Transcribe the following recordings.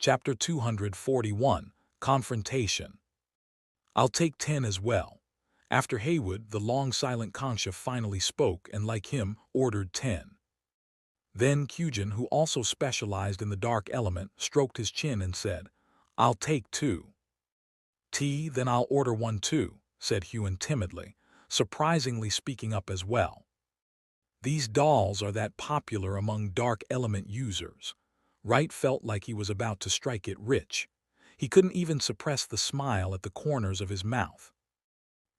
Chapter 241, Confrontation. I'll take 10 as well. After Haywood, the long silent Kanksha finally spoke and, like him, ordered 10. Then Kyujin, who also specialized in the dark element, stroked his chin and said, "I'll take 2. Then I'll order 1 too," said Hyun timidly, surprisingly speaking up as well. These dolls are that popular among dark element users. Wright felt like he was about to strike it rich. He couldn't even suppress the smile at the corners of his mouth.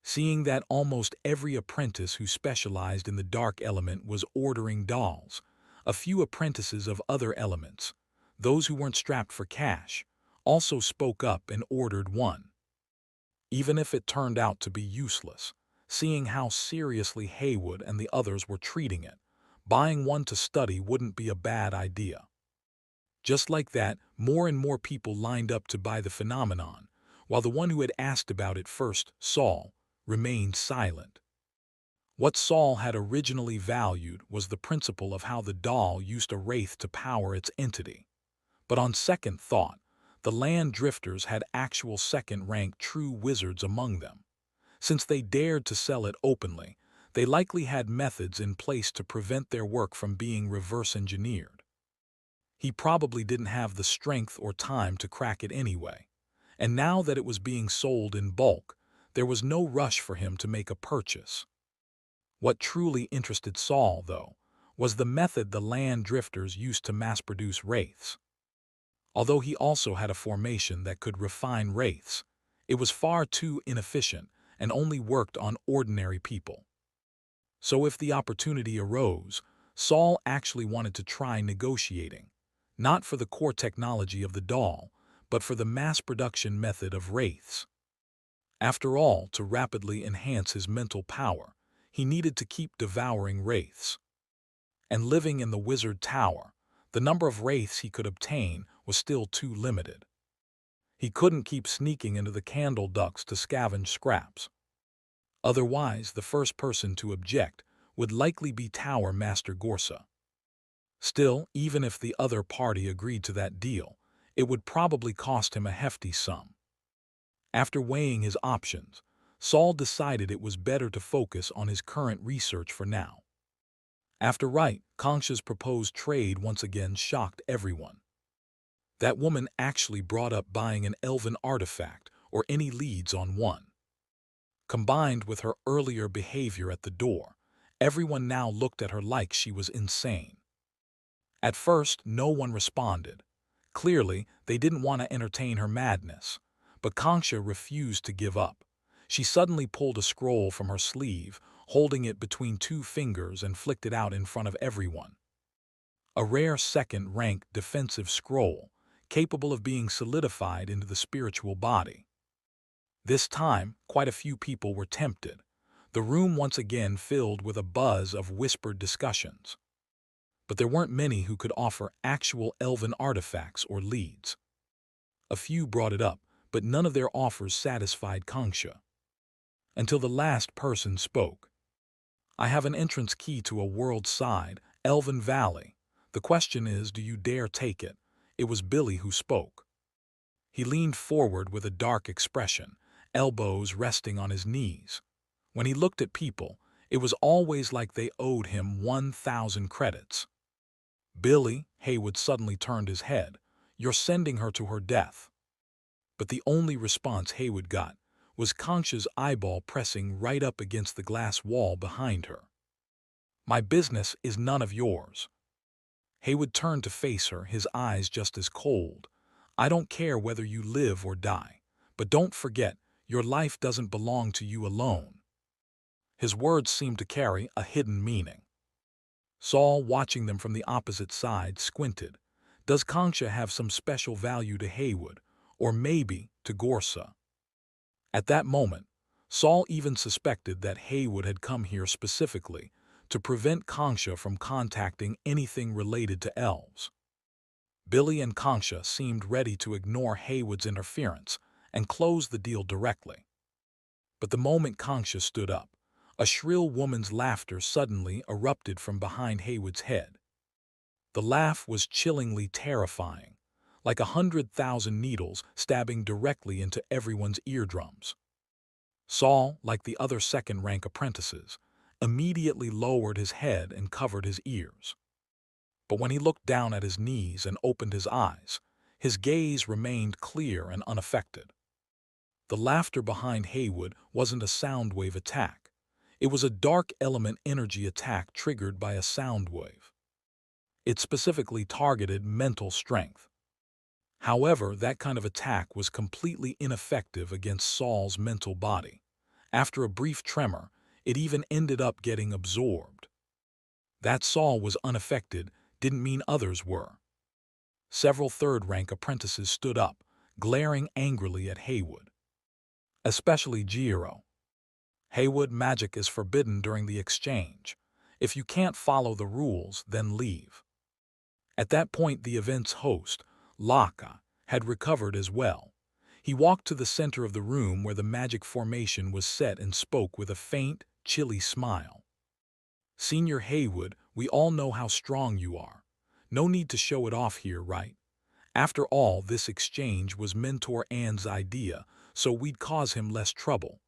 Seeing that almost every apprentice who specialized in the dark element was ordering dolls, a few apprentices of other elements, those who weren't strapped for cash, also spoke up and ordered 1. Even if it turned out to be useless, seeing how seriously Haywood and the others were treating it, buying 1 to study wouldn't be a bad idea. Just like that, more and more people lined up to buy the phenomenon, while the one who had asked about it first, Saul, remained silent. What Saul had originally valued was the principle of how the doll used a wraith to power its entity. But on second thought, the land drifters had actual second-rank true wizards among them. Since they dared to sell it openly, they likely had methods in place to prevent their work from being reverse-engineered. He probably didn't have the strength or time to crack it anyway, and now that it was being sold in bulk, there was no rush for him to make a purchase. What truly interested Saul, though, was the method the land drifters used to mass-produce wraiths. Although he also had a formation that could refine wraiths, it was far too inefficient and only worked on ordinary people. So if the opportunity arose, Saul actually wanted to try negotiating, not for the core technology of the doll, but for the mass production method of wraiths. After all, to rapidly enhance his mental power, he needed to keep devouring wraiths. And living in the Wizard Tower, the number of wraiths he could obtain was still too limited. He couldn't keep sneaking into the candle ducts to scavenge scraps. Otherwise, the first person to object would likely be Tower Master Gorsa. Still, even if the other party agreed to that deal, it would probably cost him a hefty sum. After weighing his options, Saul decided it was better to focus on his current research for now. After Wright, Kanksha's proposed trade once again shocked everyone. That woman actually brought up buying an elven artifact or any leads on 1. Combined with her earlier behavior at the door, everyone now looked at her like she was insane. At first, no one responded. Clearly, they didn't want to entertain her madness, but Kanksha refused to give up. She suddenly pulled a scroll from her sleeve, holding it between 2 fingers and flicked it out in front of everyone. A rare second-rank defensive scroll, capable of being solidified into the spiritual body. This time, quite a few people were tempted, the room once again filled with a buzz of whispered discussions. But there weren't many who could offer actual elven artifacts or leads. A few brought it up, but none of their offers satisfied Kanksha. Until the last person spoke. "I have an entrance key to a world-side, Elven Valley. The question is, do you dare take it?" It was Billy who spoke. He leaned forward with a dark expression, elbows resting on his knees. When he looked at people, it was always like they owed him 1,000 credits. "Billy," Haywood suddenly turned his head, "you're sending her to her death." But the only response Haywood got was Kanksha's eyeball pressing right up against the glass wall behind her. "My business is none of yours." Haywood turned to face her, his eyes just as cold. "I don't care whether you live or die, but don't forget, your life doesn't belong to you alone." His words seemed to carry a hidden meaning. Saul, watching them from the opposite side, squinted. Does Kanksha have some special value to Haywood, or maybe to Gorsa? At that moment, Saul even suspected that Haywood had come here specifically to prevent Kanksha from contacting anything related to elves. Billy and Kanksha seemed ready to ignore Haywood's interference and close the deal directly. But the moment Kanksha stood up, a shrill woman's laughter suddenly erupted from behind Haywood's head. The laugh was chillingly terrifying, like 100,000 needles stabbing directly into everyone's eardrums. Saul, like the other second-rank apprentices, immediately lowered his head and covered his ears. But when he looked down at his knees and opened his eyes, his gaze remained clear and unaffected. The laughter behind Haywood wasn't a sound wave attack. It was a dark element energy attack triggered by a sound wave. It specifically targeted mental strength. However, that kind of attack was completely ineffective against Saul's mental body. After a brief tremor, it even ended up getting absorbed. That Saul was unaffected didn't mean others were. Several third-rank apprentices stood up, glaring angrily at Haywood. Especially Jiro. Haywood, magic is forbidden during the exchange. If you can't follow the rules, then leave. At that point, the event's host, Laka, had recovered as well. He walked to the center of the room where the magic formation was set and spoke with a faint, chilly smile. "Senior Haywood, we all know how strong you are. No need to show it off here, right? After all, this exchange was Mentor Ann's idea, so we'd cause him less trouble.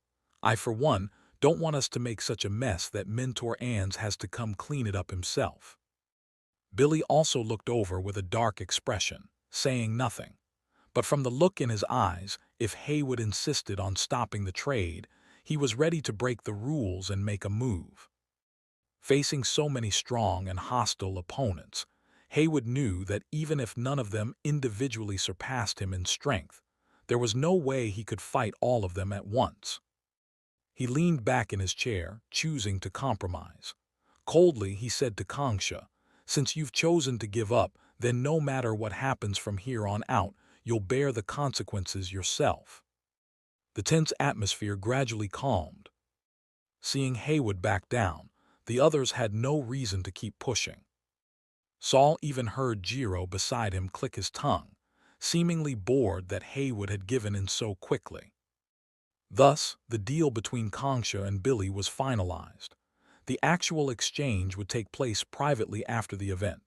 I, for one, don't want us to make such a mess that Mentor Ann's has to come clean it up himself." Billy also looked over with a dark expression, saying nothing. But from the look in his eyes, if Haywood insisted on stopping the trade, he was ready to break the rules and make a move. Facing so many strong and hostile opponents, Haywood knew that even if none of them individually surpassed him in strength, there was no way he could fight all of them at once. He leaned back in his chair, choosing to compromise. Coldly, he said to Kongsha, "Since you've chosen to give up, then no matter what happens from here on out, you'll bear the consequences yourself." The tense atmosphere gradually calmed. Seeing Haywood back down, the others had no reason to keep pushing. Saul even heard Jiro beside him click his tongue, seemingly bored that Haywood had given in so quickly. Thus, the deal between Kongsha and Billy was finalized. The actual exchange would take place privately after the event.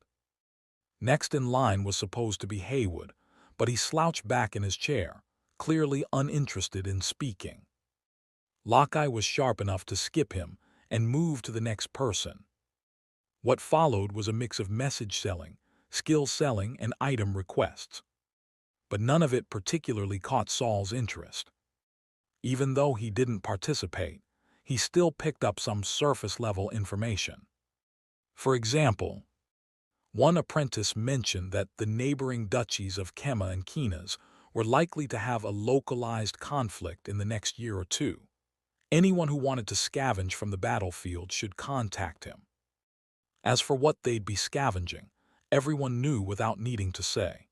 Next in line was supposed to be Haywood, but he slouched back in his chair, clearly uninterested in speaking. Lockeye was sharp enough to skip him and move to the next person. What followed was a mix of message selling, skill selling, and item requests. But none of it particularly caught Saul's interest. Even though he didn't participate, he still picked up some surface-level information. For example, one apprentice mentioned that the neighboring duchies of Kema and Kinas were likely to have a localized conflict in the next year or two. Anyone who wanted to scavenge from the battlefield should contact him. As for what they'd be scavenging, everyone knew without needing to say.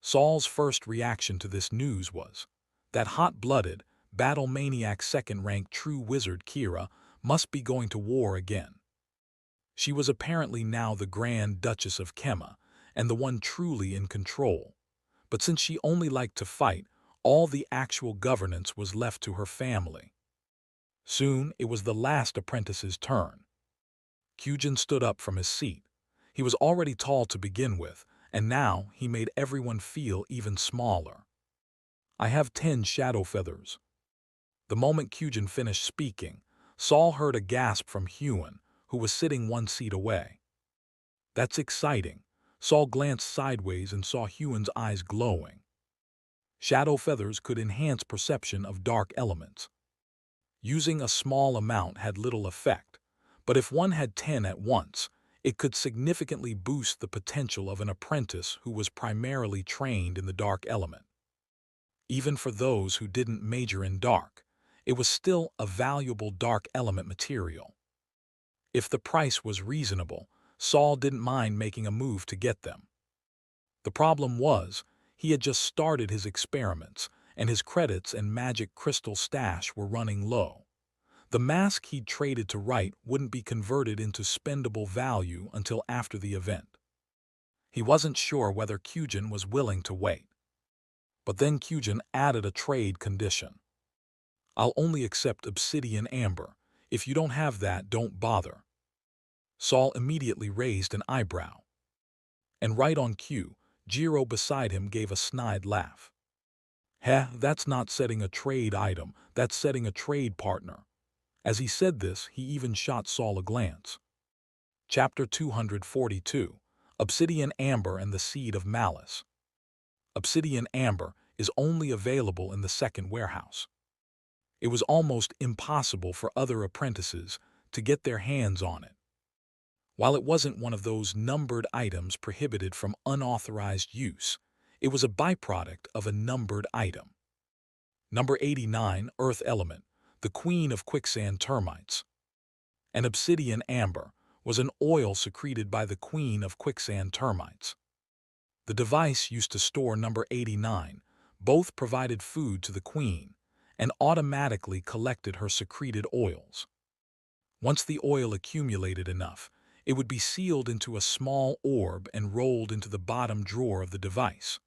Saul's first reaction to this news was that hot-blooded, battle-maniac second-rank true wizard Kira must be going to war again. She was apparently now the Grand Duchess of Kema and the one truly in control. But since she only liked to fight, all the actual governance was left to her family. Soon, it was the last apprentice's turn. Kyujin stood up from his seat. He was already tall to begin with, and now he made everyone feel even smaller. "I have 10 shadow feathers." The moment Kyujin finished speaking, Saul heard a gasp from Huan, who was sitting one seat away. "That's exciting." Saul glanced sideways and saw Huan's eyes glowing. Shadow feathers could enhance perception of dark elements. Using a small amount had little effect, but if one had 10 at once, it could significantly boost the potential of an apprentice who was primarily trained in the dark element. Even for those who didn't major in dark, it was still a valuable dark element material. If the price was reasonable, Saul didn't mind making a move to get them. The problem was, he had just started his experiments, and his credits and magic crystal stash were running low. The mask he'd traded to Wright wouldn't be converted into spendable value until after the event. He wasn't sure whether Kyujin was willing to wait. But then Kyujin added a trade condition. "I'll only accept obsidian amber. If you don't have that, don't bother." Saul immediately raised an eyebrow. And right on cue, Jiro beside him gave a snide laugh. Heh, that's not setting a trade item, that's setting a trade partner. As he said this, he even shot Saul a glance. Chapter 242, Obsidian Amber and the Seed of Malice. Obsidian Amber is only available in the second warehouse. It was almost impossible for other apprentices to get their hands on it. While it wasn't one of those numbered items prohibited from unauthorized use, it was a byproduct of a numbered item. Number 89, Earth Element, the Queen of Quicksand Termites. An obsidian amber was an oil secreted by the Queen of Quicksand Termites. The device used to store number 89, both provided food to the Queen, and automatically collected her secreted oils. Once the oil accumulated enough, it would be sealed into a small orb and rolled into the bottom drawer of the device.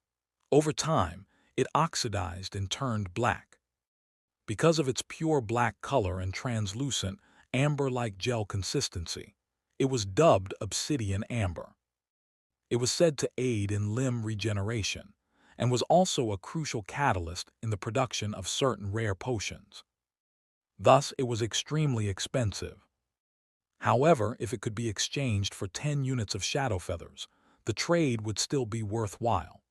Over time, it oxidized and turned black. Because of its pure black color and translucent, amber-like gel consistency, it was dubbed Obsidian Amber. It was said to aid in limb regeneration, and was also a crucial catalyst in the production of certain rare potions. Thus, it was extremely expensive. However, if it could be exchanged for 10 units of shadow feathers, the trade would still be worthwhile.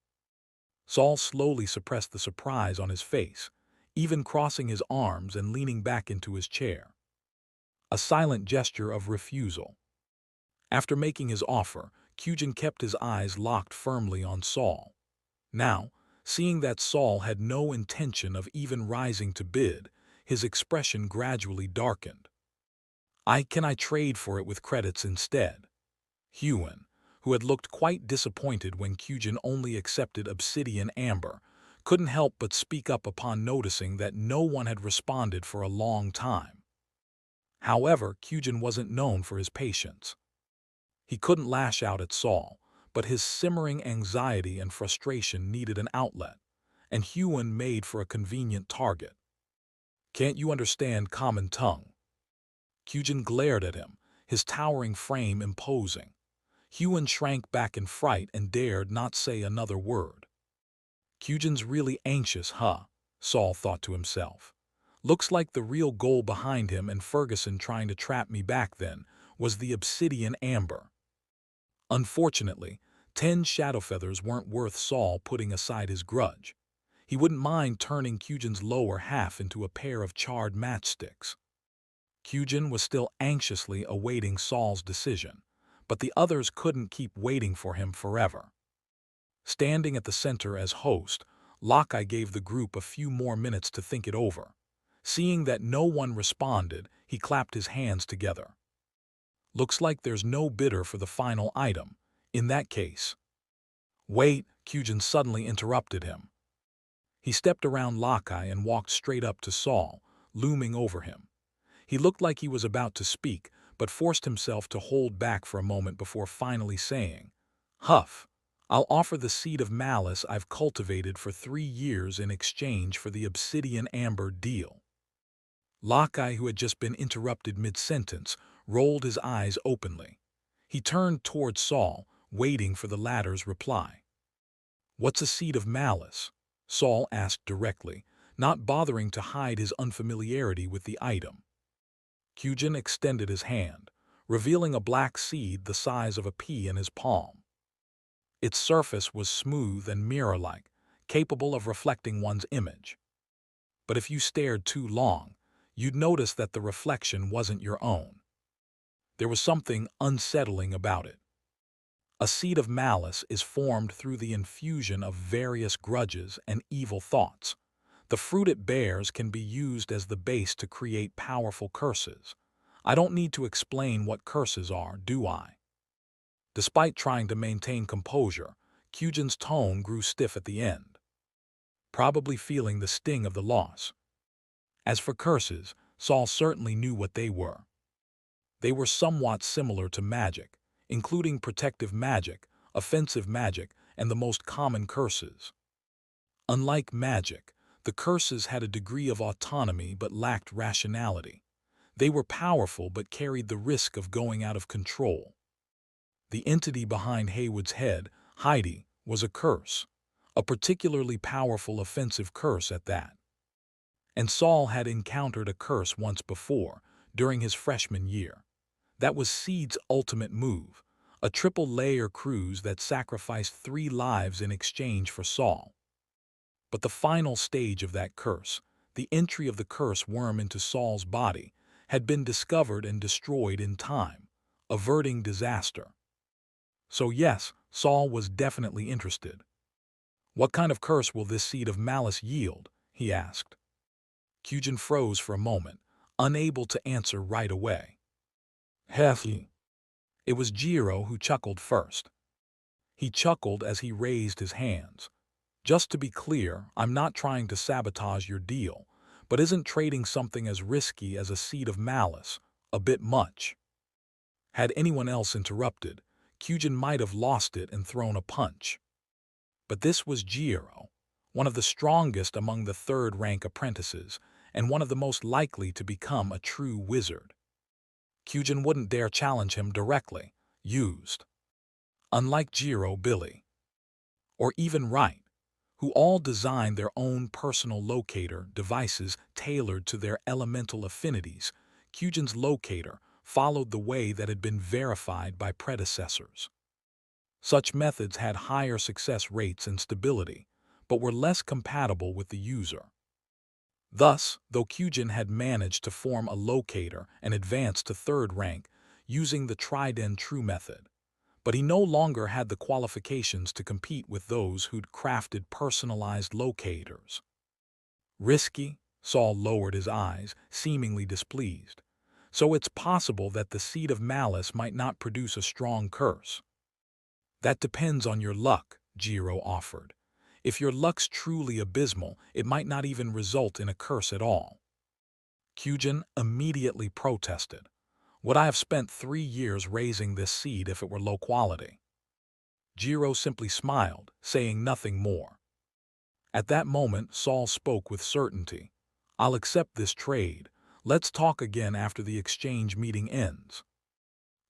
Saul slowly suppressed the surprise on his face, even crossing his arms and leaning back into his chair. A silent gesture of refusal. After making his offer, Kyujin kept his eyes locked firmly on Saul. Now, seeing that Saul had no intention of even rising to bid, his expression gradually darkened. Can I trade for it with credits instead? Hyun, who had looked quite disappointed when Kyujin only accepted Obsidian Amber, couldn't help but speak up upon noticing that no one had responded for a long time. However, Kyujin wasn't known for his patience. He couldn't lash out at Saul, but his simmering anxiety and frustration needed an outlet, and Hyun made for a convenient target. Can't you understand common tongue? Kyujin glared at him, his towering frame imposing. Hyun shrank back in fright and dared not say another word. Kyujin's really anxious, huh? Saul thought to himself. Looks like the real goal behind him and Ferguson trying to trap me back then was the Obsidian Amber. Unfortunately, 10 shadow feathers weren't worth Saul putting aside his grudge. He wouldn't mind turning Kyujin's lower half into a pair of charred matchsticks. Kyujin was still anxiously awaiting Saul's decision, but the others couldn't keep waiting for him forever. Standing at the center as host, Lakai gave the group a few more minutes to think it over. Seeing that no one responded, he clapped his hands together. Looks like there's no bidder for the final item. In that case. Wait, Kyujin suddenly interrupted him. He stepped around Lakai and walked straight up to Saul, looming over him. He looked like he was about to speak, but forced himself to hold back for a moment before finally saying, Huff, I'll offer the seed of malice I've cultivated for 3 years in exchange for the Obsidian Amber deal. Lakai, who had just been interrupted mid-sentence, rolled his eyes openly. He turned toward Saul, waiting for the latter's reply. What's a seed of malice? Saul asked directly, not bothering to hide his unfamiliarity with the item. Kyujin extended his hand, revealing a black seed the size of a pea in his palm. Its surface was smooth and mirror-like, capable of reflecting one's image. But if you stared too long, you'd notice that the reflection wasn't your own. There was something unsettling about it. A seed of malice is formed through the infusion of various grudges and evil thoughts. The fruit it bears can be used as the base to create powerful curses. I don't need to explain what curses are, do I? Despite trying to maintain composure, Kyujin's tone grew stiff at the end, probably feeling the sting of the loss. As for curses, Saul certainly knew what they were. They were somewhat similar to magic, including protective magic, offensive magic, and the most common curses. Unlike magic, the curses had a degree of autonomy but lacked rationality. They were powerful but carried the risk of going out of control. The entity behind Haywood's head, Heidi, was a curse, a particularly powerful offensive curse at that. And Saul had encountered a curse once before, during his freshman year. That was Seed's ultimate move, a triple-layer cruise that sacrificed 3 lives in exchange for Saul. But the final stage of that curse, the entry of the curse worm into Saul's body, had been discovered and destroyed in time, averting disaster. So yes, Saul was definitely interested. "What kind of curse will this seed of malice yield?" he asked. Kyujin froze for a moment, unable to answer right away. "Hethi." It was Jiro who chuckled first. He chuckled as he raised his hands. "Just to be clear, I'm not trying to sabotage your deal, but isn't trading something as risky as a seed of malice a bit much?" Had anyone else interrupted, Kyujin might have lost it and thrown a punch. But this was Jiro, one of the strongest among the third-rank apprentices, and one of the most likely to become a true wizard. Kyujin wouldn't dare challenge him directly, used. Unlike Jiro, Billy, or even Wright, who all designed their own personal locator devices tailored to their elemental affinities, Kyujin's locator followed the way that had been verified by predecessors. Such methods had higher success rates and stability, but were less compatible with the user. Thus, though Kyujin had managed to form a locator and advance to third rank using the Triden True method, but he no longer had the qualifications to compete with those who'd crafted personalized locators. Risky? Saul lowered his eyes, seemingly displeased. So it's possible that the seed of malice might not produce a strong curse. That depends on your luck, Jiro offered. If your luck's truly abysmal, it might not even result in a curse at all. Kyujin immediately protested. "Would I have spent 3 years raising this seed if it were low quality?" Jiro simply smiled, saying nothing more. At that moment, Saul spoke with certainty. "I'll accept this trade. Let's talk again after the exchange meeting ends."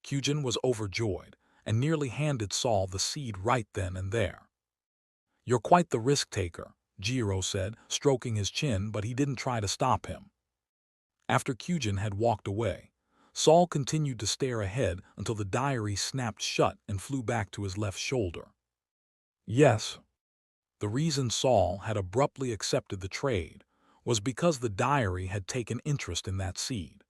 Kyujin was overjoyed and nearly handed Saul the seed right then and there. "You're quite the risk-taker," Jiro said, stroking his chin, but he didn't try to stop him. After Kyujin had walked away, Saul continued to stare ahead until the diary snapped shut and flew back to his left shoulder. Yes. The reason Saul had abruptly accepted the trade was because the diary had taken interest in that seed.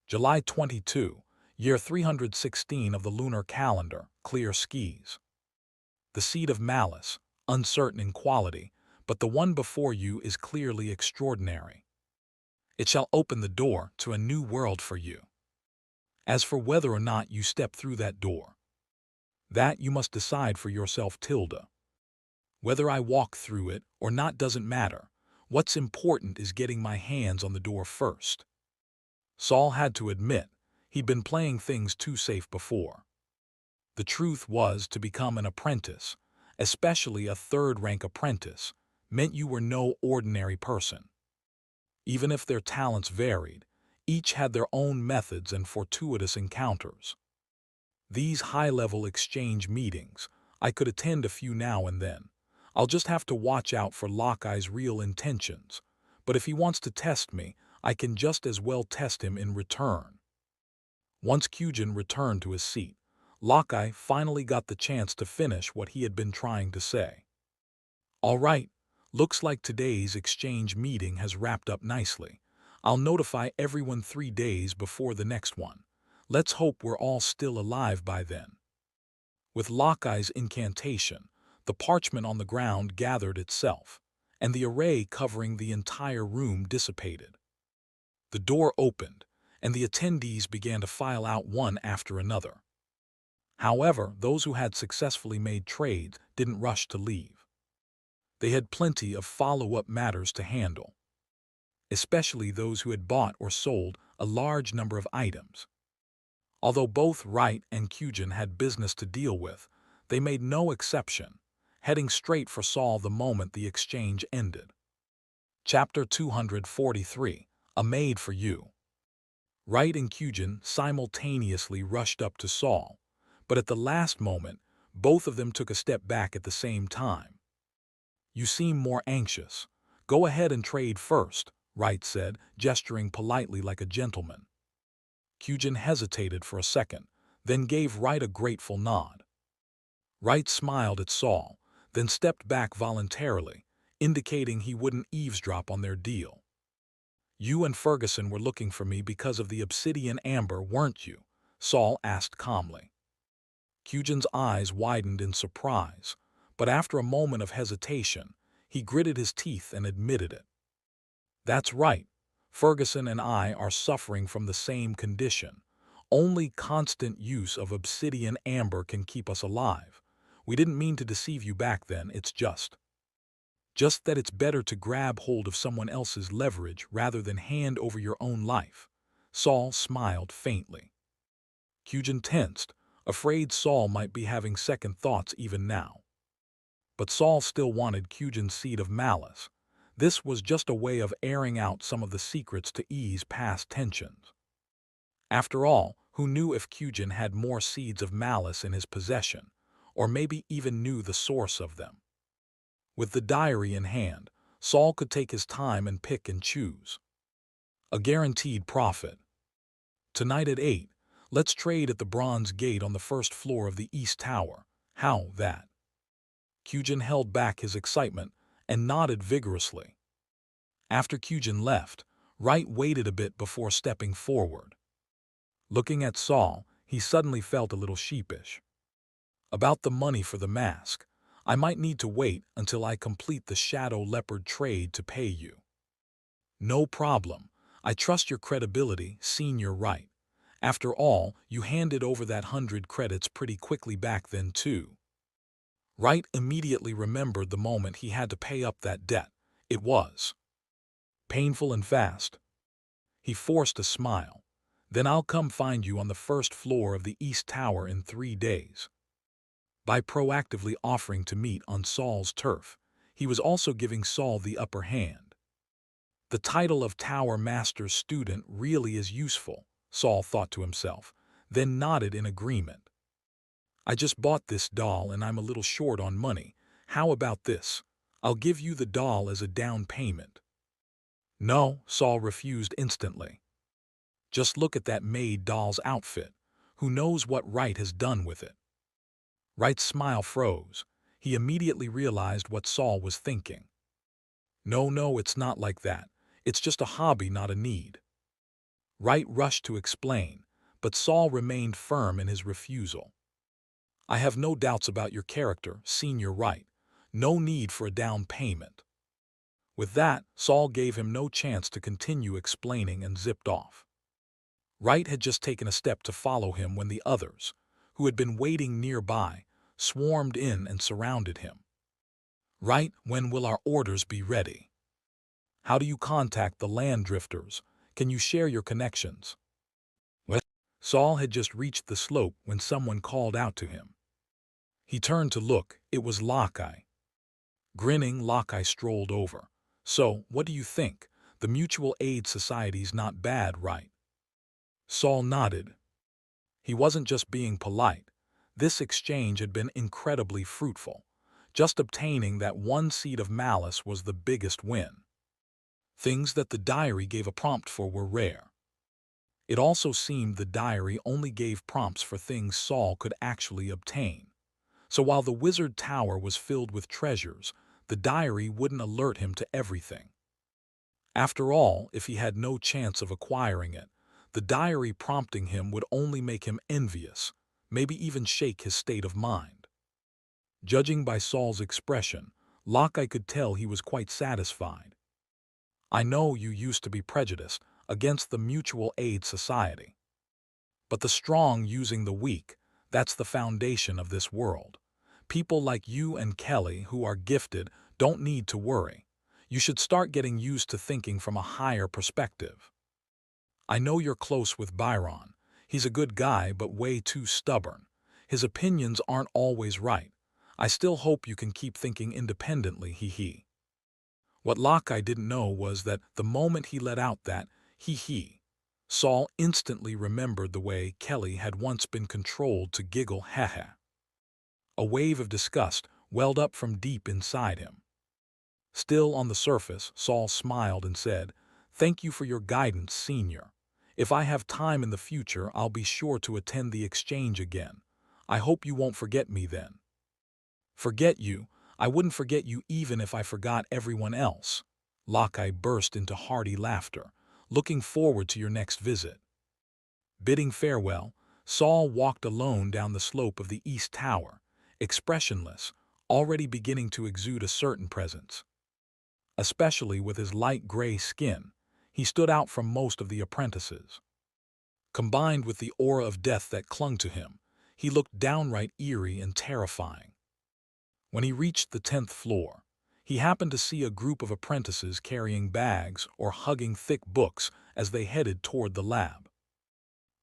July 22, year 316 of the lunar calendar, clear skies. The seed of malice, uncertain in quality, but the one before you is clearly extraordinary. It shall open the door to a new world for you. As for whether or not you step through that door, that you must decide for yourself, Tilda. Whether I walk through it or not doesn't matter. What's important is getting my hands on the door first. Saul had to admit, he'd been playing things too safe before. The truth was, to become an apprentice, especially a third-rank apprentice, meant you were no ordinary person. Even if their talents varied, each had their own methods and fortuitous encounters. These high-level exchange meetings, I could attend a few now and then. I'll just have to watch out for Lockye's real intentions, but if he wants to test me, I can just as well test him in return. Once Kyujin returned to his seat, Lockeye finally got the chance to finish what he had been trying to say. "All right, looks like today's exchange meeting has wrapped up nicely. I'll notify everyone 3 days before the next one. Let's hope we're all still alive by then." With Lockeye's incantation, the parchment on the ground gathered itself, and the array covering the entire room dissipated. The door opened, and the attendees began to file out one after another. However, those who had successfully made trades didn't rush to leave. They had plenty of follow-up matters to handle, especially those who had bought or sold a large number of items. Although both Wright and Kyujin had business to deal with, they made no exception, heading straight for Saul the moment the exchange ended. Chapter 243, A Maid for You. Wright and Kyujin simultaneously rushed up to Saul, but at the last moment, Both of them took a step back at the same time. You seem more anxious. Go ahead and trade first, Wright said, gesturing politely like a gentleman. Kyujin hesitated for a second, then gave Wright a grateful nod. Wright smiled at Saul, then stepped back voluntarily, indicating he wouldn't eavesdrop on their deal. You and Ferguson were looking for me because of the obsidian amber, weren't you? Saul asked calmly. Kyujin's eyes widened in surprise, but after a moment of hesitation, he gritted his teeth and admitted it. That's right. Ferguson and I are suffering from the same condition. Only constant use of obsidian amber can keep us alive. We didn't mean to deceive you back then, it's just that it's better to grab hold of someone else's leverage rather than hand over your own life. Saul smiled faintly. Kyujin tensed, afraid Saul might be having second thoughts even now. But Saul still wanted Kyujin's seed of malice. This was just a way of airing out some of the secrets to ease past tensions. After all, who knew if Kyujin had more seeds of malice in his possession, or maybe even knew the source of them? With the diary in hand, Saul could take his time and pick and choose. A guaranteed profit. Tonight at 8, let's trade at the Bronze Gate on the first floor of the East Tower. How that? Kyujin held back his excitement and nodded vigorously. After Kyujin left, Wright waited a bit before stepping forward. Looking at Saul, he suddenly felt a little sheepish. About the money for the mask, I might need to wait until I complete the Shadow Leopard trade to pay you. No problem. I trust your credibility, Senior Wright. After all, you handed over that 100 credits pretty quickly back then too. Wright immediately remembered the moment he had to pay up that debt. It was painful and fast. He forced a smile. Then I'll come find you on the first floor of the East Tower in 3 days. By proactively offering to meet on Saul's turf, he was also giving Saul the upper hand. The title of Tower Master's student really is useful, Saul thought to himself, then nodded in agreement. I just bought this doll and I'm a little short on money. How about this? I'll give you the doll as a down payment. No, Saul refused instantly. Just look at that maid doll's outfit. Who knows what Wright has done with it? Wright's smile froze. He immediately realized what Saul was thinking. No, it's not like that. It's just a hobby, not a need. Wright rushed to explain, but Saul remained firm in his refusal. I have no doubts about your character, Senior Wright. No need for a down payment. With that, Saul gave him no chance to continue explaining and zipped off. Wright had just taken a step to follow him when the others, who had been waiting nearby, swarmed in and surrounded him. Wright, when will our orders be ready? How do you contact the land drifters? Can you share your connections? What? Saul had just reached the slope when someone called out to him. He turned to look. It was Lockeye. Grinning, Lockeye strolled over. So, what do you think? The Mutual Aid Society's not bad, right? Saul nodded. He wasn't just being polite. This exchange had been incredibly fruitful. Just obtaining that one seed of malice was the biggest win. Things that the diary gave a prompt for were rare. It also seemed the diary only gave prompts for things Saul could actually obtain. So while the Wizard Tower was filled with treasures, the diary wouldn't alert him to everything. After all, if he had no chance of acquiring it, the diary prompting him would only make him envious, maybe even shake his state of mind. Judging by Saul's expression, Lockeye could tell he was quite satisfied. I know you used to be prejudiced against the Mutual Aid Society. But the strong using the weak, that's the foundation of this world. People like you and Kelly who are gifted don't need to worry. You should start getting used to thinking from a higher perspective. I know you're close with Byron. He's a good guy but way too stubborn. His opinions aren't always right. I still hope you can keep thinking independently, hee. What Lockeye didn't know was that the moment he let out that hee, Saul instantly remembered the way Kelly had once been controlled to giggle, haha. A wave of disgust welled up from deep inside him. Still on the surface, Saul smiled and said, "Thank you for your guidance, Senior. If I have time in the future, I'll be sure to attend the exchange again. I hope you won't forget me then." "Forget you? I wouldn't forget you even if I forgot everyone else." Lockeye burst into hearty laughter. "Looking forward to your next visit." Bidding farewell, Saul walked alone down the slope of the East Tower, expressionless, already beginning to exude a certain presence. Especially with his light gray skin, he stood out from most of the apprentices. Combined with the aura of death that clung to him, he looked downright eerie and terrifying. When he reached the 10th floor, he happened to see a group of apprentices carrying bags or hugging thick books as they headed toward the lab.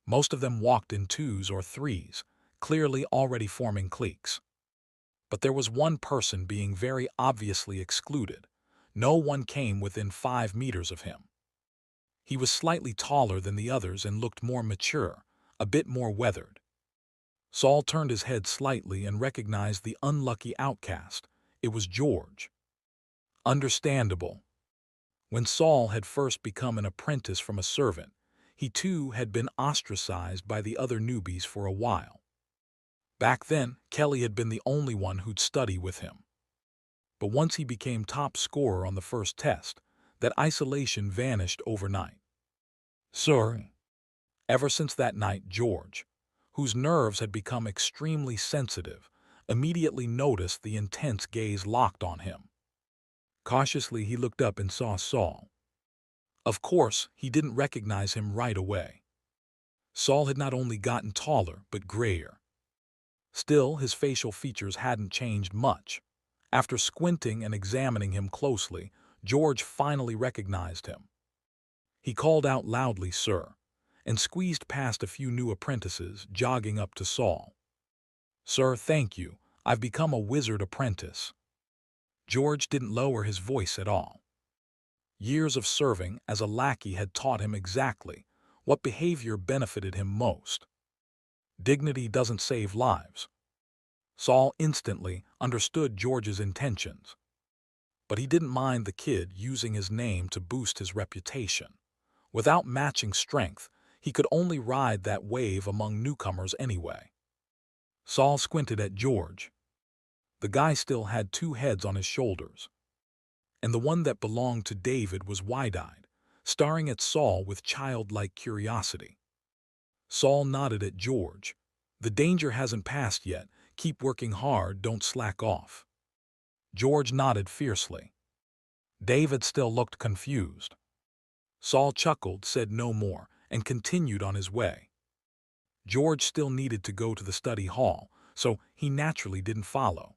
Most of them walked in twos or threes, clearly already forming cliques. But there was one person being very obviously excluded. No one came within 5 meters of him. He was slightly taller than the others and looked more mature, a bit more weathered. Saul turned his head slightly and recognized the unlucky outcast. It was George. Understandable. When Saul had first become an apprentice from a servant, he too had been ostracized by the other newbies for a while. Back then, Kelly had been the only one who'd study with him. But once he became top scorer on the first test, that isolation vanished overnight. Sir. Ever since that night, George, whose nerves had become extremely sensitive, immediately noticed the intense gaze locked on him. Cautiously, he looked up and saw Saul. Of course, he didn't recognize him right away. Saul had not only gotten taller, but grayer. Still, his facial features hadn't changed much. After squinting and examining him closely, George finally recognized him. He called out loudly, "Sir," and squeezed past a few new apprentices, jogging up to Saul. "Sir, thank you. I've become a wizard apprentice." George didn't lower his voice at all. Years of serving as a lackey had taught him exactly what behavior benefited him most. Dignity doesn't save lives. Saul instantly understood George's intentions. But he didn't mind the kid using his name to boost his reputation. Without matching strength, he could only ride that wave among newcomers anyway. Saul squinted at George. The guy still had 2 heads on his shoulders, and the one that belonged to David was wide-eyed, staring at Saul with childlike curiosity. Saul nodded at George. "The danger hasn't passed yet. Keep working hard, don't slack off." George nodded fiercely. David still looked confused. Saul chuckled, said no more, and continued on his way. George still needed to go to the study hall, so he naturally didn't follow.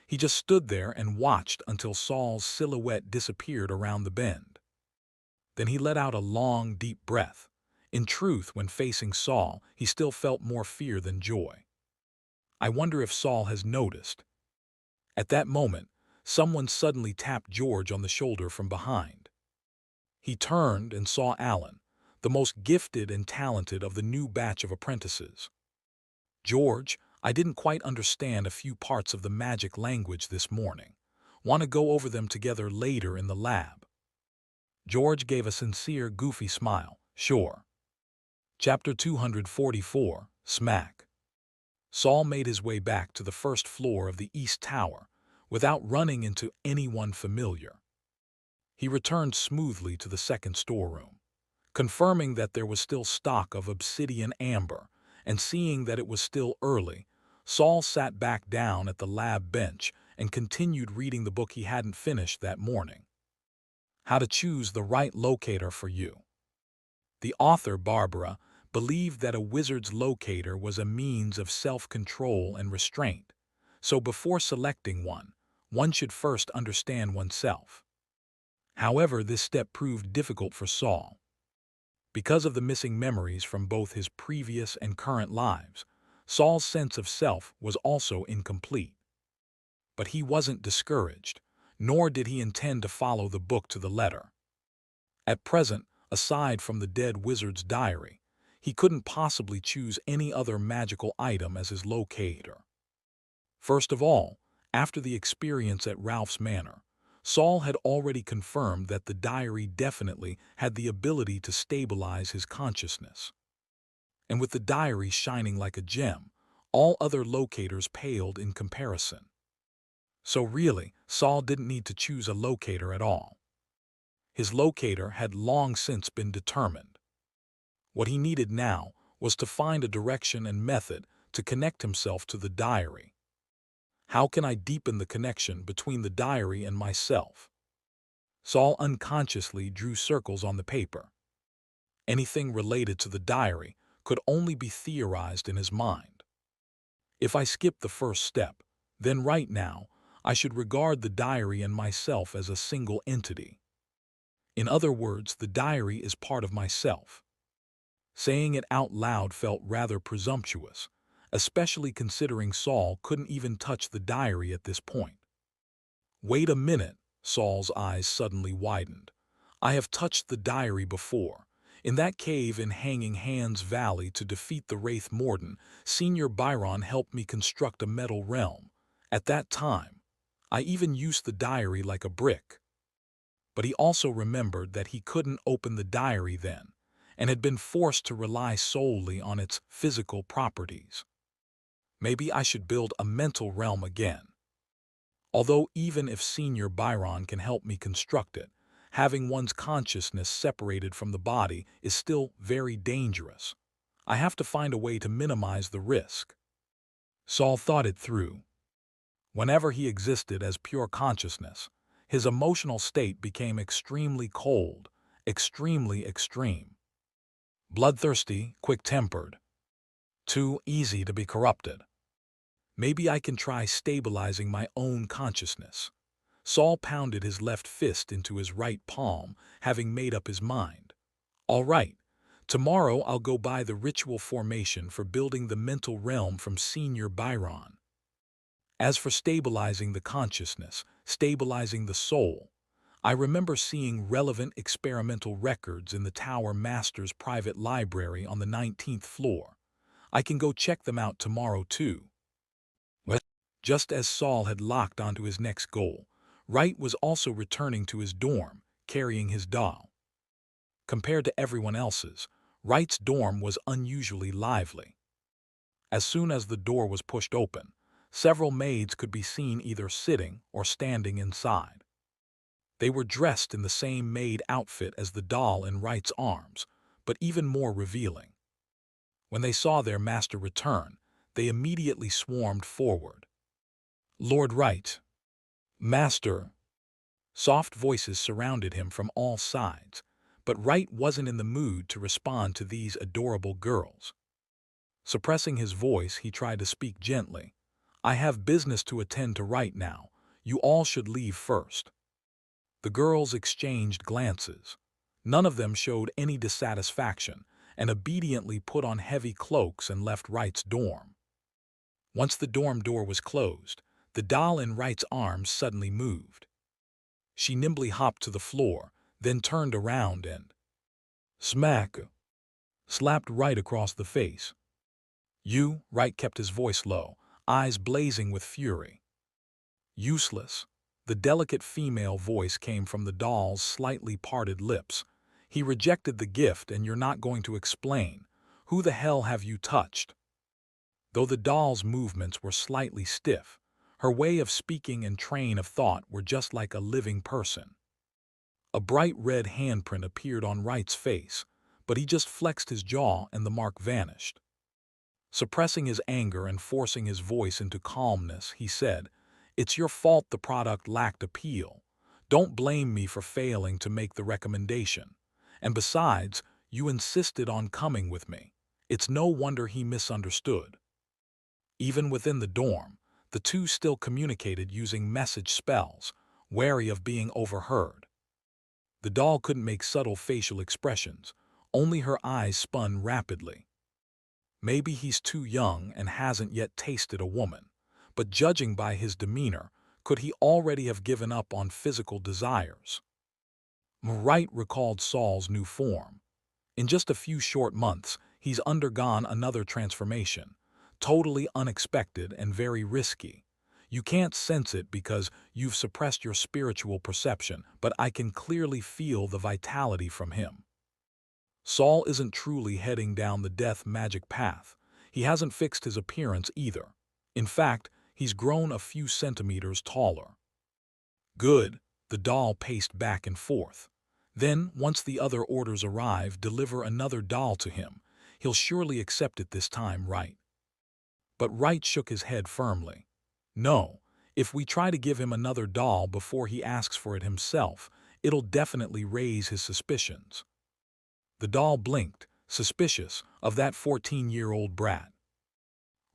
He just stood there and watched until Saul's silhouette disappeared around the bend. Then he let out a long, deep breath. In truth, when facing Saul, he still felt more fear than joy. I wonder if Saul has noticed. At that moment, someone suddenly tapped George on the shoulder from behind. He turned and saw Alan, the most gifted and talented of the new batch of apprentices. "George, I didn't quite understand a few parts of the magic language this morning. Want to go over them together later in the lab?" George gave a sincere, goofy smile. "Sure." Chapter 244, Smack. Saul made his way back to the first floor of the East Tower without running into anyone familiar. He returned smoothly to the second storeroom, confirming that there was still stock of obsidian amber, and seeing that it was still early, Saul sat back down at the lab bench and continued reading the book he hadn't finished that morning. How to Choose the Right Locator for You. The author, Barbara, believed that a wizard's locator was a means of self-control and restraint, so before selecting one should first understand oneself. However, this step proved difficult for Saul. Because of the missing memories from both his previous and current lives, Saul's sense of self was also incomplete. But he wasn't discouraged, nor did he intend to follow the book to the letter. At present, aside from the dead wizard's diary, he couldn't possibly choose any other magical item as his locator. First of all, after the experience at Ralph's Manor, Saul had already confirmed that the diary definitely had the ability to stabilize his consciousness. And with the diary shining like a gem, all other locators paled in comparison. So really, Saul didn't need to choose a locator at all. His locator had long since been determined. What he needed now was to find a direction and method to connect himself to the diary. How can I deepen the connection between the diary and myself? Saul unconsciously drew circles on the paper. Anything related to the diary could only be theorized in his mind. If I skip the first step, then right now, I should regard the diary and myself as a single entity. In other words, the diary is part of myself. Saying it out loud felt rather presumptuous, especially considering Saul couldn't even touch the diary at this point. Wait a minute, Saul's eyes suddenly widened. I have touched the diary before. In that cave in Hanging Hands Valley to defeat the Wraith Morden, Senior Byron helped me construct a metal realm. At that time, I even used the diary like a brick. But he also remembered that he couldn't open the diary then, and had been forced to rely solely on its physical properties. Maybe I should build a mental realm again. Although even if Senior Byron can help me construct it, having one's consciousness separated from the body is still very dangerous. I have to find a way to minimize the risk. Saul thought it through. Whenever he existed as pure consciousness, his emotional state became extremely cold, extremely extreme. Bloodthirsty, quick-tempered. Too easy to be corrupted. Maybe I can try stabilizing my own consciousness. Saul pounded his left fist into his right palm, having made up his mind. All right, tomorrow I'll go buy the ritual formation for building the mental realm from Senior Byron. As for stabilizing the consciousness, stabilizing the soul, I remember seeing relevant experimental records in the Tower Master's private library on the 19th floor. I can go check them out tomorrow too. Just as Saul had locked onto his next goal, Wright was also returning to his dorm, carrying his doll. Compared to everyone else's, Wright's dorm was unusually lively. As soon as the door was pushed open, several maids could be seen either sitting or standing inside. They were dressed in the same maid outfit as the doll in Wright's arms, but even more revealing. When they saw their master return, they immediately swarmed forward. Lord Wright. Master. Soft voices surrounded him from all sides, but Wright wasn't in the mood to respond to these adorable girls. Suppressing his voice, he tried to speak gently. I have business to attend to right now. You all should leave first. The girls exchanged glances. None of them showed any dissatisfaction, and obediently put on heavy cloaks and left Wright's dorm. Once the dorm door was closed, the doll in Wright's arms suddenly moved. She nimbly hopped to the floor, then turned around and smack! Slapped Wright across the face. You, Wright kept his voice low, eyes blazing with fury. Useless. The delicate female voice came from the doll's slightly parted lips. He rejected the gift and you're not going to explain. Who the hell have you touched? Though the doll's movements were slightly stiff, her way of speaking and train of thought were just like a living person. A bright red handprint appeared on Wright's face, but he just flexed his jaw and the mark vanished. Suppressing his anger and forcing his voice into calmness, he said, It's your fault the product lacked appeal. Don't blame me for failing to make the recommendation. And besides, you insisted on coming with me. It's no wonder he misunderstood. Even within the dorm, the two still communicated using message spells, wary of being overheard. The doll couldn't make subtle facial expressions, only her eyes spun rapidly. Maybe he's too young and hasn't yet tasted a woman, but judging by his demeanor, could he already have given up on physical desires? Wright recalled Saul's new form. In just a few short months, he's undergone another transformation, totally unexpected and very risky. You can't sense it because you've suppressed your spiritual perception, but I can clearly feel the vitality from him. Saul isn't truly heading down the death magic path. He hasn't fixed his appearance either. In fact, he's grown a few centimeters taller. Good, the doll paced back and forth. Then, once the other orders arrive, deliver another doll to him. He'll surely accept it this time, right? But Wright shook his head firmly. No, if we try to give him another doll before he asks for it himself, it'll definitely raise his suspicions. The doll blinked, suspicious of that 14-year-old brat.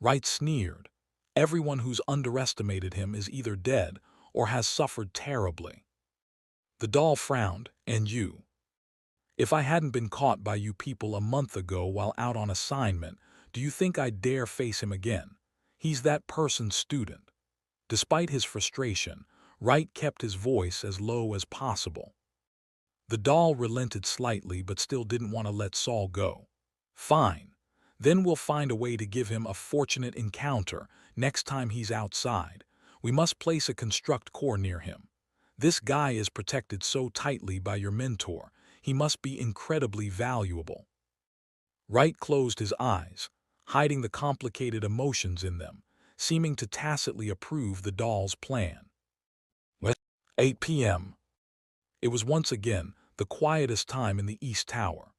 Wright sneered. Everyone who's underestimated him is either dead or has suffered terribly. The doll frowned, and you. If I hadn't been caught by you people a month ago while out on assignment, do you think I'd dare face him again? He's that person's student. Despite his frustration, Wright kept his voice as low as possible. The doll relented slightly but still didn't want to let Saul go. Fine. Then we'll find a way to give him a fortunate encounter next time he's outside. We must place a construct core near him. This guy is protected so tightly by your mentor. He must be incredibly valuable. Wright closed his eyes, hiding the complicated emotions in them, seeming to tacitly approve the doll's plan. At 8 p.m. It was once again the quietest time in the East Tower.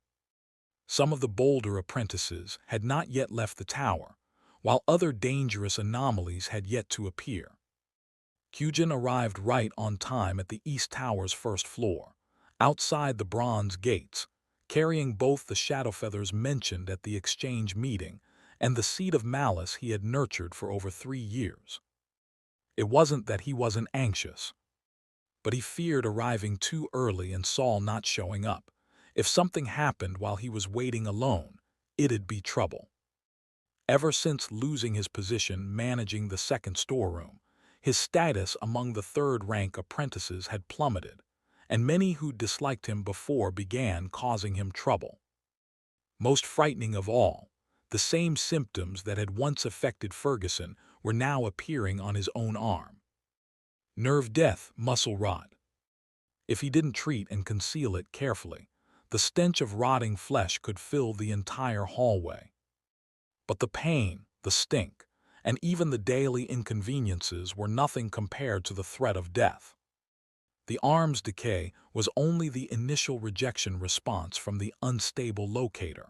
Some of the bolder apprentices had not yet left the tower, while other dangerous anomalies had yet to appear. Kyujin arrived right on time at the East Tower's first floor, outside the bronze gates, carrying both the shadow feathers mentioned at the exchange meeting and the seed of malice he had nurtured for over 3 years. It wasn't that he wasn't anxious, but he feared arriving too early and Saul not showing up. If something happened while he was waiting alone, it'd be trouble. Ever since losing his position managing the second storeroom, his status among the third-rank apprentices had plummeted, and many who disliked him before began causing him trouble. Most frightening of all, the same symptoms that had once affected Ferguson were now appearing on his own arm. Nerve death, muscle rot. If he didn't treat and conceal it carefully, the stench of rotting flesh could fill the entire hallway. But the pain, the stink, and even the daily inconveniences were nothing compared to the threat of death. The arm's decay was only the initial rejection response from the unstable locator.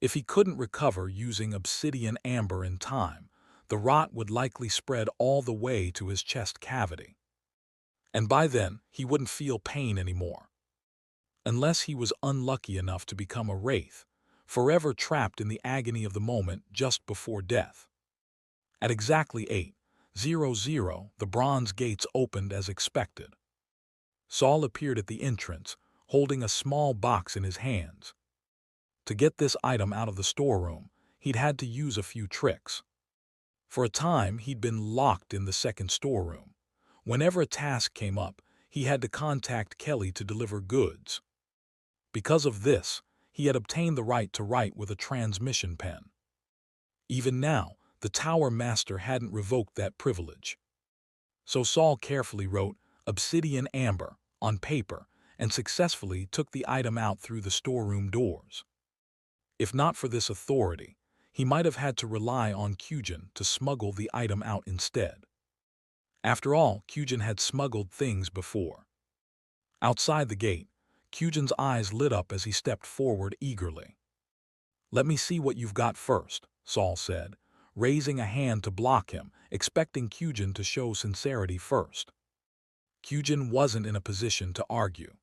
If he couldn't recover using obsidian amber in time, the rot would likely spread all the way to his chest cavity. And by then, he wouldn't feel pain anymore. Unless he was unlucky enough to become a wraith, forever trapped in the agony of the moment just before death. At exactly 8:00, the bronze gates opened as expected. Saul appeared at the entrance, holding a small box in his hands. To get this item out of the storeroom, he'd had to use a few tricks. For a time, he'd been locked in the second storeroom. Whenever a task came up, he had to contact Kelly to deliver goods. Because of this, he had obtained the right to write with a transmission pen. Even now, the Tower Master hadn't revoked that privilege. So Saul carefully wrote Obsidian Amber on paper and successfully took the item out through the storeroom doors. If not for this authority, he might have had to rely on Kyujin to smuggle the item out instead. After all, Kyujin had smuggled things before. Outside the gate, Kyujin's eyes lit up as he stepped forward eagerly. "Let me see what you've got first," Saul said, raising a hand to block him, expecting Kyujin to show sincerity first. Kyujin wasn't in a position to argue.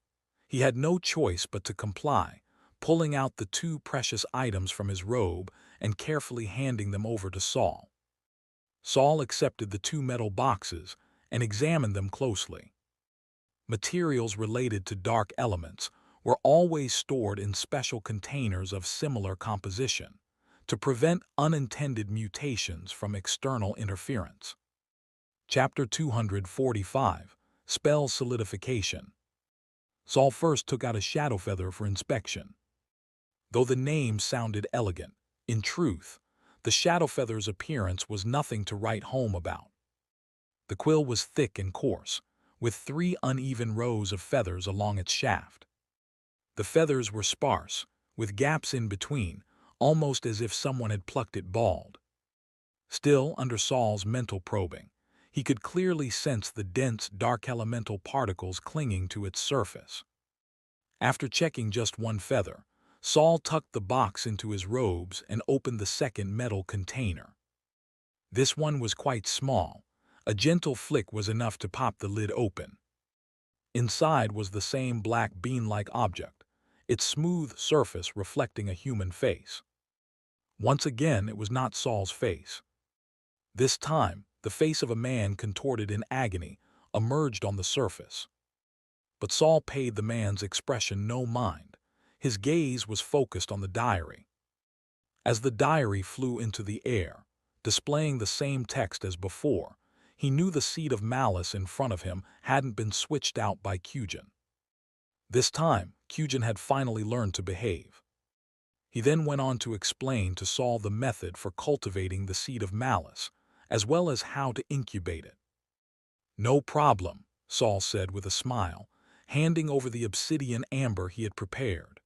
He had no choice but to comply, pulling out the 2 precious items from his robe and carefully handing them over to Saul. Saul accepted the 2 metal boxes and examined them closely. Materials related to dark elements were always stored in special containers of similar composition to prevent unintended mutations from external interference. Chapter 245, Spell Solidification. Saul first took out a shadow feather for inspection. Though the name sounded elegant, in truth, the shadow feather's appearance was nothing to write home about. The quill was thick and coarse, with 3 uneven rows of feathers along its shaft. The feathers were sparse, with gaps in between, almost as if someone had plucked it bald. Still, under Saul's mental probing, he could clearly sense the dense, dark elemental particles clinging to its surface. After checking just one feather, Saul tucked the box into his robes and opened the second metal container. This one was quite small. A gentle flick was enough to pop the lid open. Inside was the same black bean-like object, its smooth surface reflecting a human face. Once again, it was not Saul's face. This time, the face of a man contorted in agony emerged on the surface. But Saul paid the man's expression no mind. His gaze was focused on the diary. As the diary flew into the air, displaying the same text as before, he knew the seed of malice in front of him hadn't been switched out by Cugin. This time, Cugin had finally learned to behave. He then went on to explain to Saul the method for cultivating the seed of malice, as well as how to incubate it. "No problem," Saul said with a smile, handing over the obsidian amber he had prepared.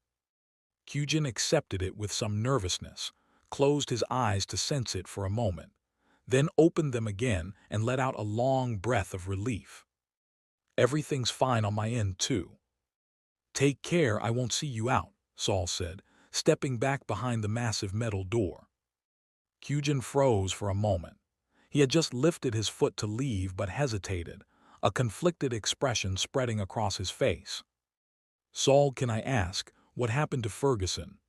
Cugin accepted it with some nervousness, closed his eyes to sense it for a moment, then opened them again and let out a long breath of relief. "Everything's fine on my end, too." "Take care I won't see you out," Saul said, stepping back behind the massive metal door. Cugin froze for a moment. He had just lifted his foot to leave but hesitated, a conflicted expression spreading across his face. "Saul, can I ask, what happened to Ferguson?"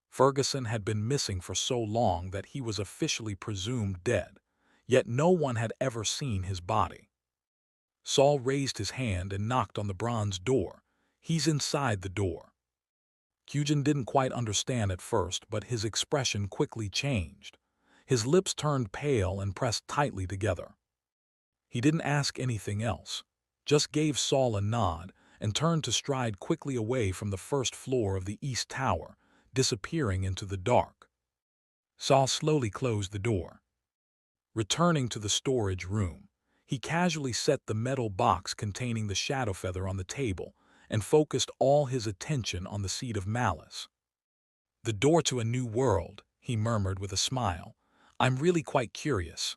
Ferguson had been missing for so long that he was officially presumed dead, yet no one had ever seen his body. Saul raised his hand and knocked on the bronze door. "He's inside the door." Cugin didn't quite understand at first, but his expression quickly changed. His lips turned pale and pressed tightly together. He didn't ask anything else, just gave Saul a nod and turned to stride quickly away from the first floor of the East Tower, disappearing into the dark. Saul slowly closed the door. Returning to the storage room, he casually set the metal box containing the shadow feather on the table and focused all his attention on the seed of malice. "The door to a new world," he murmured with a smile. "I'm really quite curious."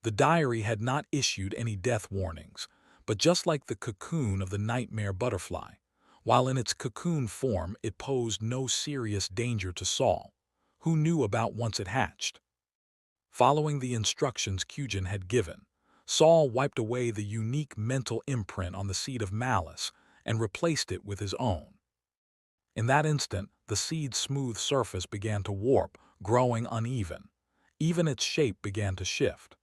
The diary had not issued any death warnings, but just like the cocoon of the nightmare butterfly, while in its cocoon form it posed no serious danger to Saul, who knew about once it hatched. Following the instructions Cugin had given, Saul wiped away the unique mental imprint on the seed of malice and replaced it with his own. In that instant, the seed's smooth surface began to warp, growing uneven. Even its shape began to shift.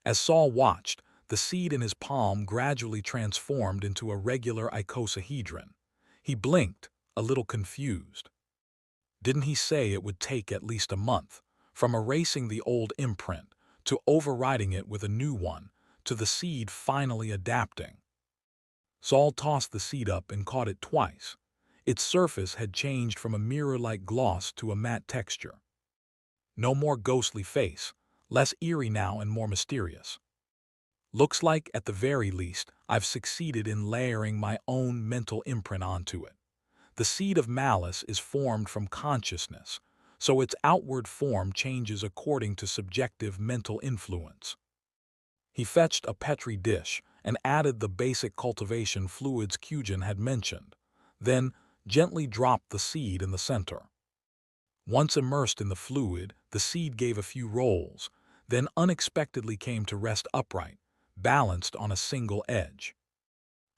As Saul watched, the seed in his palm gradually transformed into a regular icosahedron. He blinked, a little confused. Didn't he say it would take at least a month, from erasing the old imprint, to overriding it with a new one, to the seed finally adapting? Saul tossed the seed up and caught it twice. Its surface had changed from a mirror-like gloss to a matte texture. No more ghostly face, less eerie now and more mysterious. "Looks like, at the very least, I've succeeded in layering my own mental imprint onto it. The seed of malice is formed from consciousness, so its outward form changes according to subjective mental influence." He fetched a Petri dish and added the basic cultivation fluids Cugin had mentioned, then gently dropped the seed in the center. Once immersed in the fluid, the seed gave a few rolls, then unexpectedly came to rest upright, balanced on a single edge.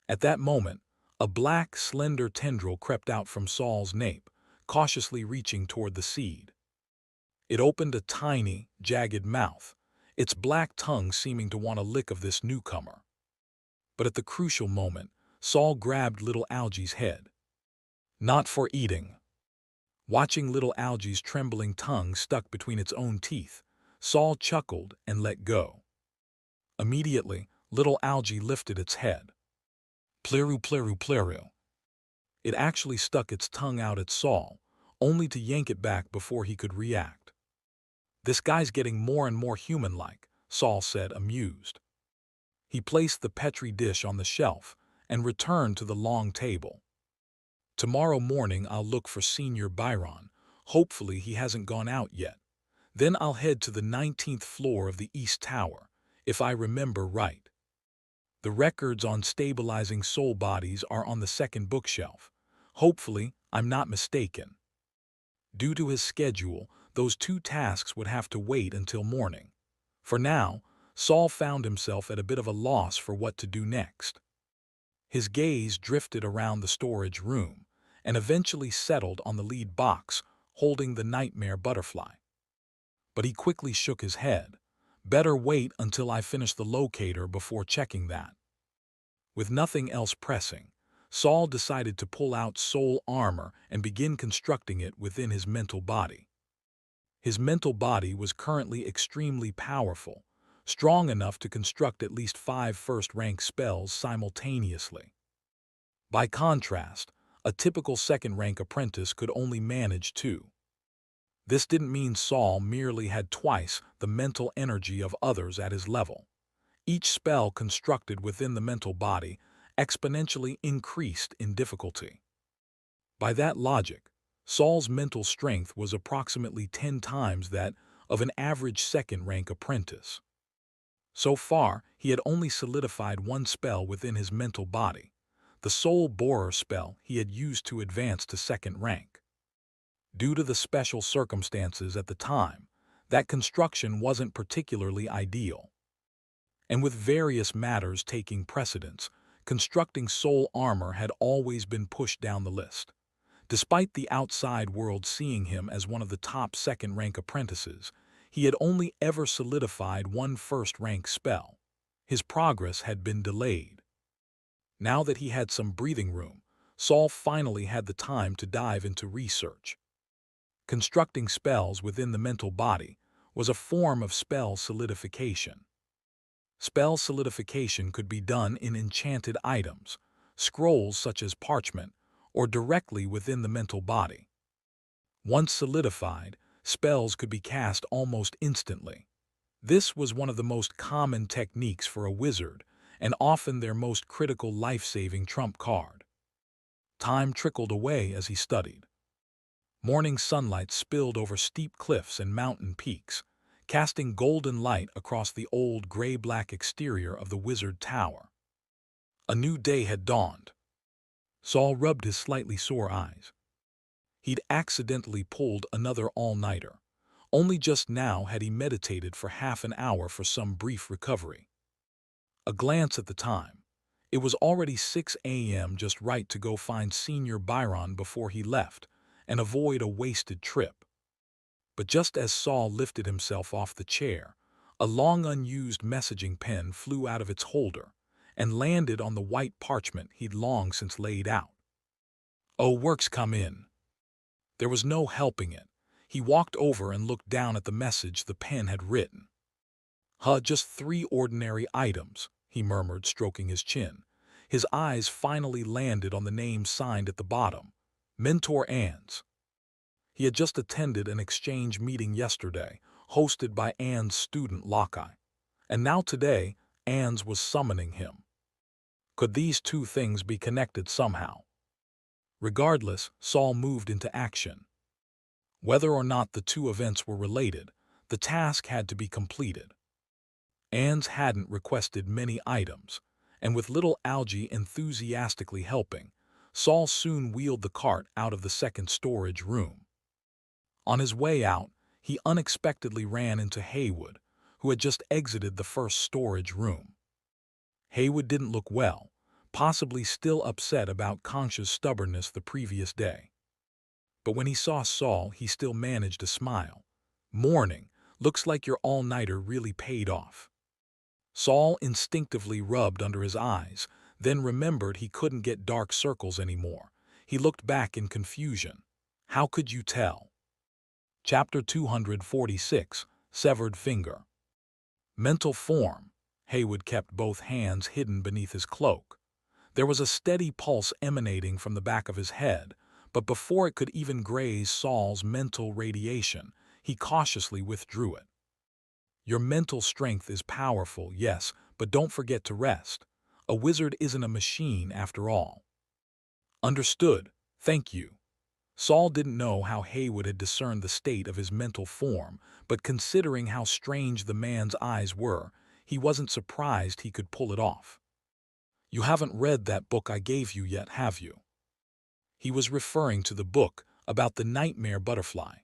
At that moment, a black, slender tendril crept out from Saul's nape, cautiously reaching toward the seed. It opened a tiny, jagged mouth, its black tongue seeming to want a lick of this newcomer. But at the crucial moment, Saul grabbed little Algie's head. "Not for eating." Watching little Algie's trembling tongue stuck between its own teeth, Saul chuckled and let go. Immediately, little Algie lifted its head. Pleru, pleru, pleru. It actually stuck its tongue out at Saul, only to yank it back before he could react. "This guy's getting more and more human-like," Saul said, amused. He placed the Petri dish on the shelf and returned to the long table. Tomorrow morning I'll look for Senior Byron. Hopefully he hasn't gone out yet. Then I'll head to the 19th floor of the East Tower, if I remember right. The records on stabilizing soul bodies are on the second bookshelf. Hopefully, I'm not mistaken. Due to his schedule, those two tasks would have to wait until morning. For now, Saul found himself at a bit of a loss for what to do next. His gaze drifted around the storage room and eventually settled on the lead box holding the nightmare butterfly. But he quickly shook his head. Better wait until I finish the locator before checking that. With nothing else pressing, Saul decided to pull out soul armor and begin constructing it within his mental body. His mental body was currently extremely powerful, strong enough to construct at least 5 first-rank spells simultaneously. By contrast, a typical second-rank apprentice could only manage 2. This didn't mean Saul merely had twice the mental energy of others at his level. Each spell constructed within the mental body exponentially increased in difficulty. By that logic, Saul's mental strength was approximately 10 times that of an average second-rank apprentice. So far, he had only solidified one spell within his mental body, the Soul Borer spell he had used to advance to second rank. Due to the special circumstances at the time, that construction wasn't particularly ideal. And with various matters taking precedence, constructing soul armor had always been pushed down the list. Despite the outside world seeing him as one of the top second-rank apprentices, he had only ever solidified one first-rank spell. His progress had been delayed. Now that he had some breathing room, Saul finally had the time to dive into research. Constructing spells within the mental body was a form of spell solidification. Spell solidification could be done in enchanted items, scrolls such as parchment, or directly within the mental body. Once solidified, spells could be cast almost instantly. This was one of the most common techniques for a wizard, and often their most critical life-saving trump card. Time trickled away as he studied. Morning sunlight spilled over steep cliffs and mountain peaks, casting golden light across the old gray-black exterior of the Wizard Tower. A new day had dawned. Saul rubbed his slightly sore eyes. He'd accidentally pulled another all-nighter. Only just now had he meditated for half an hour for some brief recovery. A glance at the time. It was already 6 a.m., just right to go find Senior Byron before he left and avoid a wasted trip. But just as Saul lifted himself off the chair, a long unused messaging pen flew out of its holder and landed on the white parchment he'd long since laid out. "Oh, work's come in." There was no helping it. He walked over and looked down at the message the pen had written. Just 3 ordinary items," he murmured, stroking his chin. His eyes finally landed on the name signed at the bottom, Mentor Ann's. He had just attended an exchange meeting yesterday, hosted by Ann's student Loki, and now today, Ann's was summoning him. Could these two things be connected somehow? Regardless, Saul moved into action. Whether or not the two events were related, the task had to be completed. Ann's hadn't requested many items, and with little Algie enthusiastically helping, Saul soon wheeled the cart out of the second storage room. On his way out, he unexpectedly ran into Haywood, who had just exited the first storage room. Haywood didn't look well, possibly still upset about Concha's stubbornness the previous day. But when he saw Saul, he still managed a smile. "Morning, looks like your all-nighter really paid off." Saul instinctively rubbed under his eyes, then remembered he couldn't get dark circles anymore. He looked back in confusion. How could you tell? Chapter 246, Severed Finger. Mental form. Haywood kept both hands hidden beneath his cloak. There was a steady pulse emanating from the back of his head, but before it could even graze Saul's mental radiation, he cautiously withdrew it. "Your mental strength is powerful, yes, but don't forget to rest. A wizard isn't a machine after all." "Understood. Thank you." Saul didn't know how Haywood had discerned the state of his mental form, but considering how strange the man's eyes were, he wasn't surprised he could pull it off. "You haven't read that book I gave you yet, have you?" He was referring to the book about the nightmare butterfly.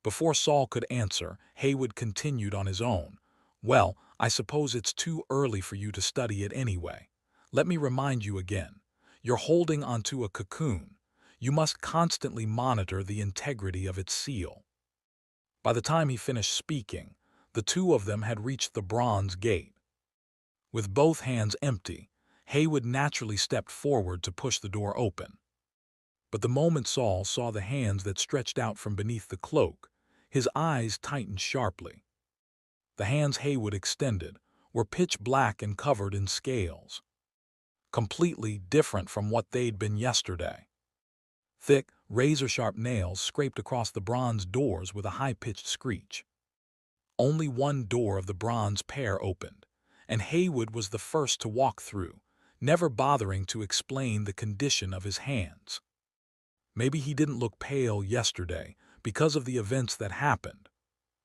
Before Saul could answer, Haywood continued on his own. "Well, I suppose it's too early for you to study it anyway. Let me remind you again. You're holding onto a cocoon. You must constantly monitor the integrity of its seal." By the time he finished speaking, the two of them had reached the bronze gate. With both hands empty, Haywood naturally stepped forward to push the door open. But the moment Saul saw the hands that stretched out from beneath the cloak, his eyes tightened sharply. The hands Haywood extended were pitch black and covered in scales, completely different from what they'd been yesterday. Thick, razor-sharp nails scraped across the bronze doors with a high-pitched screech. Only one door of the bronze pair opened, and Haywood was the first to walk through, never bothering to explain the condition of his hands. Maybe he didn't look pale yesterday because of the events that happened.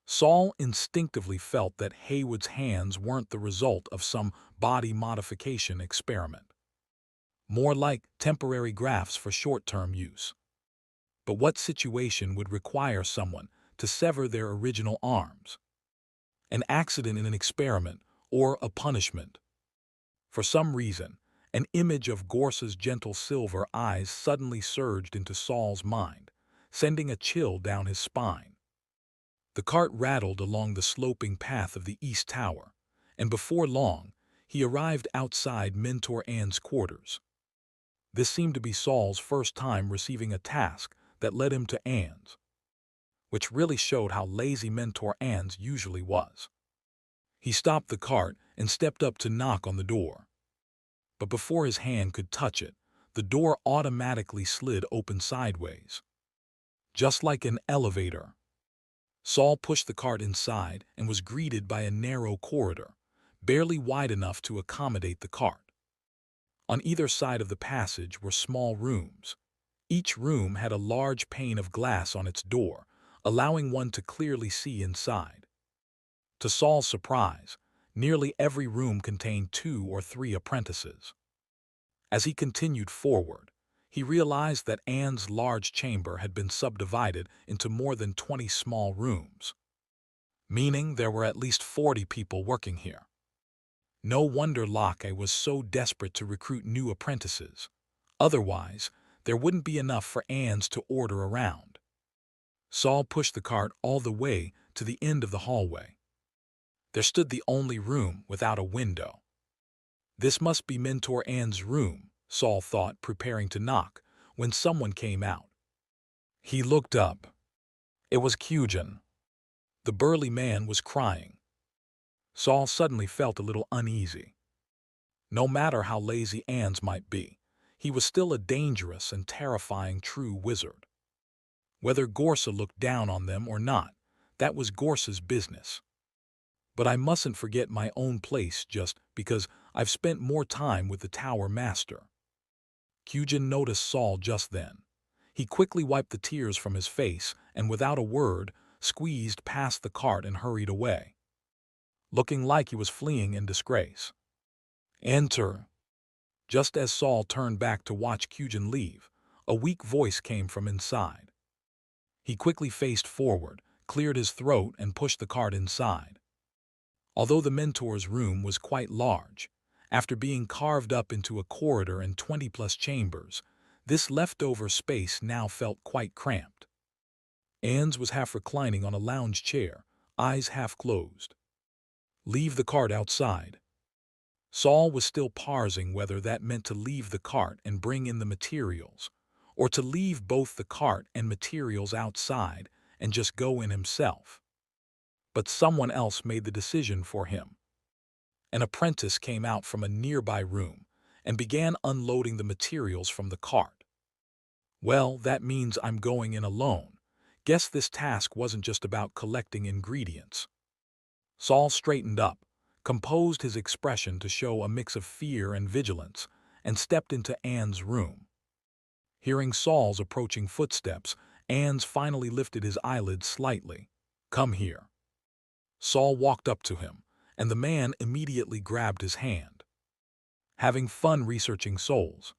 Saul instinctively felt that Haywood's hands weren't the result of some body modification experiment. More like temporary grafts for short-term use. But what situation would require someone to sever their original arms? An accident in an experiment or a punishment? For some reason, an image of Gorsa's gentle silver eyes suddenly surged into Saul's mind, sending a chill down his spine. The cart rattled along the sloping path of the East Tower, and before long, he arrived outside Mentor Ann's quarters. This seemed to be Saul's first time receiving a task that led him to Ann's, which really showed how lazy Mentor Ann's usually was. He stopped the cart and stepped up to knock on the door. But before his hand could touch it, the door automatically slid open sideways. Just like an elevator. Saul pushed the cart inside and was greeted by a narrow corridor, barely wide enough to accommodate the cart. On either side of the passage were small rooms. Each room had a large pane of glass on its door, allowing one to clearly see inside. To Saul's surprise, nearly every room contained 2 or 3 apprentices. As he continued forward, he realized that Ann's large chamber had been subdivided into more than 20 small rooms, meaning there were at least 40 people working here. No wonder Locke was so desperate to recruit new apprentices. Otherwise, there wouldn't be enough for Ann's to order around. Saul pushed the cart all the way to the end of the hallway. There stood the only room without a window. This must be Mentor Ann's room, Saul thought, preparing to knock, when someone came out. He looked up. It was Cugin. The burly man was crying. Saul suddenly felt a little uneasy. No matter how lazy Ann's might be, he was still a dangerous and terrifying true wizard. Whether Gorsa looked down on them or not, that was Gorsa's business. But I mustn't forget my own place just because I've spent more time with the Tower Master. Cugin noticed Saul just then. He quickly wiped the tears from his face and without a word, squeezed past the cart and hurried away, looking like he was fleeing in disgrace. "Enter." Just as Saul turned back to watch Cugin leave, a weak voice came from inside. He quickly faced forward, cleared his throat, and pushed the cart inside. Although the mentor's room was quite large, after being carved up into a corridor and 20-plus chambers, this leftover space now felt quite cramped. Ann's was half reclining on a lounge chair, eyes half closed. "Leave the cart outside." Saul was still parsing whether that meant to leave the cart and bring in the materials, or to leave both the cart and materials outside and just go in himself. But someone else made the decision for him. An apprentice came out from a nearby room and began unloading the materials from the cart. "Well, that means I'm going in alone. Guess this task wasn't just about collecting ingredients." Saul straightened up, composed his expression to show a mix of fear and vigilance, and stepped into Anne's room. Hearing Saul's approaching footsteps, Anne's finally lifted his eyelids slightly. "Come here." Saul walked up to him, and the man immediately grabbed his hand. "Having fun researching souls?"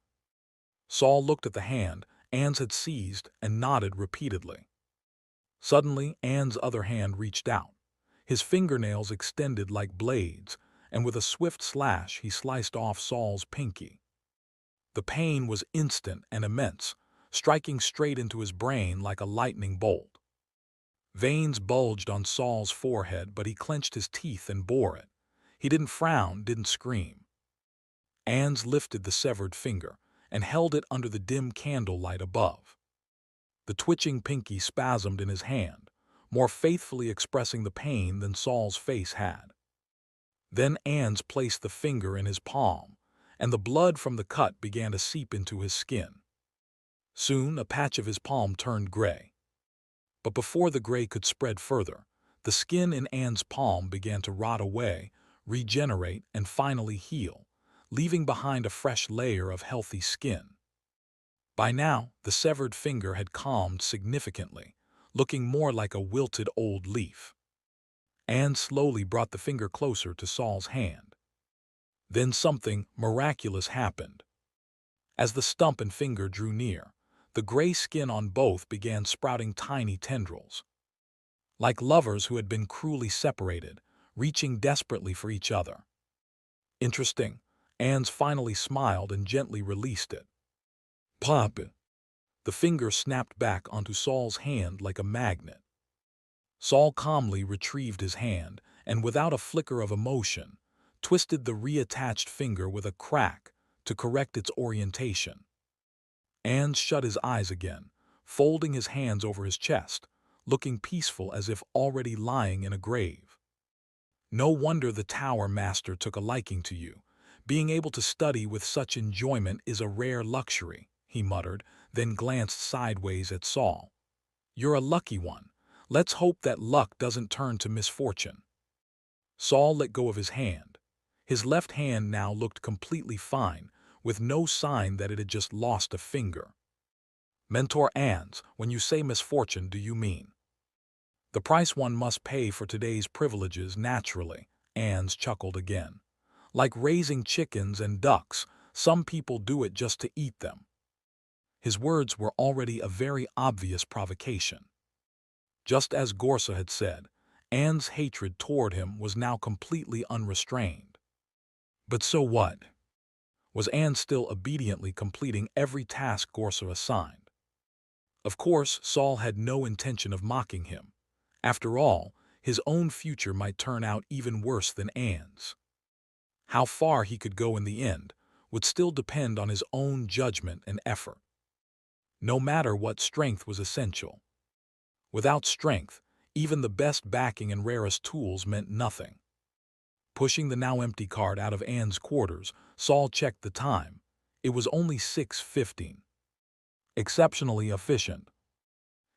Saul looked at the hand Anne's had seized and nodded repeatedly. Suddenly, Anne's other hand reached out. His fingernails extended like blades, and with a swift slash he sliced off Saul's pinky. The pain was instant and immense, striking straight into his brain like a lightning bolt. Veins bulged on Saul's forehead, but he clenched his teeth and bore it. He didn't frown, didn't scream. Anne's lifted the severed finger and held it under the dim candlelight above. The twitching pinky spasmed in his hand, more faithfully expressing the pain than Saul's face had. Then Anne's placed the finger in his palm, and the blood from the cut began to seep into his skin. Soon, a patch of his palm turned gray. But before the gray could spread further, the skin in Anne's palm began to rot away, regenerate, and finally heal, leaving behind a fresh layer of healthy skin. By now, the severed finger had calmed significantly, looking more like a wilted old leaf. Anne slowly brought the finger closer to Saul's hand. Then something miraculous happened. As the stump and finger drew near, the gray skin on both began sprouting tiny tendrils. Like lovers who had been cruelly separated, reaching desperately for each other. Interesting. Anne's finally smiled and gently released it. "Pop it." The finger snapped back onto Saul's hand like a magnet. Saul calmly retrieved his hand and, without a flicker of emotion, twisted the reattached finger with a crack to correct its orientation. Anne shut his eyes again, folding his hands over his chest, looking peaceful as if already lying in a grave. "No wonder the Tower Master took a liking to you. Being able to study with such enjoyment is a rare luxury," he muttered, then glanced sideways at Saul. "You're a lucky one. Let's hope that luck doesn't turn to misfortune." Saul let go of his hand. His left hand now looked completely fine, with no sign that it had just lost a finger. "Mentor Anne's, when you say misfortune, do you mean?" "The price one must pay for today's privileges, naturally," Anne's chuckled again. "Like raising chickens and ducks, some people do it just to eat them." His words were already a very obvious provocation. Just as Gorsa had said, Anne's hatred toward him was now completely unrestrained. But so what? Was Anne still obediently completing every task Gorsa assigned? Of course, Saul had no intention of mocking him. After all, his own future might turn out even worse than Anne's. How far he could go in the end would still depend on his own judgment and effort. No matter what, strength was essential. Without strength, even the best backing and rarest tools meant nothing. Pushing the now empty cart out of Anne's quarters, Saul checked the time. It was only 6:15. Exceptionally efficient.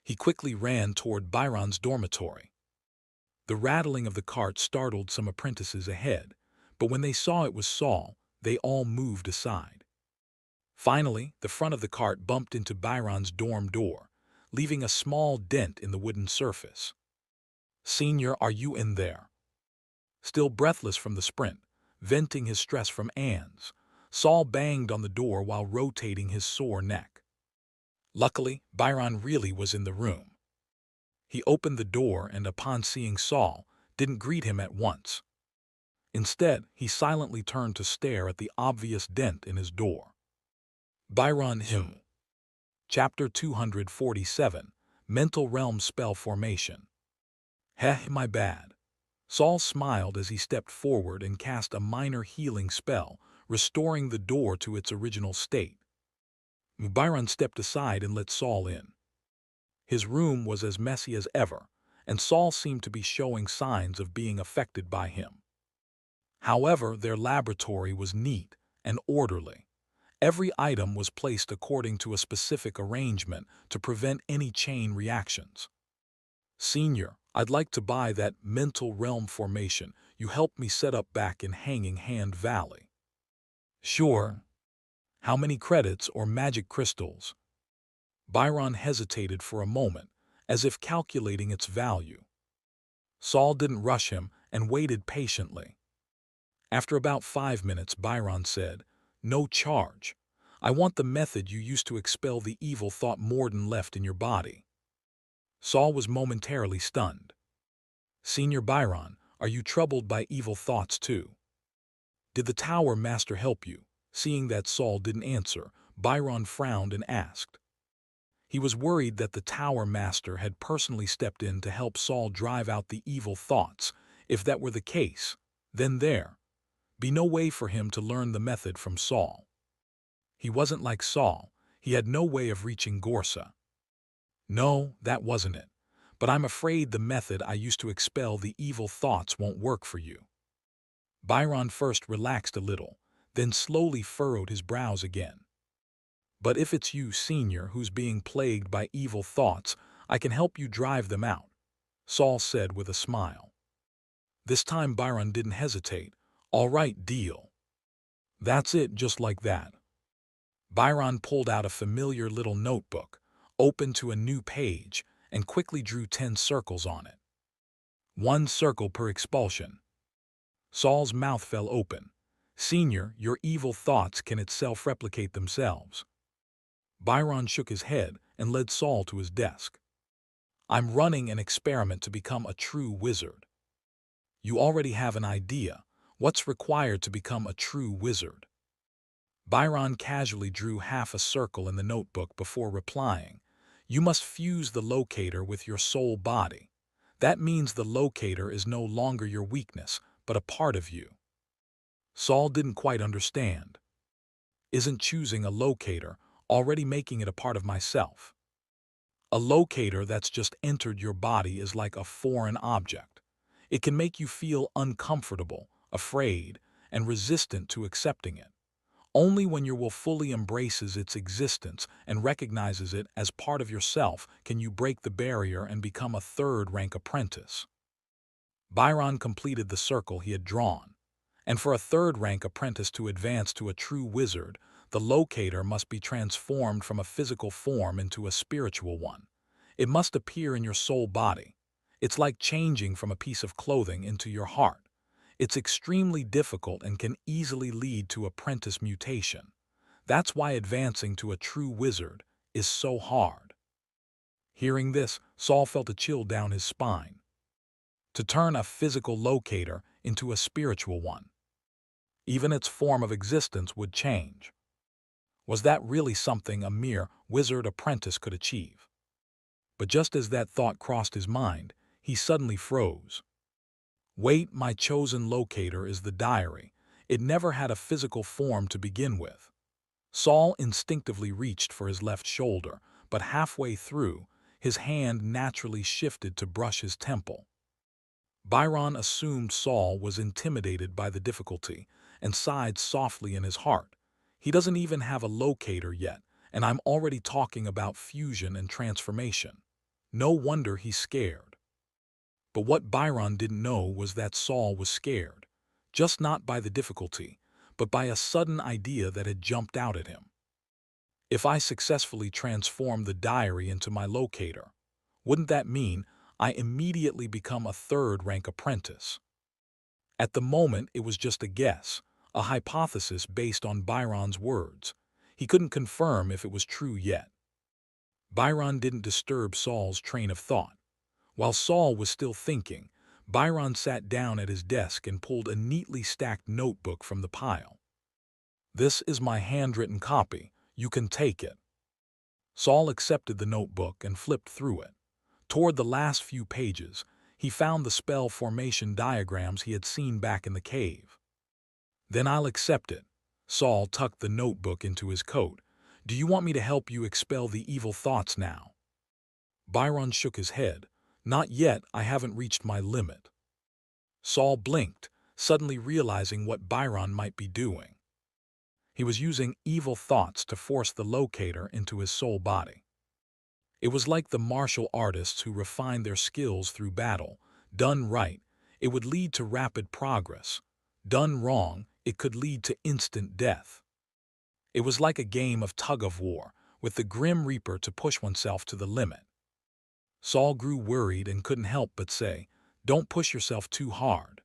He quickly ran toward Byron's dormitory. The rattling of the cart startled some apprentices ahead, but when they saw it was Saul, they all moved aside. Finally, the front of the cart bumped into Byron's dorm door, leaving a small dent in the wooden surface. "Senior, are you in there?" Still breathless from the sprint, venting his stress from Anne's, Saul banged on the door while rotating his sore neck. Luckily, Byron really was in the room. He opened the door and, upon seeing Saul, didn't greet him at once. Instead, he silently turned to stare at the obvious dent in his door. Byron Him. Chapter 247, Mental Realm Spell Formation. "Heh, my bad." Saul smiled as he stepped forward and cast a minor healing spell, restoring the door to its original state. Byron stepped aside and let Saul in. His room was as messy as ever, and Saul seemed to be showing signs of being affected by him. However, their laboratory was neat and orderly. Every item was placed according to a specific arrangement to prevent any chain reactions. "Senior, I'd like to buy that mental realm formation You helped me set up back in Hanging Hand Valley. Sure. How many credits or magic crystals? Byron hesitated for a moment, as if calculating its value. Saul didn't rush him and waited patiently. After about 5 minutes, Byron said, "No charge. I want the method you used to expel the evil thought Morden left in your body." Saul was momentarily stunned. "Senior Byron, are you troubled by evil thoughts too? Did the Tower Master help you?" Seeing that Saul didn't answer, Byron frowned and asked. He was worried that the Tower Master had personally stepped in to help Saul drive out the evil thoughts. If that were the case, then there'd be no way for him to learn the method from Saul. He wasn't like Saul. He had no way of reaching Gorsa. "No, that wasn't it. But I'm afraid the method I used to expel the evil thoughts won't work for you." Byron first relaxed a little, then slowly furrowed his brows again. "But if it's you, Senior, who's being plagued by evil thoughts, I can help you drive them out," Saul said with a smile. This time Byron didn't hesitate. "All right, deal." That's it, just like that. Byron pulled out a familiar little notebook, opened to a new page, and quickly drew 10 circles on it. 1 circle per expulsion. Saul's mouth fell open. "Senior, your evil thoughts can itself replicate themselves." Byron shook his head and led Saul to his desk. "I'm running an experiment to become a true wizard." "You already have an idea. What's required to become a true wizard?" Byron casually drew half a circle in the notebook before replying. "You must fuse the locator with your soul body. That means the locator is no longer your weakness, but a part of you." Saul didn't quite understand. "Isn't choosing a locator already making it a part of myself? A locator that's just entered your body is like a foreign object. It can make you feel uncomfortable, afraid, and resistant to accepting it. Only when your will fully embraces its existence and recognizes it as part of yourself can you break the barrier and become a third-rank apprentice." Byron completed the circle he had drawn. And for a third-rank apprentice to advance to a true wizard, the locator must be transformed from a physical form into a spiritual one. It must appear in your soul body. It's like changing from a piece of clothing into your heart. It's extremely difficult and can easily lead to apprentice mutation. That's why advancing to a true wizard is so hard. Hearing this, Saul felt a chill down his spine. To turn a physical locator into a spiritual one, even its form of existence would change. Was that really something a mere wizard apprentice could achieve? But just as that thought crossed his mind, he suddenly froze. "Wait, my chosen locator is the diary. It never had a physical form to begin with." Saul instinctively reached for his left shoulder, but halfway through, his hand naturally shifted to brush his temple. Byron assumed Saul was intimidated by the difficulty and sighed softly in his heart. "He doesn't even have a locator yet, and I'm already talking about fusion and transformation. No wonder he's scared." But what Byron didn't know was that Saul was scared, just not by the difficulty, but by a sudden idea that had jumped out at him. "If I successfully transform the diary into my locator, wouldn't that mean I immediately become a third-rank apprentice?" At the moment, it was just a guess, a hypothesis based on Byron's words. He couldn't confirm if it was true yet. Byron didn't disturb Saul's train of thought. While Saul was still thinking, Byron sat down at his desk and pulled a neatly stacked notebook from the pile. "This is my handwritten copy. You can take it." Saul accepted the notebook and flipped through it. Toward the last few pages, he found the spell formation diagrams he had seen back in the cave. "Then I'll accept it." Saul tucked the notebook into his coat. "Do you want me to help you expel the evil thoughts now?" Byron shook his head. "Not yet, I haven't reached my limit." Saul blinked, suddenly realizing what Byron might be doing. He was using evil thoughts to force the locator into his soul body. It was like the martial artists who refine their skills through battle. Done right, it would lead to rapid progress. Done wrong, it could lead to instant death. It was like a game of tug-of-war, with the Grim Reaper to push oneself to the limit. Saul grew worried and couldn't help but say, "Don't push yourself too hard."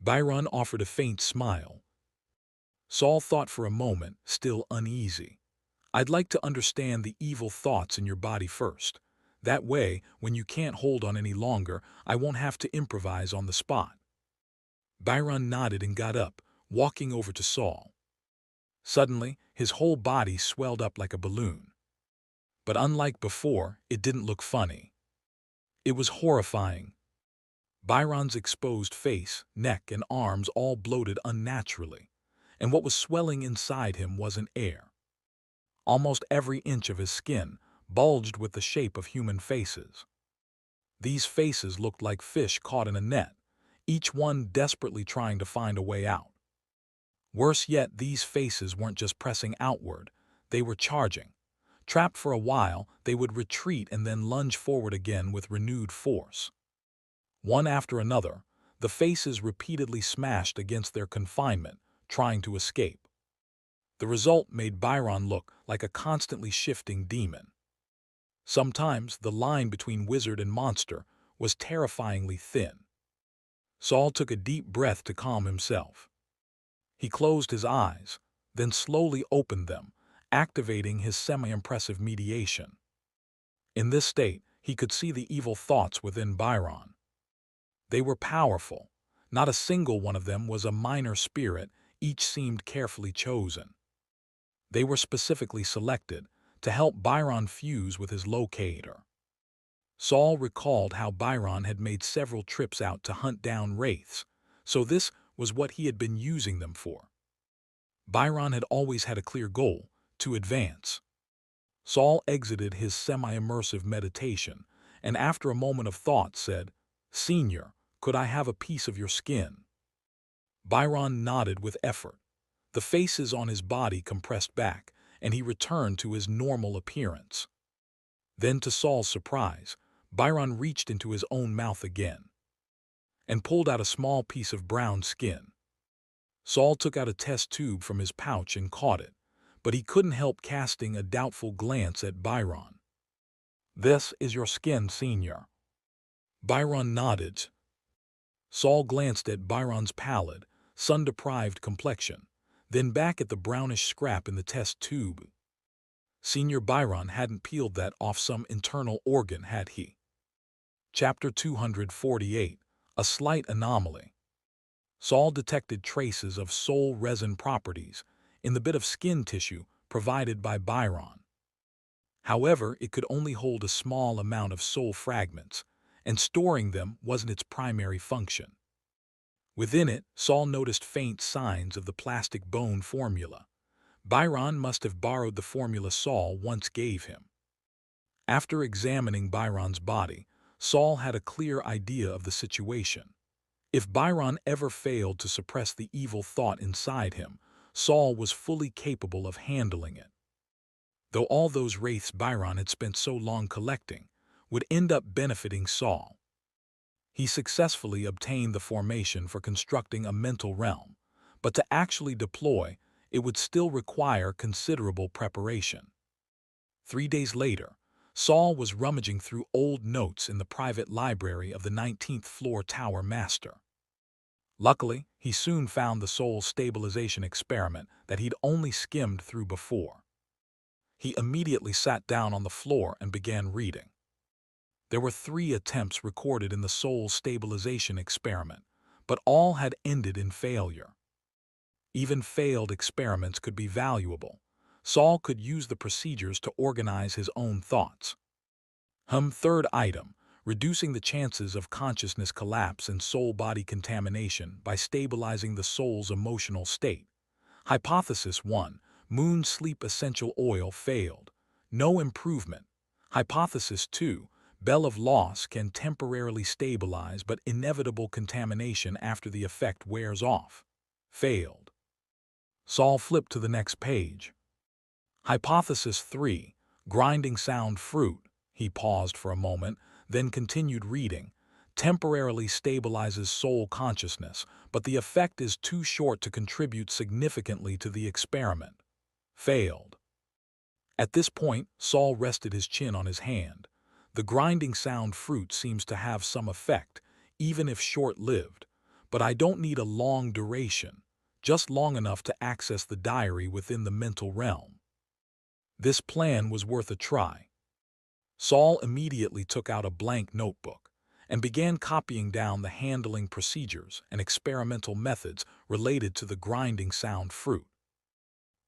Byron offered a faint smile. Saul thought for a moment, still uneasy. "I'd like to understand the evil thoughts in your body first. That way, when you can't hold on any longer, I won't have to improvise on the spot." Byron nodded and got up, walking over to Saul. Suddenly, his whole body swelled up like a balloon. But unlike before, it didn't look funny. It was horrifying. Byron's exposed face, neck, and arms all bloated unnaturally, and what was swelling inside him wasn't air. Almost every inch of his skin bulged with the shape of human faces. These faces looked like fish caught in a net, each one desperately trying to find a way out. Worse yet, these faces weren't just pressing outward, they were charging. Trapped for a while, they would retreat and then lunge forward again with renewed force. One after another, the faces repeatedly smashed against their confinement, trying to escape. The result made Byron look like a constantly shifting demon. Sometimes the line between wizard and monster was terrifyingly thin. Saul took a deep breath to calm himself. He closed his eyes, then slowly opened them, activating his semi-impressive mediation. In this state, he could see the evil thoughts within Byron. They were powerful. Not a single one of them was a minor spirit, each seemed carefully chosen. They were specifically selected to help Byron fuse with his locator. Saul recalled how Byron had made several trips out to hunt down wraiths, so this was what he had been using them for. Byron had always had a clear goal: to advance. Saul exited his semi-immersive meditation, and after a moment of thought said, "Senior, could I have a piece of your skin?" Byron nodded with effort. The faces on his body compressed back, and he returned to his normal appearance. Then, to Saul's surprise, Byron reached into his own mouth again and pulled out a small piece of brown skin. Saul took out a test tube from his pouch and caught it, but he couldn't help casting a doubtful glance at Byron. "This is your skin, Senior." Byron nodded. Saul glanced at Byron's pallid, sun-deprived complexion, then back at the brownish scrap in the test tube. Senior Byron hadn't peeled that off some internal organ, had he? Chapter 248, A Slight Anomaly. Saul detected traces of soul resin properties in the bit of skin tissue provided by Byron. However, it could only hold a small amount of soul fragments, and storing them wasn't its primary function. Within it, Saul noticed faint signs of the plastic bone formula. Byron must have borrowed the formula Saul once gave him. After examining Byron's body, Saul had a clear idea of the situation. If Byron ever failed to suppress the evil thought inside him, Saul was fully capable of handling it. Though all those wraiths Byron had spent so long collecting would end up benefiting Saul. He successfully obtained the formation for constructing a mental realm, but to actually deploy, it would still require considerable preparation. 3 days later, Saul was rummaging through old notes in the private library of the 19th floor tower master. Luckily, he soon found the soul stabilization experiment that he'd only skimmed through before. He immediately sat down on the floor and began reading. There were 3 attempts recorded in the soul stabilization experiment, but all had ended in failure. Even failed experiments could be valuable. Saul could use the procedures to organize his own thoughts. Third item, reducing the chances of consciousness collapse and soul-body contamination by stabilizing the soul's emotional state. Hypothesis 1, Moon Sleep Essential Oil failed. No improvement. Hypothesis 2, Bell of Loss can temporarily stabilize but inevitable contamination after the effect wears off. Failed. Saul flipped to the next page. Hypothesis 3, Grinding Sound Fruit. He paused for a moment, then continued reading. temporarily stabilizes soul consciousness, but the effect is too short to contribute significantly to the experiment. Failed. At this point, Saul rested his chin on his hand. The grinding sound fruit seems to have some effect, even if short-lived, but I don't need a long duration, just long enough to access the diary within the mental realm. This plan was worth a try. Saul immediately took out a blank notebook and began copying down the handling procedures and experimental methods related to the grinding sound fruit.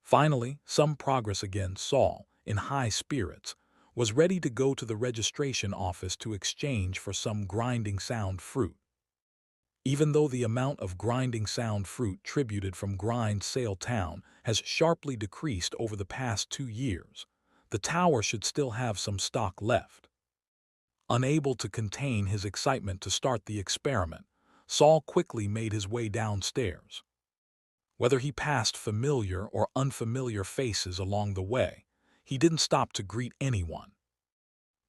Finally, some progress again. Saul, in high spirits, was ready to go to the registration office to exchange for some grinding sound fruit. Even though the amount of grinding sound fruit tributed from Grind Sale Town has sharply decreased over the past 2 years, the tower should still have some stock left. Unable to contain his excitement to start the experiment, Saul quickly made his way downstairs. Whether he passed familiar or unfamiliar faces along the way, he didn't stop to greet anyone.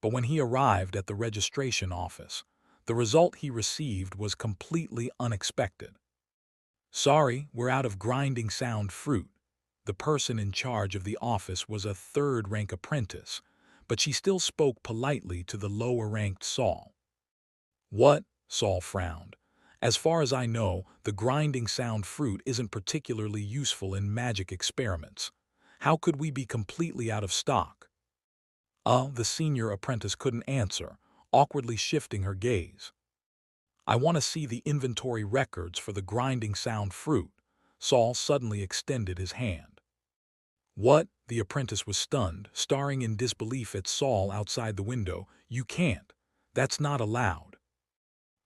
But when he arrived at the registration office, the result he received was completely unexpected. "Sorry, we're out of grinding sound fruit." The person in charge of the office was a third-rank apprentice, but she still spoke politely to the lower-ranked Saul. "What?" Saul frowned. "As far as I know, the grinding sound fruit isn't particularly useful in magic experiments. How could we be completely out of stock?" The senior apprentice couldn't answer, awkwardly shifting her gaze. "I want to see the inventory records for the grinding sound fruit." Saul suddenly extended his hand. "What?" The apprentice was stunned, staring in disbelief at Saul outside the window. "You can't. That's not allowed."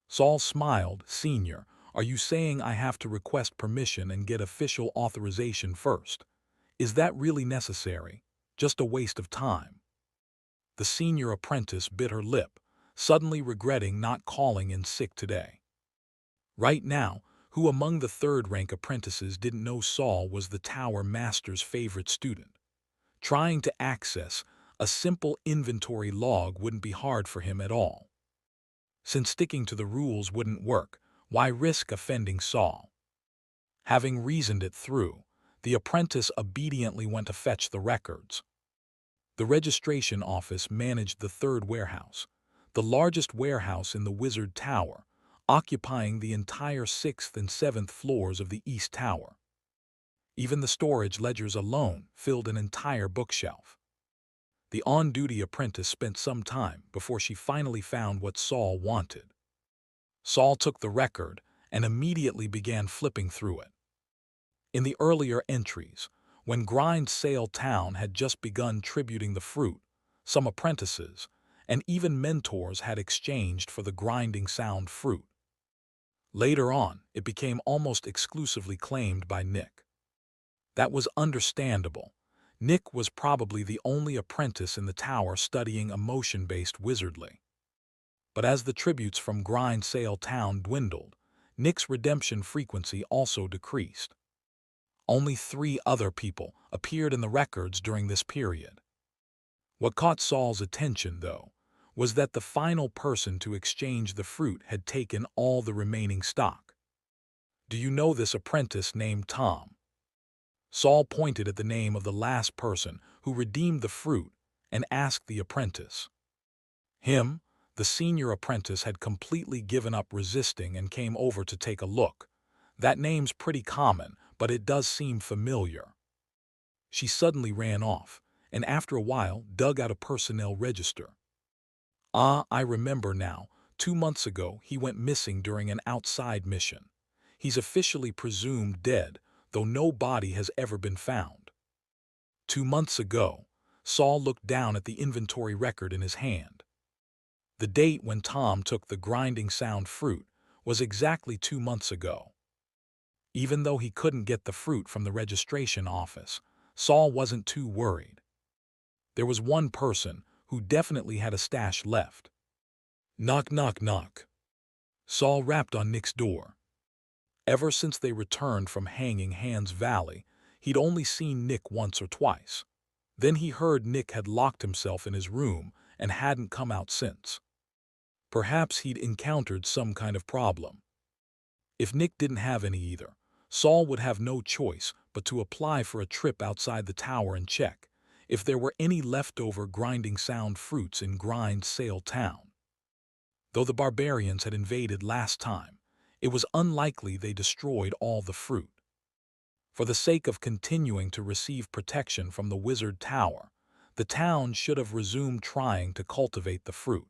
Saul smiled. "Senior, are you saying I have to request permission and get official authorization first? Is that really necessary? Just a waste of time." The senior apprentice bit her lip, suddenly regretting not calling in sick today. Right now, who among the third-rank apprentices didn't know Saul was the Tower Master's favorite student? Trying to access a simple inventory log wouldn't be hard for him at all. Since sticking to the rules wouldn't work, why risk offending Saul? Having reasoned it through, the apprentice obediently went to fetch the records. The registration office managed the third warehouse, the largest warehouse in the Wizard Tower, occupying the entire 6th and 7th floors of the East Tower. Even the storage ledgers alone filled an entire bookshelf. The on-duty apprentice spent some time before she finally found what Saul wanted. Saul took the record and immediately began flipping through it. In the earlier entries, when Grind Sale Town had just begun tributing the fruit, some apprentices, and even mentors had exchanged for the grinding sound fruit. Later on, it became almost exclusively claimed by Nick. That was understandable. Nick was probably the only apprentice in the tower studying emotion-based wizardry. But as the tributes from Grind Sale Town dwindled, Nick's redemption frequency also decreased. Only 3 other people appeared in the records during this period. What caught Saul's attention, though, was that the final person to exchange the fruit had taken all the remaining stock. "Do you know this apprentice named Tom?" Saul pointed at the name of the last person who redeemed the fruit and asked the apprentice. Him, the senior apprentice had completely given up resisting and came over to take a look. "That name's pretty common, but it does seem familiar." She suddenly ran off, and after a while dug out a personnel register. I remember now. 2 months ago, he went missing during an outside mission. He's officially presumed dead, though no body has ever been found." 2 months ago, Saul looked down at the inventory record in his hand. The date when Tom took the grinding sound fruit was exactly 2 months ago. Even though he couldn't get the fruit from the registration office, Saul wasn't too worried. There was one person who definitely had a stash left. Knock, knock, knock. Saul rapped on Nick's door. Ever since they returned from Hanging Hands Valley, he'd only seen Nick once or twice. Then he heard Nick had locked himself in his room and hadn't come out since. Perhaps he'd encountered some kind of problem. If Nick didn't have any either, Saul would have no choice but to apply for a trip outside the tower and check if there were any leftover grinding sound fruits in Grind Sail Town. Though the barbarians had invaded last time, it was unlikely they destroyed all the fruit. For the sake of continuing to receive protection from the Wizard Tower, the town should have resumed trying to cultivate the fruit.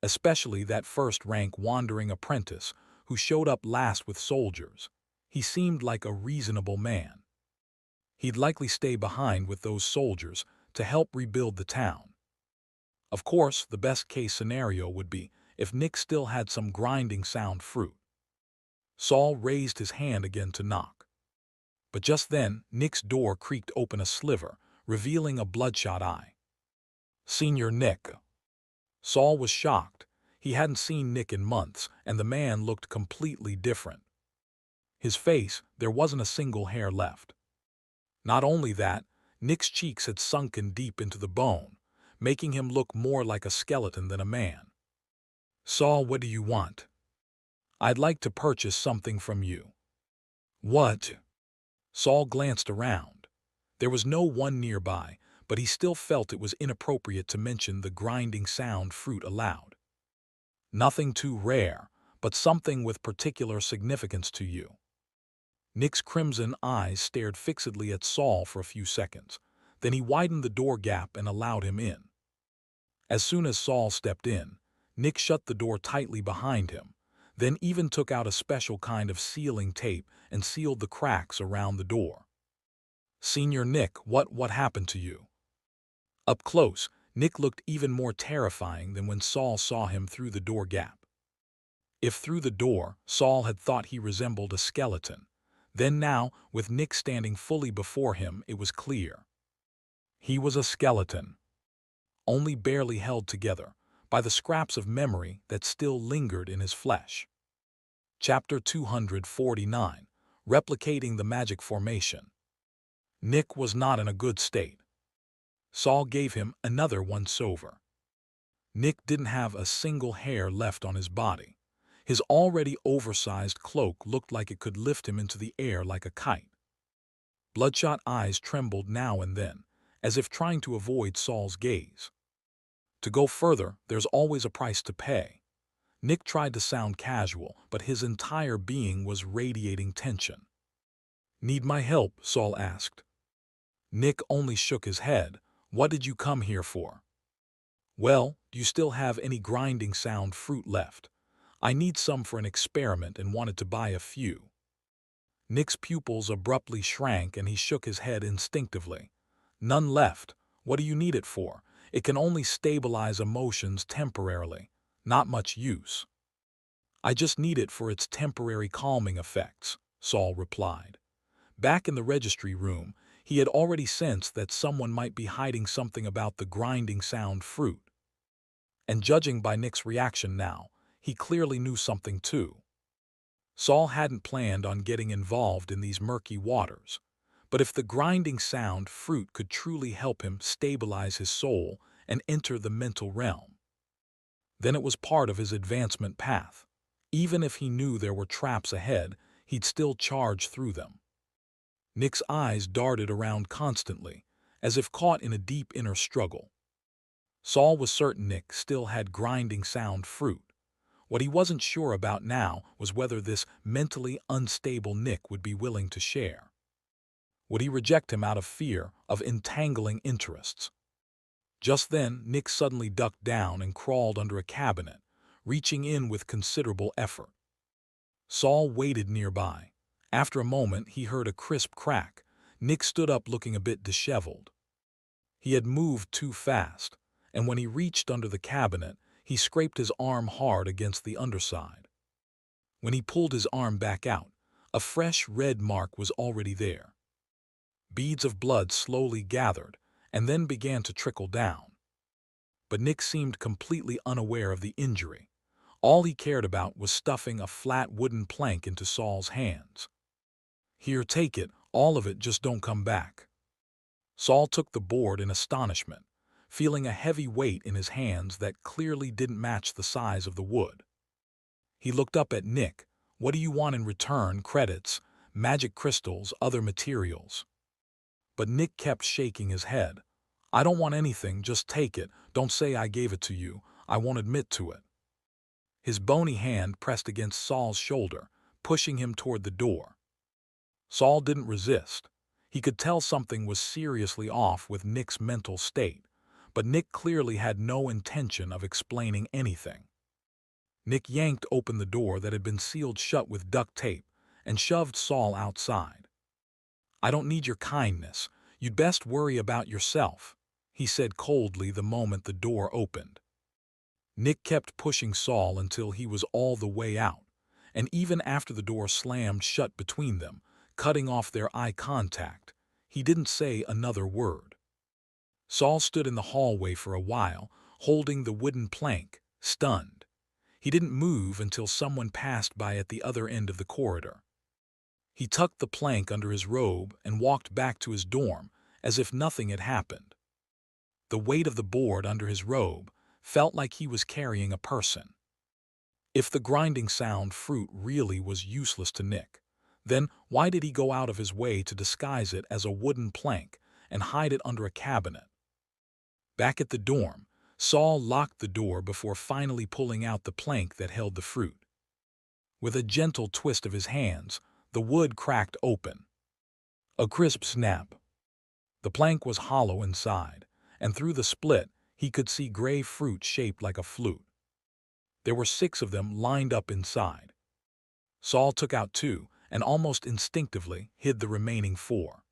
Especially that first-rank wandering apprentice who showed up last with soldiers. He seemed like a reasonable man. He'd likely stay behind with those soldiers to help rebuild the town. Of course, the best-case scenario would be if Nick still had some grinding sound fruit. Saul raised his hand again to knock. But just then, Nick's door creaked open a sliver, revealing a bloodshot eye. "Senior Nick." Saul was shocked. He hadn't seen Nick in months, and the man looked completely different. His face, there wasn't a single hair left. Not only that, Nick's cheeks had sunken deep into the bone, making him look more like a skeleton than a man. "Saul, what do you want?" "I'd like to purchase something from you." "What?" Saul glanced around. There was no one nearby, but he still felt it was inappropriate to mention the grinding sound fruit aloud. "Nothing too rare, but something with particular significance to you." Nick's crimson eyes stared fixedly at Saul for a few seconds. Then he widened the door gap and allowed him in. As soon as Saul stepped in, Nick shut the door tightly behind him, then even took out a special kind of sealing tape and sealed the cracks around the door. "Senior Nick, what happened to you?" Up close, Nick looked even more terrifying than when Saul saw him through the door gap. If through the door, Saul had thought he resembled a skeleton, then now, with Nick standing fully before him, it was clear. He was a skeleton, only barely held together by the scraps of memory that still lingered in his flesh. Chapter 249, Replicating the Magic Formation. Nick was not in a good state. Saul gave him another once-over. Nick didn't have a single hair left on his body. His already oversized cloak looked like it could lift him into the air like a kite. Bloodshot eyes trembled now and then, as if trying to avoid Saul's gaze. To go further, there's always a price to pay. Nick tried to sound casual, but his entire being was radiating tension. "Need my help?" Saul asked. Nick only shook his head. "What did you come here for?" "Well, do you still have any grinding sound fruit left? I need some for an experiment and wanted to buy a few." Nick's pupils abruptly shrank and he shook his head instinctively. "None left. What do you need it for? It can only stabilize emotions temporarily. Not much use." "I just need it for its temporary calming effects," Saul replied. Back in the registry room, he had already sensed that someone might be hiding something about the grinding sound fruit. And judging by Nick's reaction now, he clearly knew something too. Saul hadn't planned on getting involved in these murky waters, but if the grinding sound fruit could truly help him stabilize his soul and enter the mental realm, then it was part of his advancement path. Even if he knew there were traps ahead, he'd still charge through them. Nick's eyes darted around constantly, as if caught in a deep inner struggle. Saul was certain Nick still had grinding sound fruit. What he wasn't sure about now was whether this mentally unstable Nick would be willing to share. Would he reject him out of fear of entangling interests? Just then, Nick suddenly ducked down and crawled under a cabinet, reaching in with considerable effort. Saul waited nearby. After a moment, he heard a crisp crack. Nick stood up looking a bit disheveled. He had moved too fast, and when he reached under the cabinet, he scraped his arm hard against the underside. When he pulled his arm back out, a fresh red mark was already there. Beads of blood slowly gathered and then began to trickle down. But Nick seemed completely unaware of the injury. All he cared about was stuffing a flat wooden plank into Saul's hands. "Here, take it, all of it, just don't come back." Saul took the board in astonishment. feeling a heavy weight in his hands that clearly didn't match the size of the wood. He looked up at Nick. "What do you want in return? Credits, magic crystals, other materials?" But Nick kept shaking his head. "I don't want anything, just take it. Don't say I gave it to you. I won't admit to it." His bony hand pressed against Saul's shoulder, pushing him toward the door. Saul didn't resist. He could tell something was seriously off with Nick's mental state, but Nick clearly had no intention of explaining anything. Nick yanked open the door that had been sealed shut with duct tape and shoved Saul outside. "I don't need your kindness. You'd best worry about yourself," he said coldly the moment the door opened. Nick kept pushing Saul until he was all the way out, and even after the door slammed shut between them, cutting off their eye contact, he didn't say another word. Saul stood in the hallway for a while, holding the wooden plank, stunned. He didn't move until someone passed by at the other end of the corridor. He tucked the plank under his robe and walked back to his dorm as if nothing had happened. The weight of the board under his robe felt like he was carrying a person. If the grinding sound fruit really was useless to Nick, then why did he go out of his way to disguise it as a wooden plank and hide it under a cabinet? Back at the dorm, Saul locked the door before finally pulling out the plank that held the fruit. With a gentle twist of his hands, the wood cracked open. A crisp snap. The plank was hollow inside, and through the split he could see gray fruit shaped like a flute. There were 6 of them lined up inside. Saul took out 2 and almost instinctively hid the remaining 4.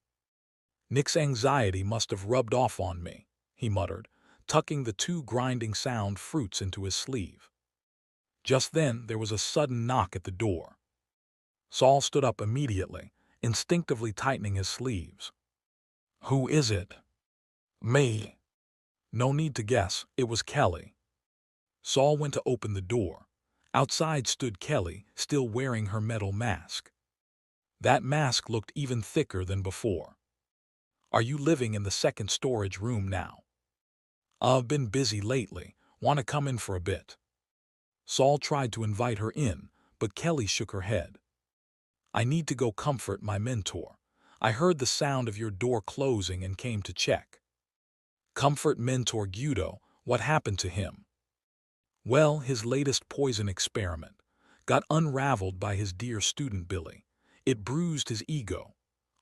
"Nick's anxiety must have rubbed off on me," he muttered, tucking the 2 grinding sound fruits into his sleeve. Just then there was a sudden knock at the door. Saul stood up immediately, instinctively tightening his sleeves. "Who is it?" "Me." No need to guess, it was Kelly. Saul went to open the door. Outside stood Kelly, still wearing her metal mask. That mask looked even thicker than before. "Are you living in the second storage room now?" "I've been busy lately. Want to come in for a bit?" Saul tried to invite her in, but Kelly shook her head. "I need to go comfort my mentor. I heard the sound of your door closing and came to check." "Comfort mentor Guido? What happened to him?" "Well, his latest poison experiment got unraveled by his dear student Billy. It bruised his ego."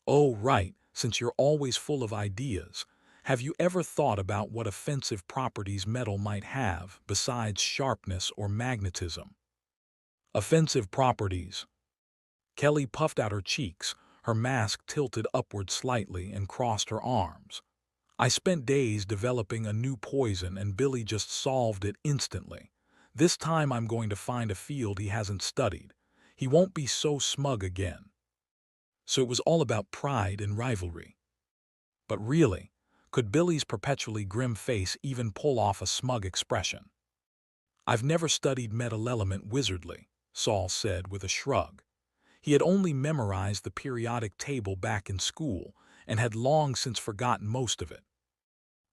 "Oh, right, since you're always full of ideas. Have you ever thought about what offensive properties metal might have besides sharpness or magnetism?" "Offensive properties?" Kelly puffed out her cheeks, her mask tilted upward slightly, and crossed her arms. "I spent days developing a new poison and Billy just solved it instantly. This time I'm going to find a field he hasn't studied. He won't be so smug again." So it was all about pride and rivalry. But really, could Billy's perpetually grim face even pull off a smug expression? "I've never studied metal element wizardly," Saul said with a shrug. He had only memorized the periodic table back in school and had long since forgotten most of it.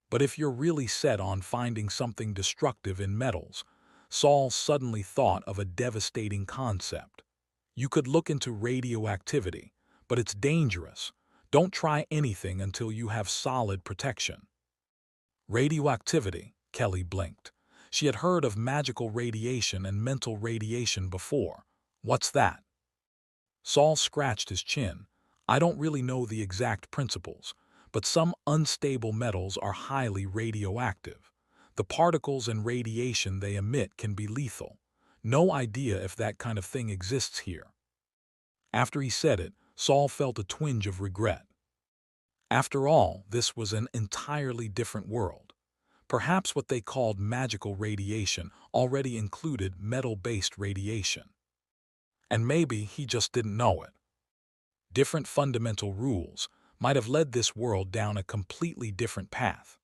"But if you're really set on finding something destructive in metals," Saul suddenly thought of a devastating concept. "You could look into radioactivity, but it's dangerous. Don't try anything until you have solid protection." "Radioactivity?" Kelly blinked. She had heard of magical radiation and mental radiation before. "What's that?" Saul scratched his chin. "I don't really know the exact principles, but some unstable metals are highly radioactive. The particles and radiation they emit can be lethal. No idea if that kind of thing exists here." After he said it, Saul felt a twinge of regret. After all, this was an entirely different world. Perhaps what they called magical radiation already included metal-based radiation. And maybe he just didn't know it. Different fundamental rules might have led this world down a completely different path.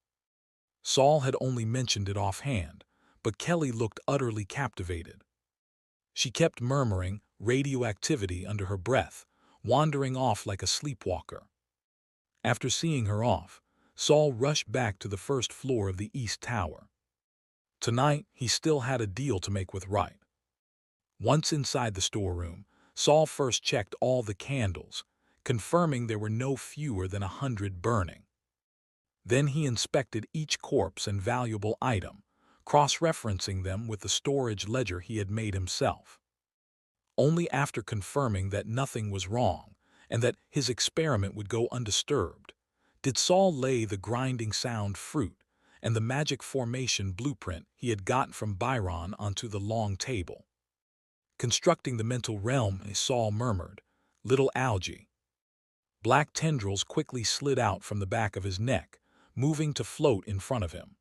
Saul had only mentioned it offhand, but Kelly looked utterly captivated. She kept murmuring radioactivity under her breath, wandering off like a sleepwalker. After seeing her off, Saul rushed back to the first floor of the East Tower. Tonight, he still had a deal to make with Wright. Once inside the storeroom, Saul first checked all the candles, confirming there were no fewer than 100 burning. Then he inspected each corpse and valuable item, cross-referencing them with the storage ledger he had made himself. Only after confirming that nothing was wrong and that his experiment would go undisturbed, did Saul lay the grinding sound fruit and the magic formation blueprint he had gotten from Byron onto the long table. Constructing the mental realm, Saul murmured, "Little algae." Black tendrils quickly slid out from the back of his neck, moving to float in front of him.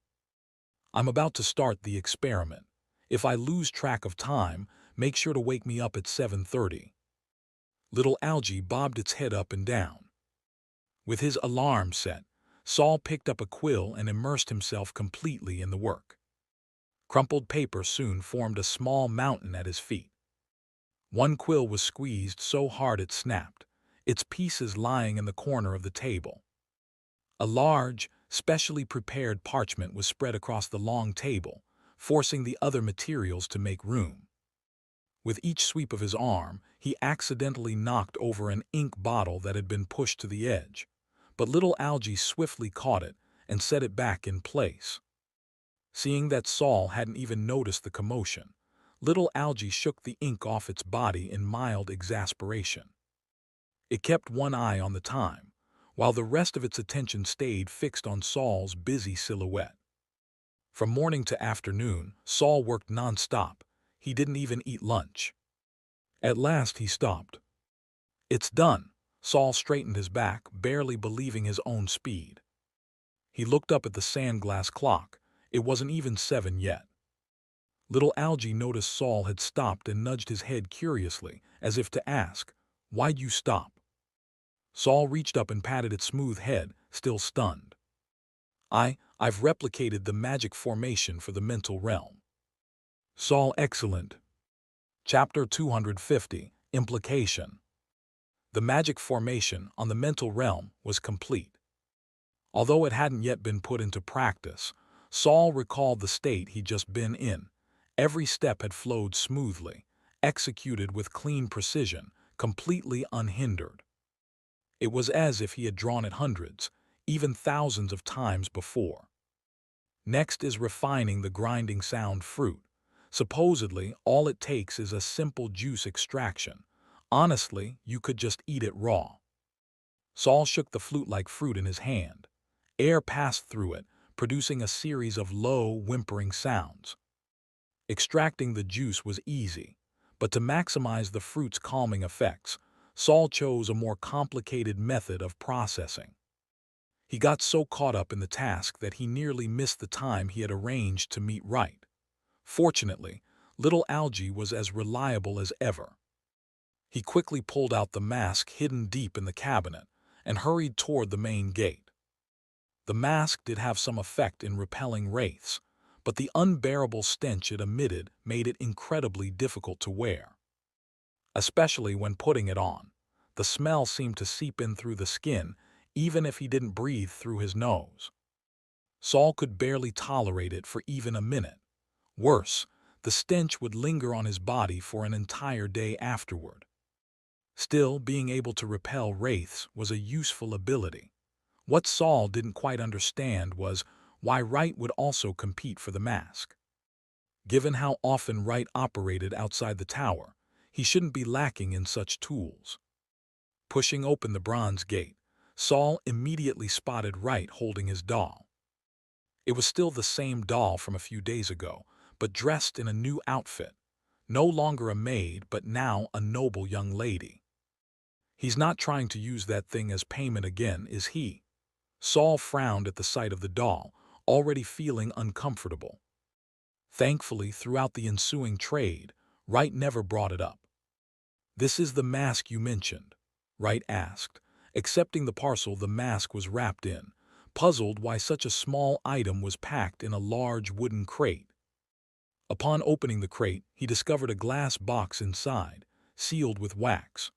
"I'm about to start the experiment. If I lose track of time, make sure to wake me up at 7:30. Little algae bobbed its head up and down. With his alarm set, Saul picked up a quill and immersed himself completely in the work. Crumpled paper soon formed a small mountain at his feet. One quill was squeezed so hard it snapped, its pieces lying in the corner of the table. A large, specially prepared parchment was spread across the long table, forcing the other materials to make room. With each sweep of his arm, he accidentally knocked over an ink bottle that had been pushed to the edge, but little algae swiftly caught it and set it back in place. Seeing that Saul hadn't even noticed the commotion, little algae shook the ink off its body in mild exasperation. It kept one eye on the time, while the rest of its attention stayed fixed on Saul's busy silhouette. From morning to afternoon, Saul worked non-stop. He didn't even eat lunch. At last he stopped. "It's done." Saul straightened his back, barely believing his own speed. He looked up at the sand-glass clock. It wasn't even 7 yet. Little algae noticed Saul had stopped and nudged his head curiously, as if to ask, "Why'd you stop?" Saul reached up and patted its smooth head, still stunned. I've replicated the magic formation for the mental realm." Saul, excellent. Chapter 250, Implication. The magic formation on the mental realm was complete. Although it hadn't yet been put into practice, Saul recalled the state he'd just been in. Every step had flowed smoothly, executed with clean precision, completely unhindered. It was as if he had drawn it hundreds, even thousands of times before. Next is refining the grinding sound fruit. Supposedly, all it takes is a simple juice extraction. Honestly, you could just eat it raw. Saul shook the flute-like fruit in his hand. Air passed through it, producing a series of low, whimpering sounds. Extracting the juice was easy, but to maximize the fruit's calming effects, Saul chose a more complicated method of processing. He got so caught up in the task that he nearly missed the time he had arranged to meet Wright. Fortunately, little algae was as reliable as ever. He quickly pulled out the mask hidden deep in the cabinet and hurried toward the main gate. The mask did have some effect in repelling wraiths, but the unbearable stench it emitted made it incredibly difficult to wear. Especially when putting it on, the smell seemed to seep in through the skin, even if he didn't breathe through his nose. Saul could barely tolerate it for even a minute. Worse, the stench would linger on his body for an entire day afterward. Still, being able to repel wraiths was a useful ability. What Saul didn't quite understand was why Wright would also compete for the mask. Given how often Wright operated outside the tower, he shouldn't be lacking in such tools. Pushing open the bronze gate, Saul immediately spotted Wright holding his doll. It was still the same doll from a few days ago, but dressed in a new outfit. No longer a maid, but now a noble young lady. He's not trying to use that thing as payment again, is he? Saul frowned at the sight of the doll, already feeling uncomfortable. Thankfully, throughout the ensuing trade, Wright never brought it up. "This is the mask you mentioned?" Wright asked, accepting the parcel the mask was wrapped in, puzzled why such a small item was packed in a large wooden crate. Upon opening the crate, he discovered a glass box inside, sealed with wax.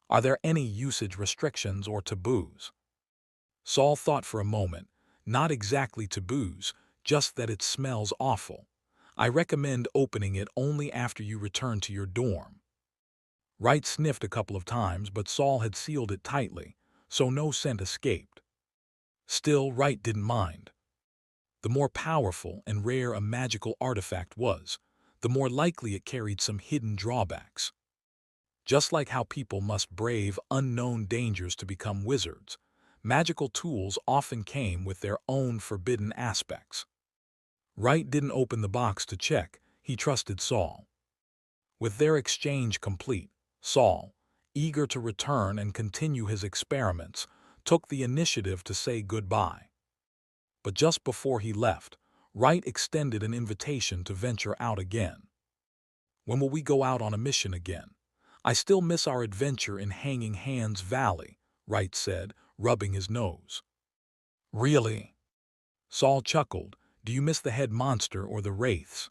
"Are there any usage restrictions or taboos?" Saul thought for a moment, not exactly taboos, just that it smells awful. I recommend opening it only after you return to your dorm. Wright sniffed a couple of times, but Saul had sealed it tightly, so no scent escaped. Still, Wright didn't mind. The more powerful and rare a magical artifact was, the more likely it carried some hidden drawbacks. Just like how people must brave unknown dangers to become wizards, magical tools often came with their own forbidden aspects. Wright didn't open the box to check, he trusted Saul. With their exchange complete, Saul, eager to return and continue his experiments, took the initiative to say goodbye. But just before he left, Wright extended an invitation to venture out again. When will we go out on a mission again? I still miss our adventure in Hanging Hands Valley, Wright said, rubbing his nose. Really? Saul chuckled. Do you miss the head monster or the wraiths?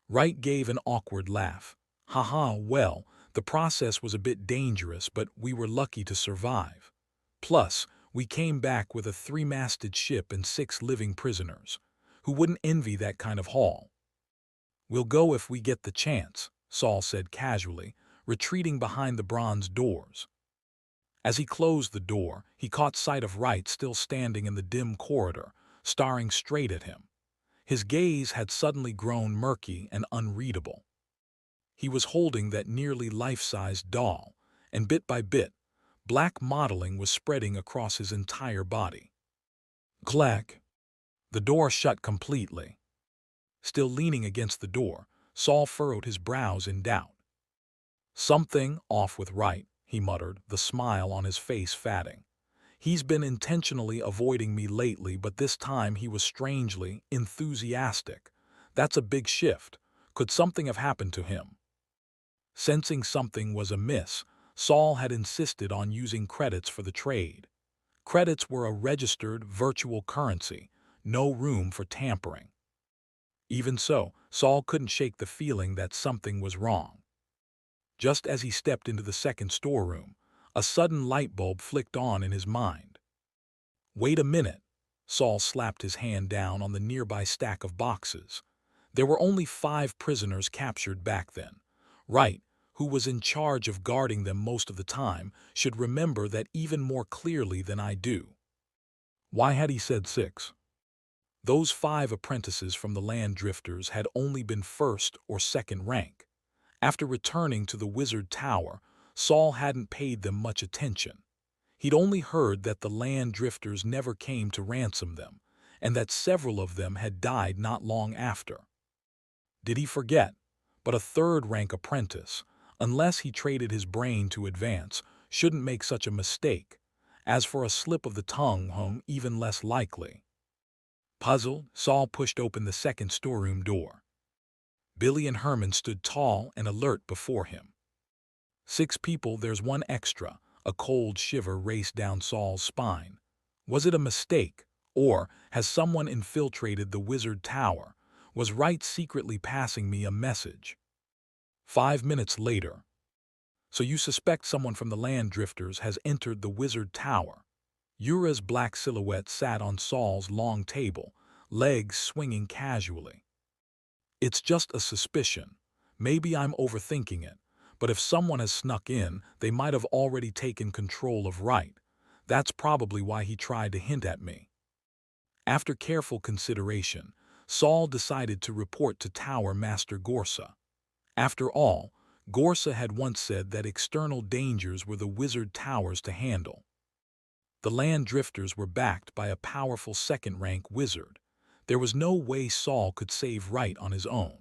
Wright gave an awkward laugh. Haha, well, the process was a bit dangerous, but we were lucky to survive. Plus, we came back with a 3-masted ship and 6 living prisoners. Who wouldn't envy that kind of haul? We'll go if we get the chance, Saul said casually, retreating behind the bronze doors. As he closed the door, he caught sight of Wright still standing in the dim corridor, staring straight at him. His gaze had suddenly grown murky and unreadable. He was holding that nearly life-sized doll, and bit by bit, black mottling was spreading across his entire body. Clack! The door shut completely. Still leaning against the door, Saul furrowed his brows in doubt. Something off with Wright, he muttered, the smile on his face fading. He's been intentionally avoiding me lately, but this time he was strangely enthusiastic. That's a big shift. Could something have happened to him? Sensing something was amiss, Saul had insisted on using credits for the trade. Credits were a registered virtual currency, no room for tampering. Even so, Saul couldn't shake the feeling that something was wrong. Just as he stepped into the second storeroom, a sudden light bulb flicked on in his mind. Wait a minute. Saul slapped his hand down on the nearby stack of boxes. There were only 5 prisoners captured back then. Wright, who was in charge of guarding them most of the time, should remember that even more clearly than I do. Why had he said 6? Those 5 apprentices from the Land Drifters had only been 1st or 2nd rank. After returning to the Wizard Tower, Saul hadn't paid them much attention. He'd only heard that the Land Drifters never came to ransom them, and that several of them had died not long after. Did he forget? But a 3rd-rank apprentice, unless he traded his brain to advance, shouldn't make such a mistake. As for a slip of the tongue, even less likely. Puzzled, Saul pushed open the second storeroom door. Billy and Herman stood tall and alert before him. 6 people, there's 1 extra. A cold shiver raced down Saul's spine. Was it a mistake? Or has someone infiltrated the Wizard Tower? Was Wright secretly passing me a message? 5 minutes later. So you suspect someone from the Land Drifters has entered the Wizard Tower? Yura's black silhouette sat on Saul's long table, legs swinging casually. It's just a suspicion. Maybe I'm overthinking it. But if someone has snuck in, they might have already taken control of Wright. That's probably why he tried to hint at me. After careful consideration, Saul decided to report to Tower Master Gorsa. After all, Gorsa had once said that external dangers were the Wizard Towers to handle. The Land Drifters were backed by a powerful 2nd-rank wizard. There was no way Saul could save Wright on his own.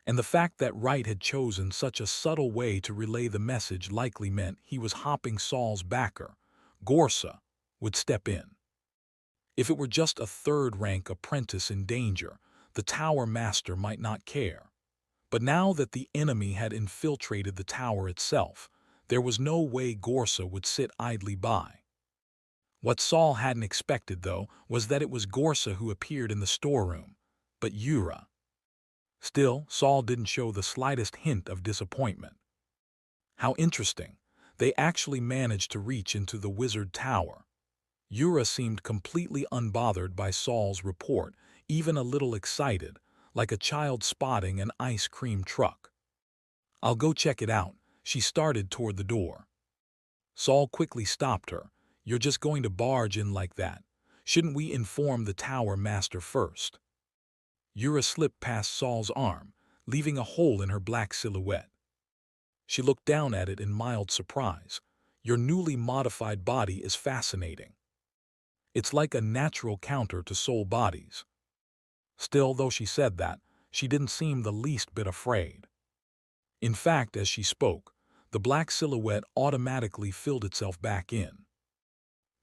And the fact that Wright had chosen such a subtle way to relay the message likely meant he was hopping Saul's backer. Gorsa would step in. If it were just a 3rd-rank apprentice in danger, the Tower Master might not care. But now that the enemy had infiltrated the tower itself, there was no way Gorsa would sit idly by. What Saul hadn't expected, though, was that it was Gorsa who appeared in the storeroom, but Yura. Still, Saul didn't show the slightest hint of disappointment. How interesting. They actually managed to reach into the Wizard Tower. Yura seemed completely unbothered by Saul's report, even a little excited, like a child spotting an ice cream truck. "I'll go check it out." She started toward the door. Saul quickly stopped her. "You're just going to barge in like that. Shouldn't we inform the tower master first?" Yura slipped past Saul's arm, leaving a hole in her black silhouette. She looked down at it in mild surprise. "Your newly modified body is fascinating. It's like a natural counter to soul bodies." Still, though she said that, she didn't seem the least bit afraid. In fact, as she spoke, the black silhouette automatically filled itself back in.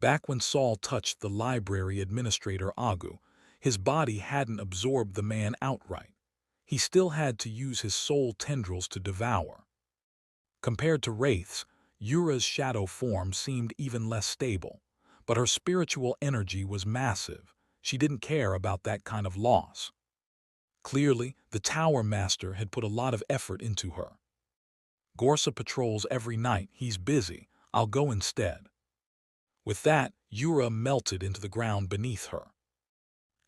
Back when Saul touched the library administrator Agu, his body hadn't absorbed the man outright. He still had to use his soul tendrils to devour. Compared to wraiths, Yura's shadow form seemed even less stable, but her spiritual energy was massive. She didn't care about that kind of loss. Clearly, the Tower Master had put a lot of effort into her. "Gorsa patrols every night. He's busy. I'll go instead." With that, Yura melted into the ground beneath her.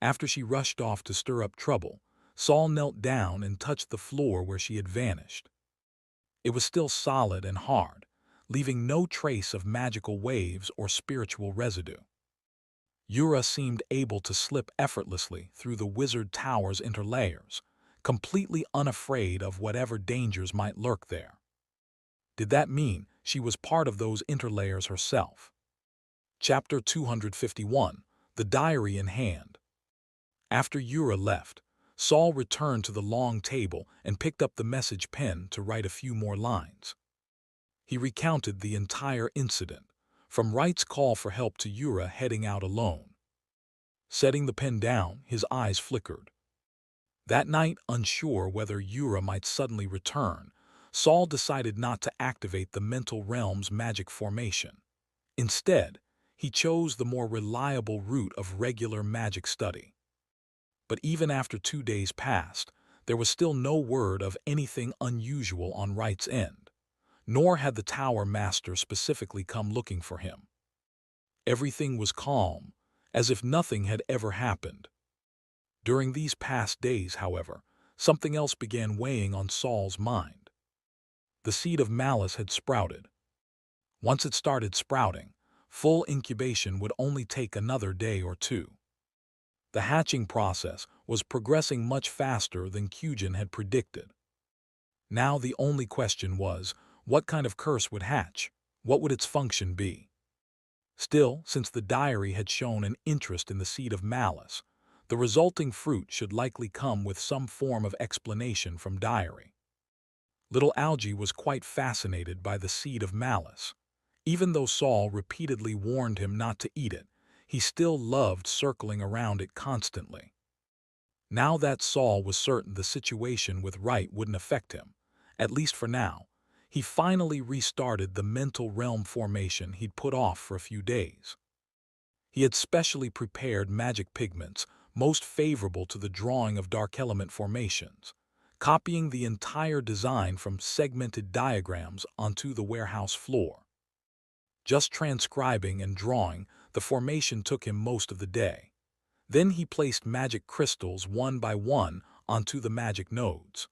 After she rushed off to stir up trouble, Saul knelt down and touched the floor where she had vanished. It was still solid and hard, leaving no trace of magical waves or spiritual residue. Yura seemed able to slip effortlessly through the wizard tower's interlayers, completely unafraid of whatever dangers might lurk there. Did that mean she was part of those interlayers herself? Chapter 251, The Diary in Hand. After Yura left, Saul returned to the long table and picked up the message pen to write a few more lines. He recounted the entire incident, from Wright's call for help to Yura heading out alone. Setting the pen down, his eyes flickered. That night, unsure whether Yura might suddenly return, Saul decided not to activate the mental realm's magic formation. Instead, he chose the more reliable route of regular magic study. But even after 2 days passed, there was still no word of anything unusual on Wright's end, nor had the Tower Master specifically come looking for him. Everything was calm, as if nothing had ever happened. During these past days, however, something else began weighing on Saul's mind. The seed of malice had sprouted. Once it started sprouting, full incubation would only take another day or two. The hatching process was progressing much faster than Kujin had predicted. Now the only question was, what kind of curse would hatch? What would its function be? Still, since the diary had shown an interest in the seed of malice, the resulting fruit should likely come with some form of explanation from diary. Little Algie was quite fascinated by the seed of malice. Even though Saul repeatedly warned him not to eat it, he still loved circling around it constantly. Now that Saul was certain the situation with Wright wouldn't affect him, at least for now, he finally restarted the mental realm formation he'd put off for a few days. He had specially prepared magic pigments most favorable to the drawing of dark element formations, copying the entire design from segmented diagrams onto the warehouse floor. Just transcribing and drawing the formation took him most of the day. Then he placed magic crystals one by one onto the magic nodes.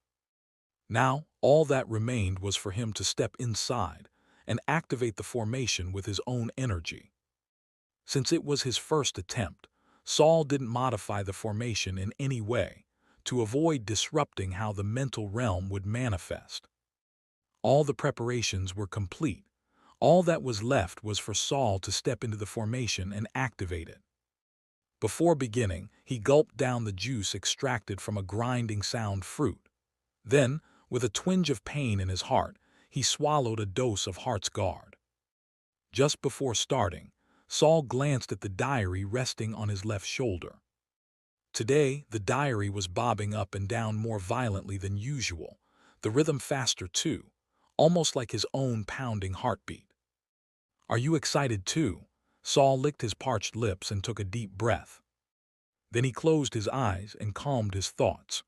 Now, all that remained was for him to step inside and activate the formation with his own energy. Since it was his first attempt, Saul didn't modify the formation in any way to avoid disrupting how the mental realm would manifest. All the preparations were complete. All that was left was for Saul to step into the formation and activate it. Before beginning, he gulped down the juice extracted from a grinding sound fruit. Then, with a twinge of pain in his heart, he swallowed a dose of Heart's Guard. Just before starting, Saul glanced at the diary resting on his left shoulder. Today, the diary was bobbing up and down more violently than usual, the rhythm faster too, almost like his own pounding heartbeat. "Are you excited too?" Saul licked his parched lips and took a deep breath. Then he closed his eyes and calmed his thoughts.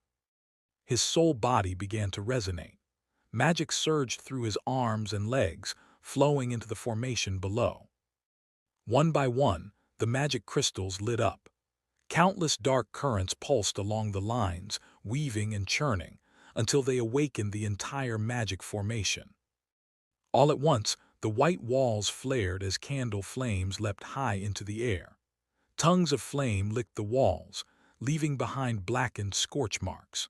His soul body began to resonate. Magic surged through his arms and legs, flowing into the formation below. One by one, the magic crystals lit up. Countless dark currents pulsed along the lines, weaving and churning, until they awakened the entire magic formation. All at once, the white walls flared as candle flames leapt high into the air. Tongues of flame licked the walls, leaving behind blackened scorch marks.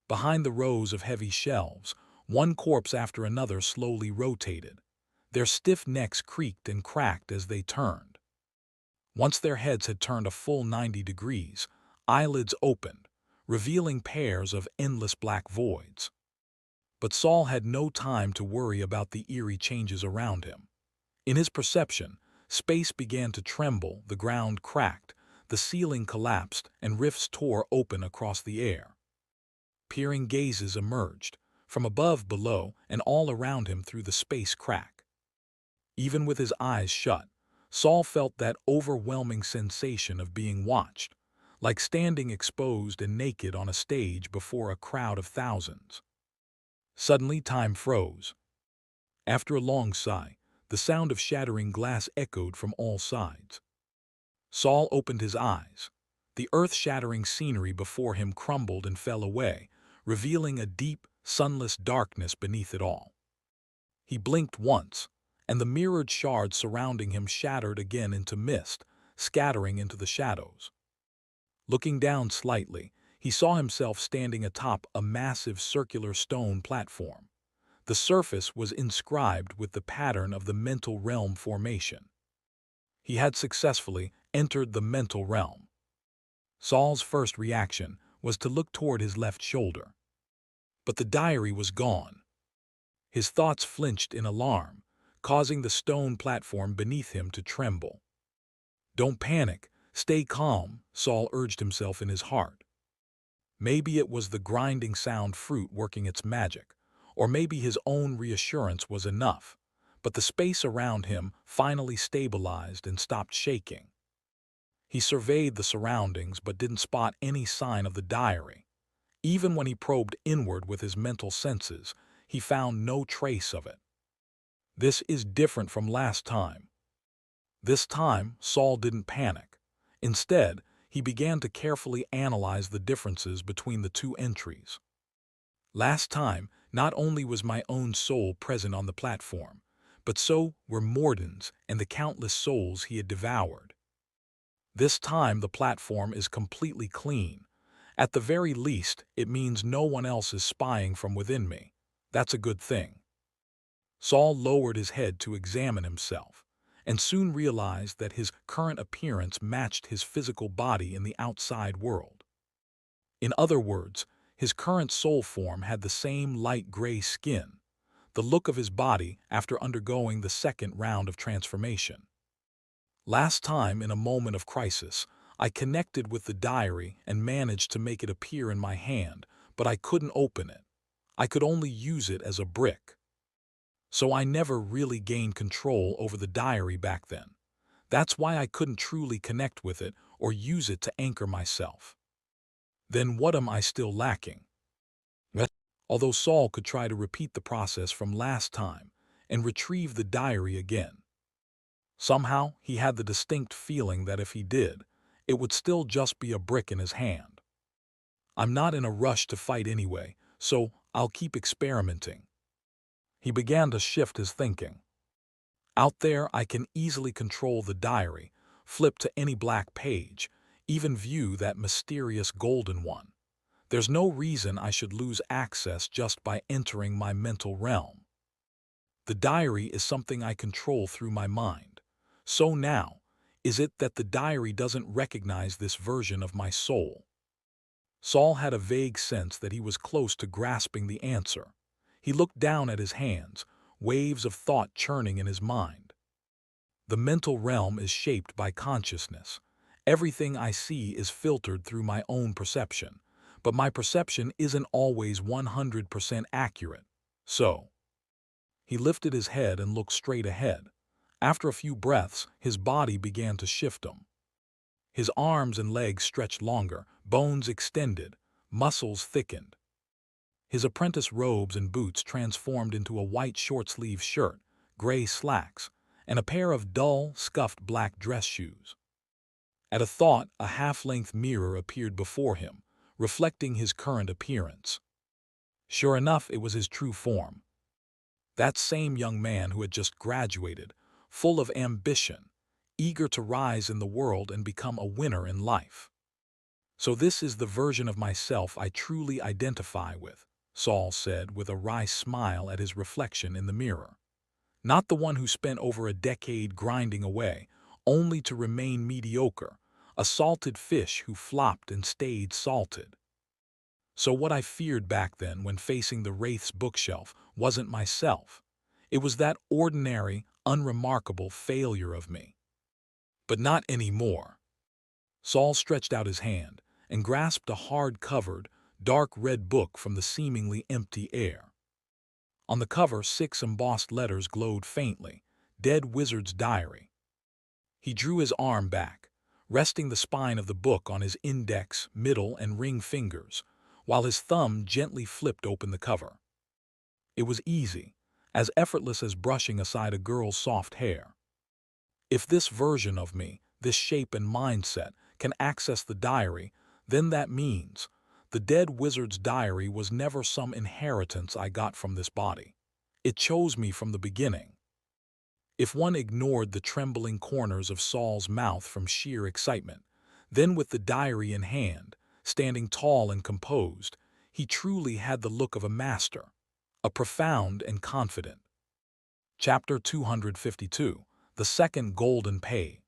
Behind the rows of heavy shelves, one corpse after another slowly rotated. Their stiff necks creaked and cracked as they turned. Once their heads had turned a full 90 degrees, eyelids opened, revealing pairs of endless black voids. But Saul had no time to worry about the eerie changes around him. In his perception, space began to tremble, the ground cracked, the ceiling collapsed, and rifts tore open across the air. Peering gazes emerged, from above, below, and all around him through the space crack. Even with his eyes shut, Saul felt that overwhelming sensation of being watched, like standing exposed and naked on a stage before a crowd of thousands. Suddenly, time froze. After a long sigh, the sound of shattering glass echoed from all sides. Saul opened his eyes. The earth-shattering scenery before him crumbled and fell away, revealing a deep, sunless darkness beneath it all. He blinked once, and the mirrored shards surrounding him shattered again into mist, scattering into the shadows. Looking down slightly, he saw himself standing atop a massive circular stone platform. The surface was inscribed with the pattern of the mental realm formation. He had successfully entered the mental realm. Saul's first reaction was to look toward his left shoulder. But the diary was gone. His thoughts flinched in alarm, causing the stone platform beneath him to tremble. "Don't panic, stay calm," Saul urged himself in his heart. Maybe it was the grinding sound fruit working its magic, or maybe his own reassurance was enough, but the space around him finally stabilized and stopped shaking. He surveyed the surroundings but didn't spot any sign of the diary. Even when he probed inward with his mental senses, he found no trace of it. This is different from last time. This time, Saul didn't panic. Instead, he began to carefully analyze the differences between the two entries. Last time, not only was my own soul present on the platform, but so were Morden's and the countless souls he had devoured. This time, the platform is completely clean. At the very least, it means no one else is spying from within me. That's a good thing. Saul lowered his head to examine himself, and soon realized that his current appearance matched his physical body in the outside world. In other words, his current soul form had the same light gray skin, the look of his body after undergoing the second round of transformation. Last time, in a moment of crisis, I connected with the diary and managed to make it appear in my hand, but I couldn't open it. I could only use it as a brick. So I never really gained control over the diary back then. That's why I couldn't truly connect with it or use it to anchor myself. Then what am I still lacking? Although Saul could try to repeat the process from last time and retrieve the diary again. Somehow, he had the distinct feeling that if he did, it would still just be a brick in his hand. I'm not in a rush to fight anyway, so I'll keep experimenting. He began to shift his thinking. Out there, I can easily control the diary, flip to any black page, even view that mysterious golden one. There's no reason I should lose access just by entering my mental realm. The diary is something I control through my mind. So now, is it that the diary doesn't recognize this version of my soul? Saul had a vague sense that he was close to grasping the answer. He looked down at his hands, waves of thought churning in his mind. The mental realm is shaped by consciousness. Everything I see is filtered through my own perception, but my perception isn't always 100% accurate. So, he lifted his head and looked straight ahead. After a few breaths, his body began to shift him. His arms and legs stretched longer, bones extended, muscles thickened. His apprentice robes and boots transformed into a white short-sleeved shirt, gray slacks, and a pair of dull, scuffed black dress shoes. At a thought, a half-length mirror appeared before him, reflecting his current appearance. Sure enough, it was his true form. That same young man who had just graduated, full of ambition, eager to rise in the world and become a winner in life. So this is the version of myself I truly identify with, Saul said with a wry smile at his reflection in the mirror. Not the one who spent over a decade grinding away, only to remain mediocre, a salted fish who flopped and stayed salted. So what I feared back then when facing the Wraith's bookshelf wasn't myself. It was that ordinary, unremarkable failure of me. But not anymore. Saul stretched out his hand and grasped a hard-covered, dark red book from the seemingly empty air. On the cover, 6 embossed letters glowed faintly, Dead Wizard's Diary. He drew his arm back, resting the spine of the book on his index, middle, and ring fingers, while his thumb gently flipped open the cover. It was easy, as effortless as brushing aside a girl's soft hair. If this version of me, this shape and mindset, can access the diary, then that means the Dead Wizard's Diary was never some inheritance I got from this body. It chose me from the beginning. If one ignored the trembling corners of Saul's mouth from sheer excitement, then with the diary in hand, standing tall and composed, he truly had the look of a master, a profound and confident. Chapter 252, The Second Golden Page.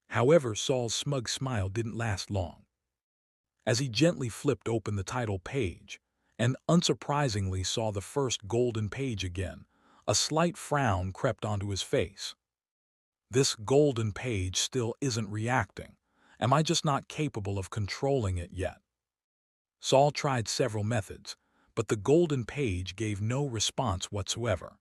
However, Saul's smug smile didn't last long. As he gently flipped open the title page, and unsurprisingly saw the first golden page again, a slight frown crept onto his face. This golden page still isn't reacting. Am I just not capable of controlling it yet? Saul tried several methods, but the golden page gave no response whatsoever.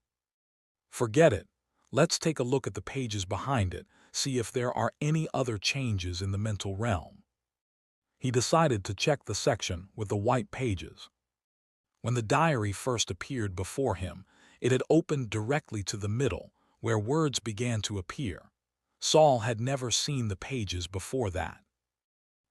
Forget it. Let's take a look at the pages behind it, see if there are any other changes in the mental realm. He decided to check the section with the white pages. When the diary first appeared before him, it had opened directly to the middle, where words began to appear. Saul had never seen the pages before that.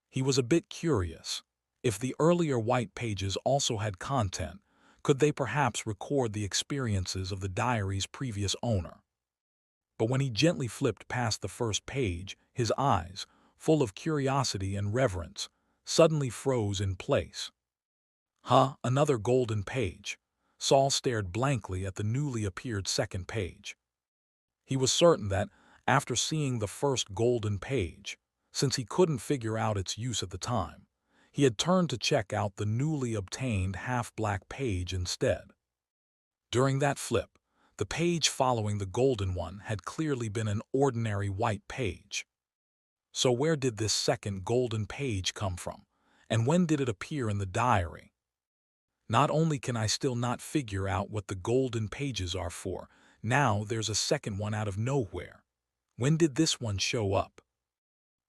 He was a bit curious. If the earlier white pages also had content, could they perhaps record the experiences of the diary's previous owner? But when he gently flipped past the first page, his eyes, full of curiosity and reverence, suddenly froze in place. Another golden page. Saul stared blankly at the newly appeared second page. He was certain that, after seeing the first golden page, since he couldn't figure out its use at the time, he had turned to check out the newly obtained half-black page instead. During that flip, the page following the golden one had clearly been an ordinary white page. So where did this second golden page come from, and when did it appear in the diary? Not only can I still not figure out what the golden pages are for, now there's a second one out of nowhere. When did this one show up?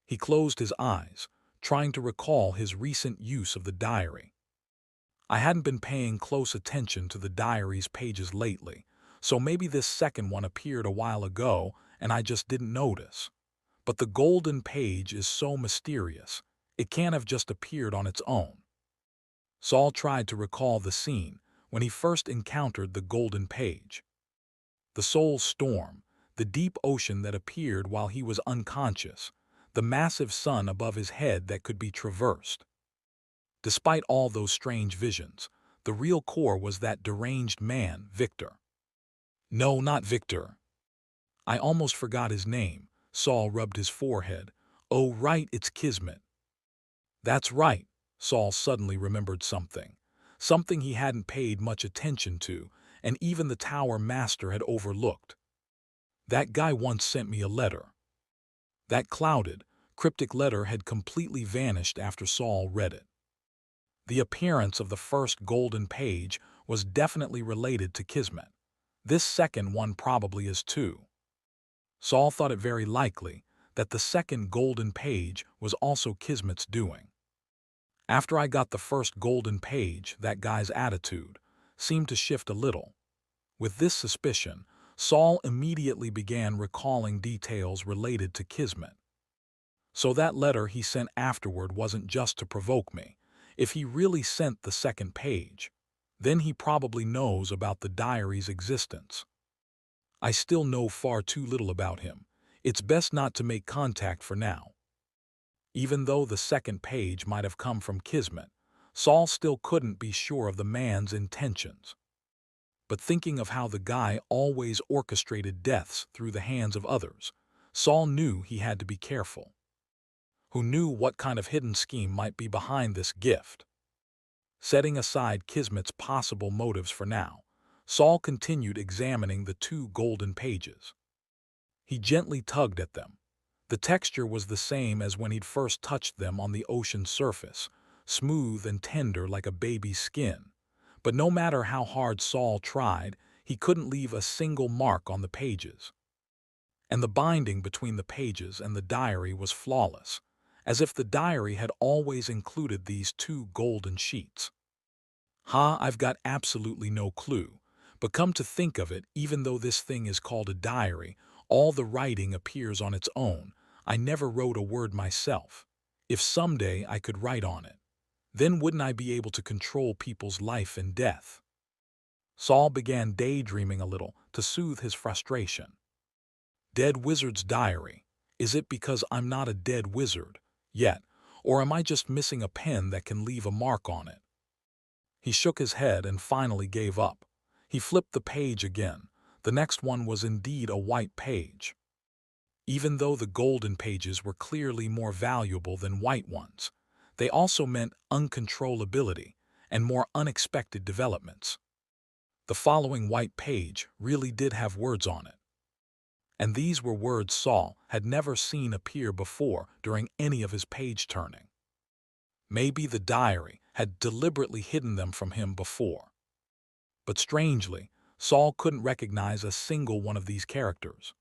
He closed his eyes, trying to recall his recent use of the diary. I hadn't been paying close attention to the diary's pages lately, so maybe this second one appeared a while ago and I just didn't notice. But the golden page is so mysterious, it can't have just appeared on its own. Saul tried to recall the scene when he first encountered the golden page. The soul storm, the deep ocean that appeared while he was unconscious, the massive sun above his head that could be traversed. Despite all those strange visions, the real core was that deranged man, Victor. No, not Victor. I almost forgot his name. Saul rubbed his forehead. Oh, right, it's Kismet. That's right. Saul suddenly remembered something. Something he hadn't paid much attention to, and even the Tower Master had overlooked. That guy once sent me a letter. That clouded, cryptic letter had completely vanished after Saul read it. The appearance of the first golden page was definitely related to Kismet. This second one probably is too. Saul thought it very likely that the second golden page was also Kismet's doing. After I got the first golden page, that guy's attitude seemed to shift a little. With this suspicion, Saul immediately began recalling details related to Kismet. So that letter he sent afterward wasn't just to provoke me. If he really sent the second page, then he probably knows about the diary's existence. I still know far too little about him. It's best not to make contact for now. Even though the second page might have come from Kismet, Saul still couldn't be sure of the man's intentions. But thinking of how the guy always orchestrated deaths through the hands of others, Saul knew he had to be careful. Who knew what kind of hidden scheme might be behind this gift? Setting aside Kismet's possible motives for now, Saul continued examining the two golden pages. He gently tugged at them. The texture was the same as when he'd first touched them on the ocean's surface, smooth and tender like a baby's skin. But no matter how hard Saul tried, he couldn't leave a single mark on the pages. And the binding between the pages and the diary was flawless, as if the diary had always included these two golden sheets. I've got absolutely no clue, but come to think of it, even though this thing is called a diary, all the writing appears on its own. I never wrote a word myself. If someday I could write on it, then wouldn't I be able to control people's life and death? Saul began daydreaming a little to soothe his frustration. Dead Wizard's Diary. Is it because I'm not a dead wizard yet, or am I just missing a pen that can leave a mark on it? He shook his head and finally gave up. He flipped the page again. The next one was indeed a white page. Even though the golden pages were clearly more valuable than white ones, they also meant uncontrollability and more unexpected developments. The following white page really did have words on it. And these were words Saul had never seen appear before during any of his page turning. Maybe the diary had deliberately hidden them from him before. But strangely, Saul couldn't recognize a single one of these characters.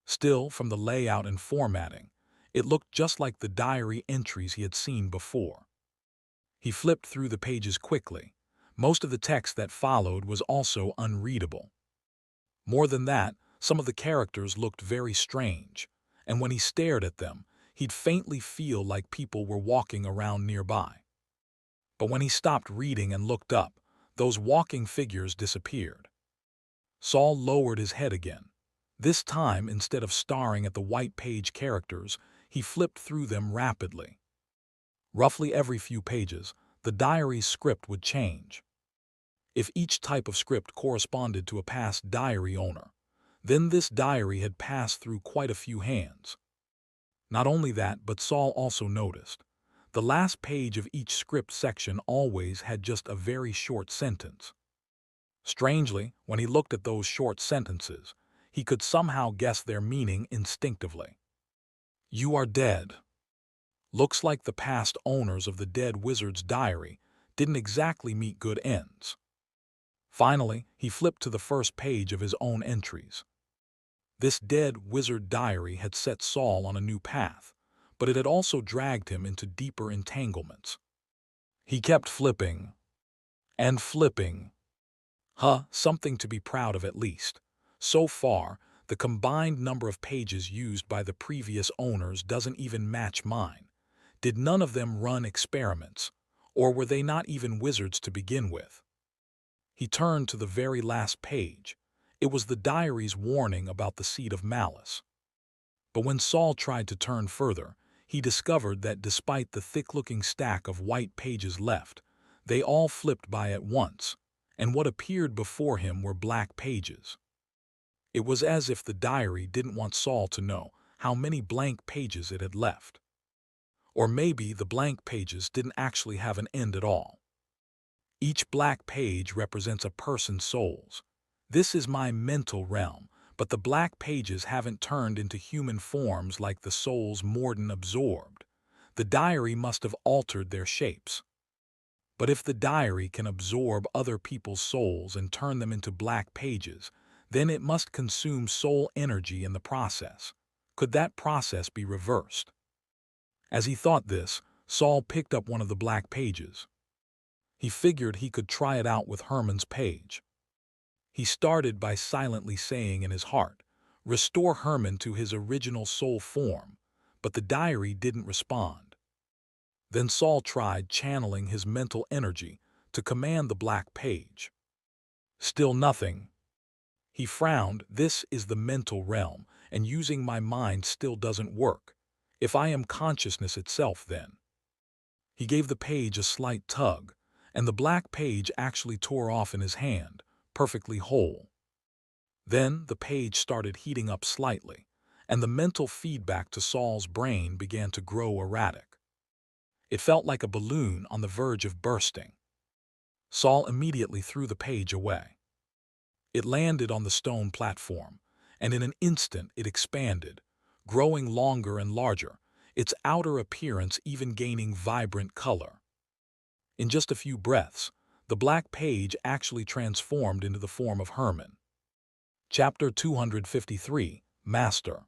Still, from the layout and formatting, it looked just like the diary entries he had seen before. He flipped through the pages quickly. Most of the text that followed was also unreadable. More than that, some of the characters looked very strange, and when he stared at them, he'd faintly feel like people were walking around nearby. But when he stopped reading and looked up, those walking figures disappeared. Saul lowered his head again. This time, instead of staring at the white page characters, he flipped through them rapidly. Roughly every few pages, the diary's script would change. If each type of script corresponded to a past diary owner, then this diary had passed through quite a few hands. Not only that, but Saul also noticed the last page of each script section always had just a very short sentence. Strangely, when he looked at those short sentences, he could somehow guess their meaning instinctively. You are dead. Looks like the past owners of the Dead Wizard's Diary didn't exactly meet good ends. Finally, he flipped to the first page of his own entries. This Dead Wizard Diary had set Saul on a new path, but it had also dragged him into deeper entanglements. He kept flipping and flipping. Something to be proud of at least. So far, the combined number of pages used by the previous owners doesn't even match mine. Did none of them run experiments, or were they not even wizards to begin with? He turned to the very last page. It was the diary's warning about the seed of malice. But when Saul tried to turn further, he discovered that despite the thick-looking stack of white pages left, they all flipped by at once, and what appeared before him were black pages. It was as if the diary didn't want Saul to know how many blank pages it had left. Or maybe the blank pages didn't actually have an end at all. Each black page represents a person's souls. This is my mental realm, but the black pages haven't turned into human forms like the souls Morden absorbed. The diary must have altered their shapes. But if the diary can absorb other people's souls and turn them into black pages, then it must consume soul energy in the process. Could that process be reversed? As he thought this, Saul picked up one of the black pages. He figured he could try it out with Herman's page. He started by silently saying in his heart, "Restore Herman to his original soul form," but the diary didn't respond. Then Saul tried channeling his mental energy to command the black page. Still nothing. He frowned. This is the mental realm, and using my mind still doesn't work. If I am consciousness itself, then. He gave the page a slight tug, and the black page actually tore off in his hand, perfectly whole. Then the page started heating up slightly, and the mental feedback to Saul's brain began to grow erratic. It felt like a balloon on the verge of bursting. Saul immediately threw the page away. It landed on the stone platform, and in an instant it expanded, growing longer and larger, its outer appearance even gaining vibrant color. In just a few breaths, the black page actually transformed into the form of Herman. Chapter 253, Master.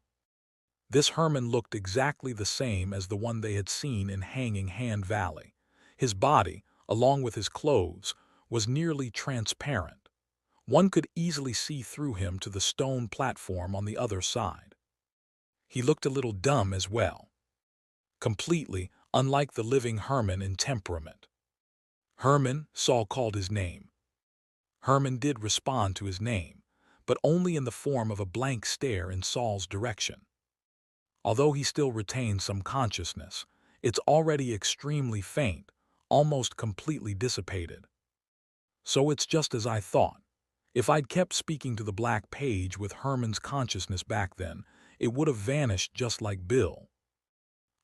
This Herman looked exactly the same as the one they had seen in Hanging Hand Valley. His body, along with his clothes, was nearly transparent. One could easily see through him to the stone platform on the other side. He looked a little dumb as well, completely unlike the living Herman in temperament. Herman, Saul called his name. Herman did respond to his name, but only in the form of a blank stare in Saul's direction. Although he still retained some consciousness, it's already extremely faint, almost completely dissipated. So it's just as I thought. If I'd kept speaking to the black page with Herman's consciousness back then, it would have vanished just like Bill.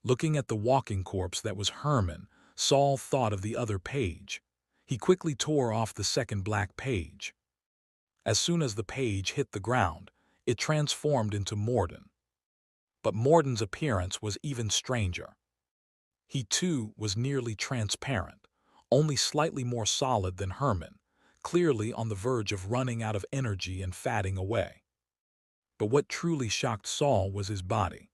Looking at the walking corpse that was Herman, Saul thought of the other page. He quickly tore off the second black page. As soon as the page hit the ground, it transformed into Morden. But Morden's appearance was even stranger. He too was nearly transparent, only slightly more solid than Herman, clearly on the verge of running out of energy and fatting away. But what truly shocked Saul was his body.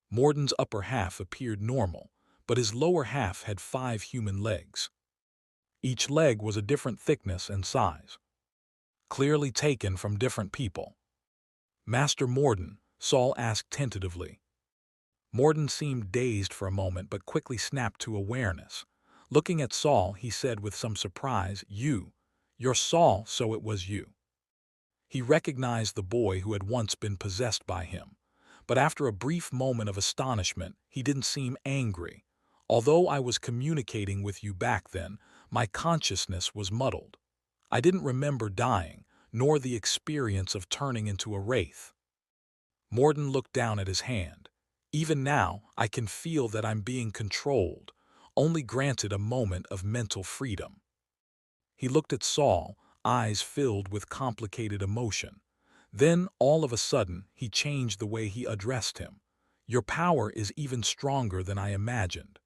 Morden's upper half appeared normal, but his lower half had 5 human legs. Each leg was a different thickness and size, clearly taken from different people. Master Morden, Saul asked tentatively. Morden seemed dazed for a moment but quickly snapped to awareness. Looking at Saul, he said with some surprise, "You're Saul, so it was you." He recognized the boy who had once been possessed by him, but after a brief moment of astonishment, he didn't seem angry. "Although I was communicating with you back then, my consciousness was muddled. I didn't remember dying, nor the experience of turning into a wraith." Morden looked down at his hand. "Even now, I can feel that I'm being controlled, only granted a moment of mental freedom." He looked at Saul, eyes filled with complicated emotion. Then, all of a sudden, he changed the way he addressed him. "Your power is even stronger than I imagined.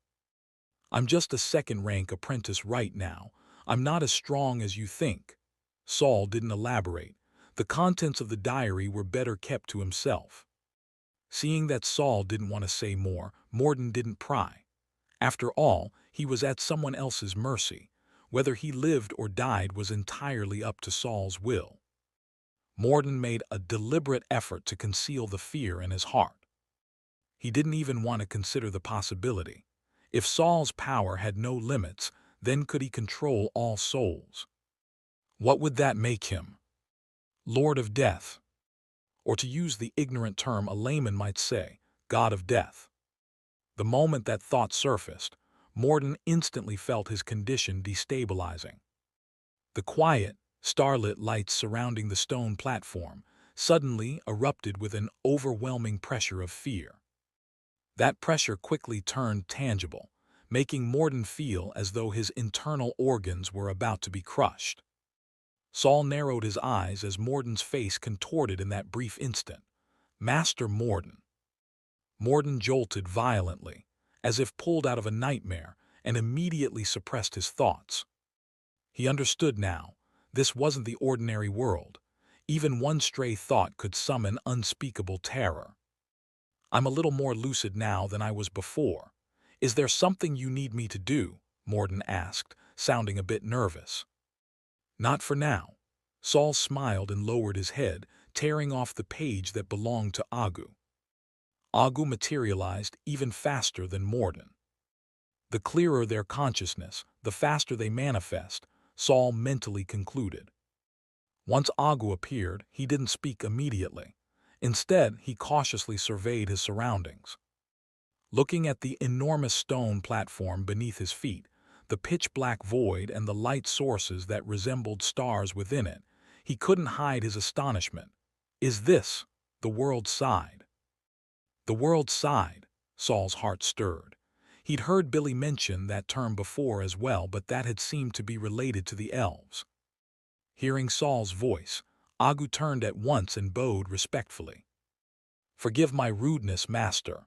I'm just a second-rank apprentice right now. I'm not as strong as you think." Saul didn't elaborate. The contents of the diary were better kept to himself. Seeing that Saul didn't want to say more, Morden didn't pry. After all, he was at someone else's mercy. Whether he lived or died was entirely up to Saul's will. Morden made a deliberate effort to conceal the fear in his heart. He didn't even want to consider the possibility. If Saul's power had no limits, then could he control all souls? What would that make him? Lord of Death. Or to use the ignorant term a layman might say, God of Death. The moment that thought surfaced, Morden instantly felt his condition destabilizing. The quiet, starlit lights surrounding the stone platform suddenly erupted with an overwhelming pressure of fear. That pressure quickly turned tangible, making Morden feel as though his internal organs were about to be crushed. Saul narrowed his eyes as Morden's face contorted in that brief instant. Master Morden. Morden jolted violently, as if pulled out of a nightmare, and immediately suppressed his thoughts. He understood now. This wasn't the ordinary world. Even one stray thought could summon unspeakable terror. "I'm a little more lucid now than I was before. Is there something you need me to do?" Morden asked, sounding a bit nervous. "Not for now." Saul smiled and lowered his head, tearing off the page that belonged to Agu. Agu materialized even faster than Morden. The clearer their consciousness, the faster they manifest, Saul mentally concluded. Once Agu appeared, he didn't speak immediately. Instead, he cautiously surveyed his surroundings. Looking at the enormous stone platform beneath his feet, the pitch-black void and the light sources that resembled stars within it, he couldn't hide his astonishment. Is this the world's side? The world's side, Saul's heart stirred. He'd heard Billy mention that term before as well, but that had seemed to be related to the elves. Hearing Saul's voice, Agu turned at once and bowed respectfully. "Forgive my rudeness, master."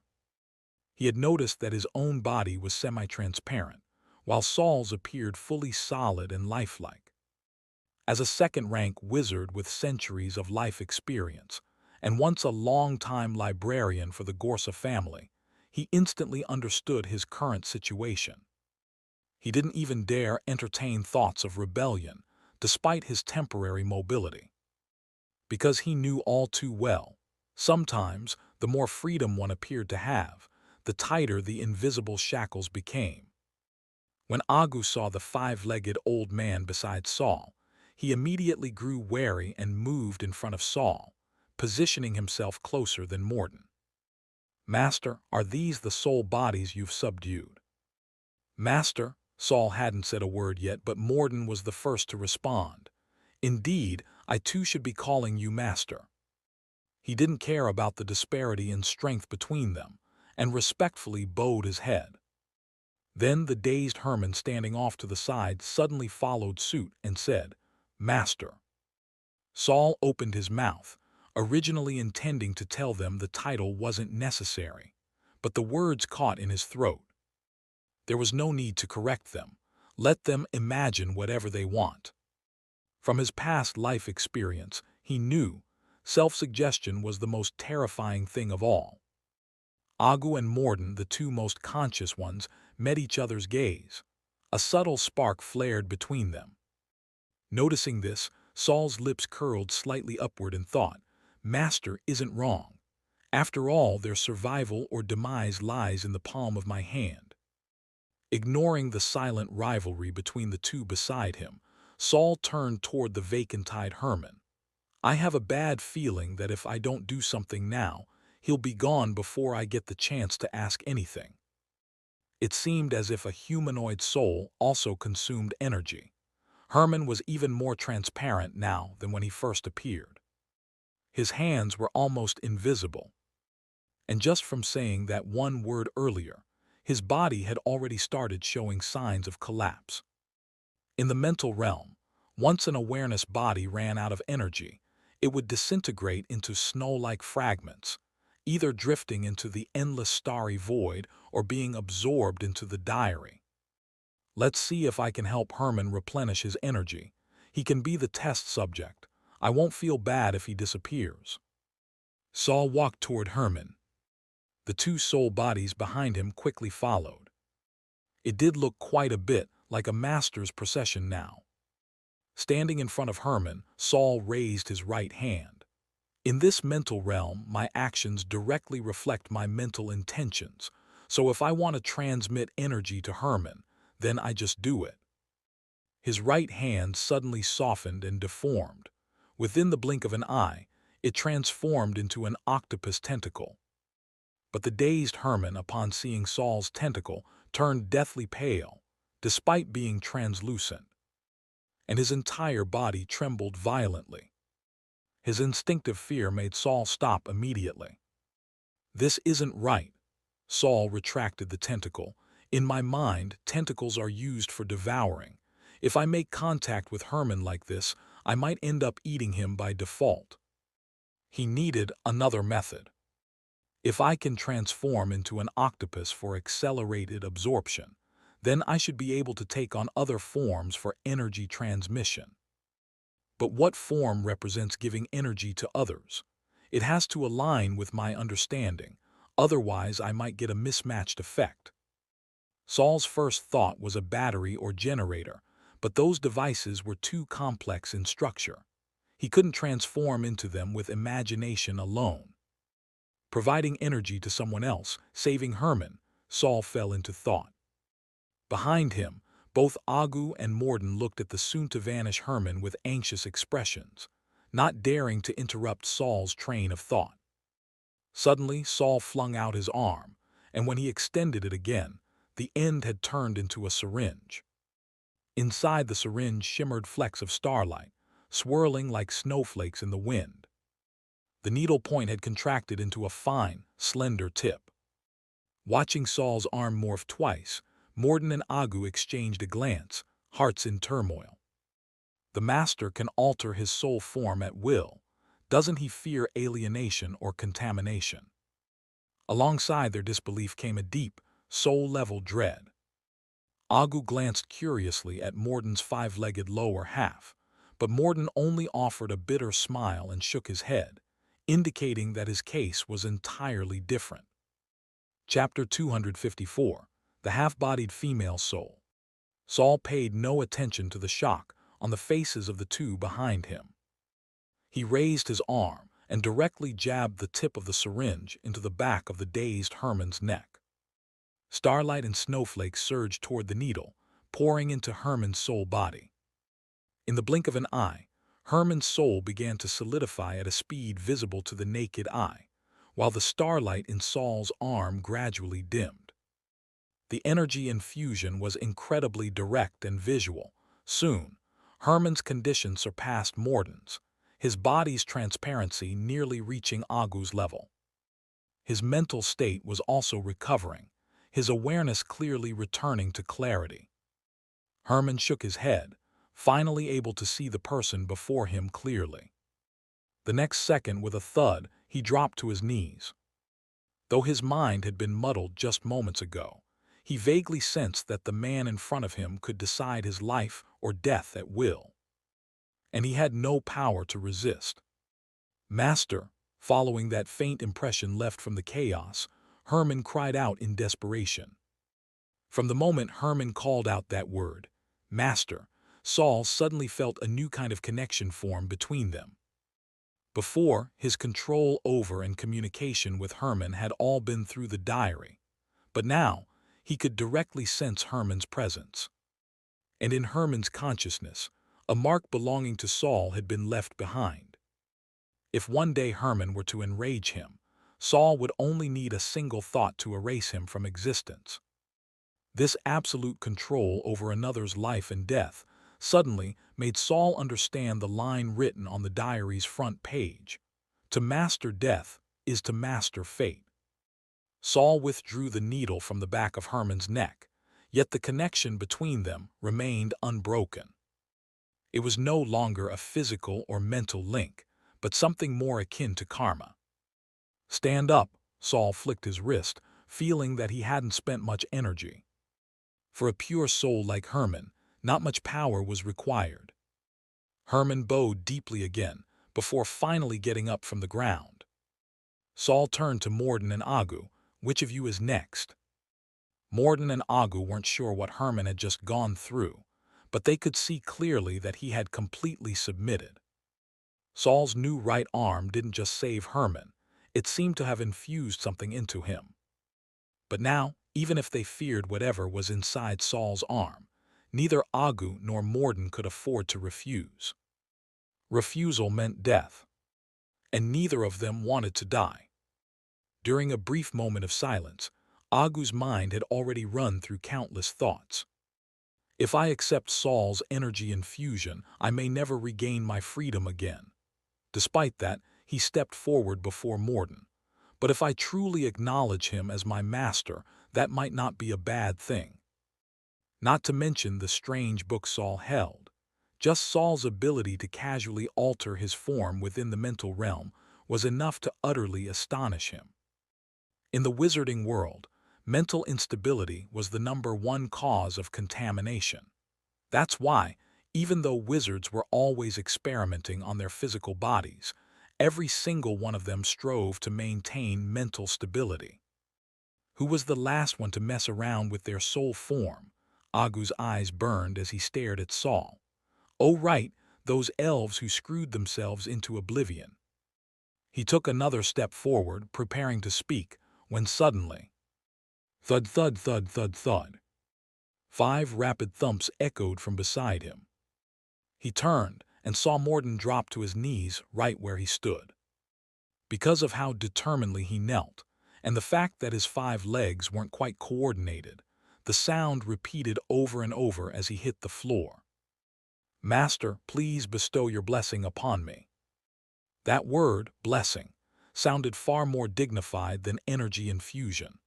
He had noticed that his own body was semi-transparent, while Saul's appeared fully solid and lifelike. As a second-rank wizard with centuries of life experience, and once a long-time librarian for the Gorsa family, he instantly understood his current situation. He didn't even dare entertain thoughts of rebellion, despite his temporary mobility. Because he knew all too well, sometimes the more freedom one appeared to have, the tighter the invisible shackles became. When Agu saw the five-legged old man beside Saul, he immediately grew wary and moved in front of Saul, positioning himself closer than Morden. "Master, are these the soul bodies you've subdued?" "Master," Saul hadn't said a word yet, but Morden was the first to respond. "Indeed, I too should be calling you master." He didn't care about the disparity in strength between them, and respectfully bowed his head. Then the dazed Herman standing off to the side suddenly followed suit and said, "Master." Saul opened his mouth, originally intending to tell them the title wasn't necessary, but the words caught in his throat. There was no need to correct them. Let them imagine whatever they want. From his past life experience, he knew self-suggestion was the most terrifying thing of all. Agu and Morden, the two most conscious ones, met each other's gaze. A subtle spark flared between them. Noticing this, Saul's lips curled slightly upward and thought, "Master isn't wrong. After all, their survival or demise lies in the palm of my hand." Ignoring the silent rivalry between the two beside him, Saul turned toward the vacant-eyed Herman. "I have a bad feeling that if I don't do something now, he'll be gone before I get the chance to ask anything." It seemed as if a humanoid soul also consumed energy. Herman was even more transparent now than when he first appeared. His hands were almost invisible. And just from saying that one word earlier, his body had already started showing signs of collapse. In the mental realm, once an awareness body ran out of energy, it would disintegrate into snow-like fragments, either drifting into the endless starry void or being absorbed into the diary. Let's see if I can help Herman replenish his energy. He can be the test subject. I won't feel bad if he disappears. Saul walked toward Herman. The two soul bodies behind him quickly followed. It did look quite a bit like a master's procession now. Standing in front of Herman, Saul raised his right hand. "In this mental realm, my actions directly reflect my mental intentions, so if I want to transmit energy to Herman, then I just do it." His right hand suddenly softened and deformed. Within the blink of an eye, it transformed into an octopus tentacle. But the dazed Herman, upon seeing Saul's tentacle, turned deathly pale, despite being translucent. And his entire body trembled violently. His instinctive fear made Saul stop immediately. "This isn't right." Saul retracted the tentacle. "In my mind, tentacles are used for devouring. If I make contact with Herman like this, I might end up eating him by default." He needed another method. If I can transform into an octopus for accelerated absorption, then I should be able to take on other forms for energy transmission. But what form represents giving energy to others? It has to align with my understanding, otherwise I might get a mismatched effect. Saul's first thought was a battery or generator, but those devices were too complex in structure. He couldn't transform into them with imagination alone. providing energy to someone else, saving Herman, Saul fell into thought. Behind him, both Agu and Morden looked at the soon-to-vanish Herman with anxious expressions, not daring to interrupt Saul's train of thought. Suddenly, Saul flung out his arm, and when he extended it again, the end had turned into a syringe. Inside the syringe shimmered flecks of starlight, swirling like snowflakes in the wind. The needle point had contracted into a fine, slender tip. Watching Saul's arm morph twice, Morden and Agu exchanged a glance, hearts in turmoil. The master can alter his soul form at will. Doesn't he fear alienation or contamination? Alongside their disbelief came a deep, soul-level dread. Agu glanced curiously at Morden's five-legged lower half, but Morden only offered a bitter smile and shook his head, indicating that his case was entirely different. Chapter 254, The Half-Bodied Female Soul. Saul paid no attention to the shock on the faces of the two behind him. He raised his arm and directly jabbed the tip of the syringe into the back of the dazed Herman's neck. Starlight and snowflakes surged toward the needle, pouring into Herman's soul body. In the blink of an eye, Herman's soul began to solidify at a speed visible to the naked eye, while the starlight in Saul's arm gradually dimmed. The energy infusion was incredibly direct and visual. Soon, Herman's condition surpassed Morden's, his body's transparency nearly reaching Agu's level. His mental state was also recovering, his awareness clearly returning to clarity. Herman shook his head, finally able to see the person before him clearly. The next second, with a thud, he dropped to his knees. Though his mind had been muddled just moments ago, he vaguely sensed that the man in front of him could decide his life or death at will. And he had no power to resist. "Master," following that faint impression left from the chaos, Herman cried out in desperation. From the moment Herman called out that word, "Master," Saul suddenly felt a new kind of connection form between them. Before, his control over and communication with Herman had all been through the diary, but now he could directly sense Herman's presence. And in Herman's consciousness, a mark belonging to Saul had been left behind. If one day Herman were to enrage him, Saul would only need a single thought to erase him from existence. This absolute control over another's life and death suddenly made Saul understand the line written on the diary's front page: "To master death is to master fate." Saul withdrew the needle from the back of Herman's neck, yet the connection between them remained unbroken. It was no longer a physical or mental link, but something more akin to karma. "Stand up," Saul flicked his wrist, feeling that he hadn't spent much energy. For a pure soul like Herman, not much power was required. Herman bowed deeply again, before finally getting up from the ground. Saul turned to Morden and Agu. "Which of you is next?" Morden and Agu weren't sure what Herman had just gone through, but they could see clearly that he had completely submitted. Saul's new right arm didn't just save Herman, it seemed to have infused something into him. But now, even if they feared whatever was inside Saul's arm, neither Agu nor Morden could afford to refuse. Refusal meant death, and neither of them wanted to die. During a brief moment of silence, Agu's mind had already run through countless thoughts. "If I accept Saul's energy infusion, I may never regain my freedom again." Despite that, he stepped forward before Morden. "But if I truly acknowledge him as my master, that might not be a bad thing." Not to mention the strange book Saul held. Just Saul's ability to casually alter his form within the mental realm was enough to utterly astonish him. In the wizarding world, mental instability was the #1 cause of contamination. That's why, even though wizards were always experimenting on their physical bodies, every single one of them strove to maintain mental stability. Who was the last one to mess around with their soul form? Agu's eyes burned as he stared at Saul. Oh right, those elves who screwed themselves into oblivion. He took another step forward, preparing to speak, when suddenly, thud thud thud thud thud, 5 rapid thumps echoed from beside him. He turned and saw Morden drop to his knees right where he stood. Because of how determinedly he knelt, and the fact that his 5 legs weren't quite coordinated, the sound repeated over and over as he hit the floor. "Master, please bestow your blessing upon me." That word, blessing, sounded far more dignified than energy infusion.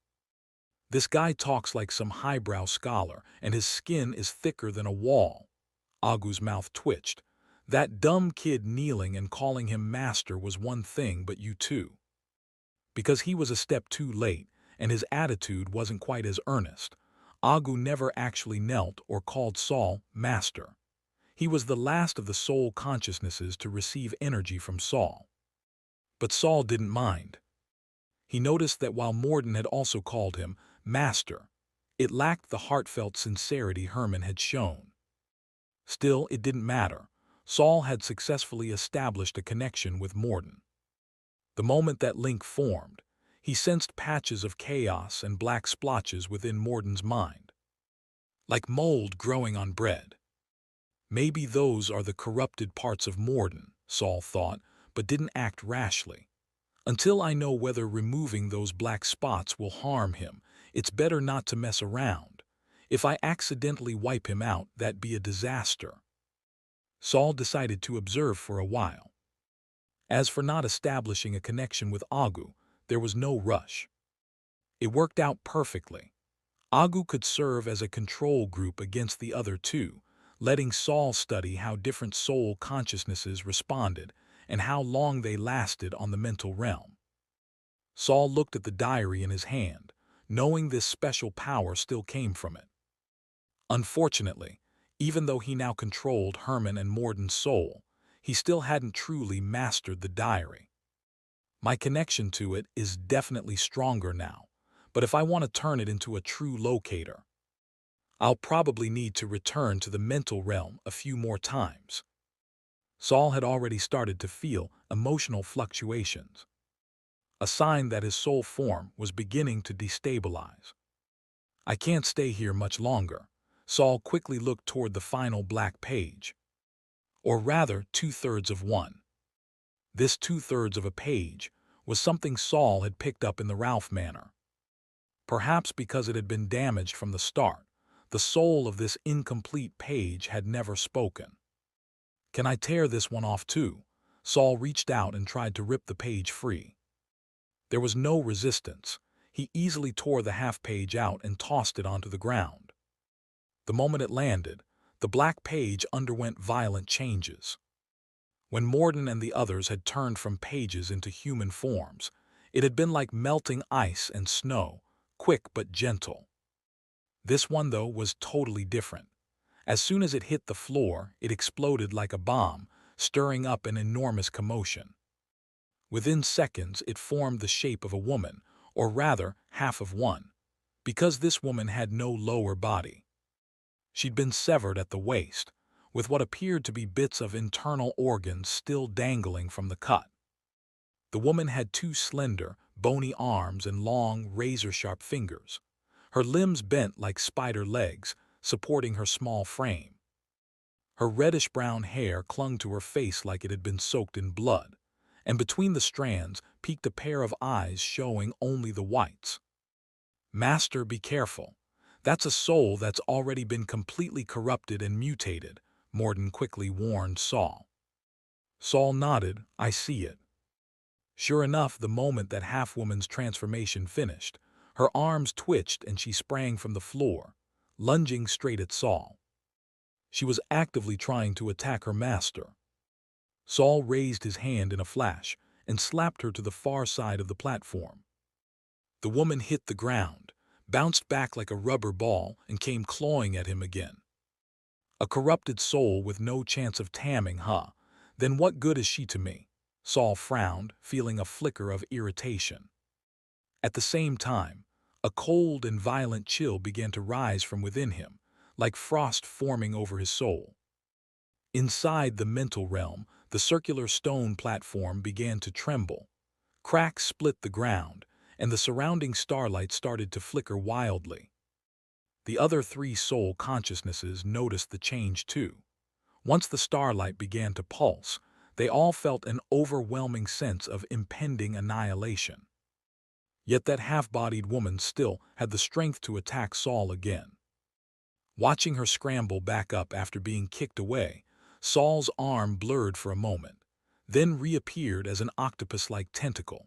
This guy talks like some highbrow scholar, and his skin is thicker than a wall. Agu's mouth twitched. That dumb kid kneeling and calling him master was one thing, but you too. Because he was a step too late, and his attitude wasn't quite as earnest, Agu never actually knelt or called Saul master. He was the last of the soul consciousnesses to receive energy from Saul. But Saul didn't mind. He noticed that while Morden had also called him master, it lacked the heartfelt sincerity Herman had shown. Still, it didn't matter. Saul had successfully established a connection with Morden. The moment that link formed, he sensed patches of chaos and black splotches within Morden's mind. Like mold growing on bread. Maybe those are the corrupted parts of Morden, Saul thought, but didn't act rashly. Until I know whether removing those black spots will harm him, it's better not to mess around. If I accidentally wipe him out, that'd be a disaster. Saul decided to observe for a while. As for not establishing a connection with Agu, there was no rush. It worked out perfectly. Agu could serve as a control group against the other two, letting Saul study how different soul consciousnesses responded and how long they lasted on the mental realm. Saul looked at the diary in his hand, knowing this special power still came from it. Unfortunately, even though he now controlled Herman and Morden's soul, he still hadn't truly mastered the diary. My connection to it is definitely stronger now, but if I want to turn it into a true locator, I'll probably need to return to the mental realm a few more times. Saul had already started to feel emotional fluctuations, a sign that his soul form was beginning to destabilize. I can't stay here much longer. Saul quickly looked toward the final black page. Or rather, 2/3 of one. This 2/3 of a page was something Saul had picked up in the Ralph manor. Perhaps because it had been damaged from the start, the soul of this incomplete page had never spoken. Can I tear this one off too? Saul reached out and tried to rip the page free. There was no resistance. He easily tore the half page out and tossed it onto the ground. The moment it landed, the black page underwent violent changes. When Morden and the others had turned from pages into human forms, it had been like melting ice and snow, quick but gentle. This one, though, was totally different. As soon as it hit the floor, it exploded like a bomb, stirring up an enormous commotion. Within seconds, it formed the shape of a woman, or rather, half of one, because this woman had no lower body. She'd been severed at the waist, with what appeared to be bits of internal organs still dangling from the cut. The woman had 2 slender, bony arms and long, razor-sharp fingers. Her limbs bent like spider legs, supporting her small frame. Her reddish-brown hair clung to her face like it had been soaked in blood, and between the strands peeked a pair of eyes showing only the whites. "Master, be careful. That's a soul that's already been completely corrupted and mutated," Morden quickly warned Saul. Saul nodded. "I see it." Sure enough, the moment that half-woman's transformation finished, her arms twitched and she sprang from the floor, lunging straight at Saul. She was actively trying to attack her master. Saul raised his hand in a flash and slapped her to the far side of the platform. The woman hit the ground, bounced back like a rubber ball, and came clawing at him again. A corrupted soul with no chance of taming, huh? Then what good is she to me? Saul frowned, feeling a flicker of irritation. At the same time, a cold and violent chill began to rise from within him, like frost forming over his soul. Inside the mental realm, the circular stone platform began to tremble, Cracks split the ground, and the surrounding starlight started to flicker wildly. The other three soul consciousnesses noticed the change too. Once the starlight began to pulse, they all felt an overwhelming sense of impending annihilation. Yet that half-bodied woman still had the strength to attack Saul again. Watching her scramble back up after being kicked away, Saul's arm blurred for a moment, then reappeared as an octopus-like tentacle.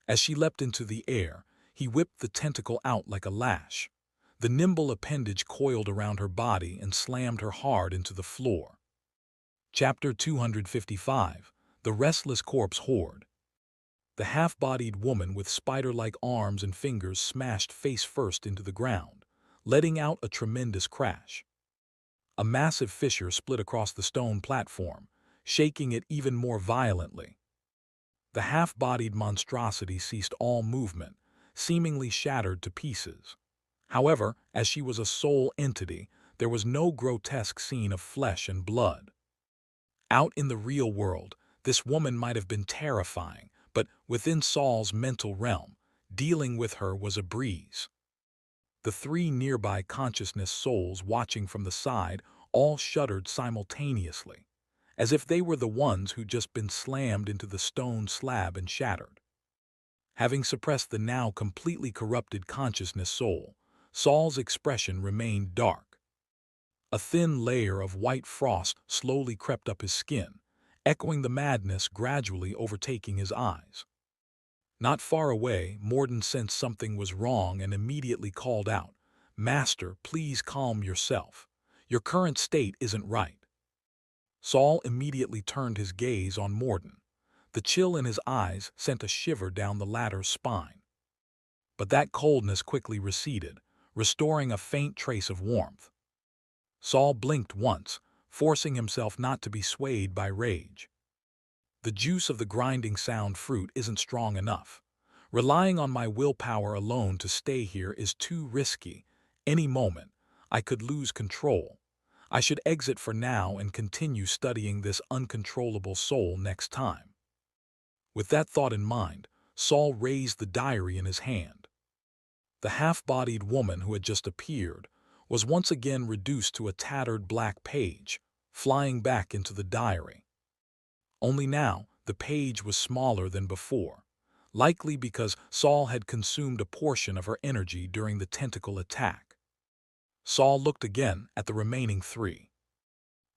As she leapt into the air, he whipped the tentacle out like a lash. The nimble appendage coiled around her body and slammed her hard into the floor. Chapter 255, The Restless Corpse Horde. The half-bodied woman with spider-like arms and fingers smashed face-first into the ground, letting out a tremendous crash. A massive fissure split across the stone platform, shaking it even more violently. The half-bodied monstrosity ceased all movement, seemingly shattered to pieces. However, as she was a soul entity, there was no grotesque scene of flesh and blood. Out in the real world, this woman might have been terrifying, but within Saul's mental realm, dealing with her was a breeze. The three nearby consciousness souls watching from the side all shuddered simultaneously, as if they were the ones who'd just been slammed into the stone slab and shattered. Having suppressed the now completely corrupted consciousness soul, Saul's expression remained dark. A thin layer of white frost slowly crept up his skin, echoing the madness gradually overtaking his eyes. Not far away, Morden sensed something was wrong and immediately called out, "Master, please calm yourself. Your current state isn't right." Saul immediately turned his gaze on Morden. The chill in his eyes sent a shiver down the latter's spine. But that coldness quickly receded, restoring a faint trace of warmth. Saul blinked once, forcing himself not to be swayed by rage. The juice of the grinding sound fruit isn't strong enough. Relying on my willpower alone to stay here is too risky. Any moment, I could lose control. I should exit for now and continue studying this uncontrollable soul next time. With that thought in mind, Saul raised the diary in his hand. The half-bodied woman who had just appeared was once again reduced to a tattered black page, flying back into the diary. Only now, the page was smaller than before, likely because Saul had consumed a portion of her energy during the tentacle attack. Saul looked again at the remaining three.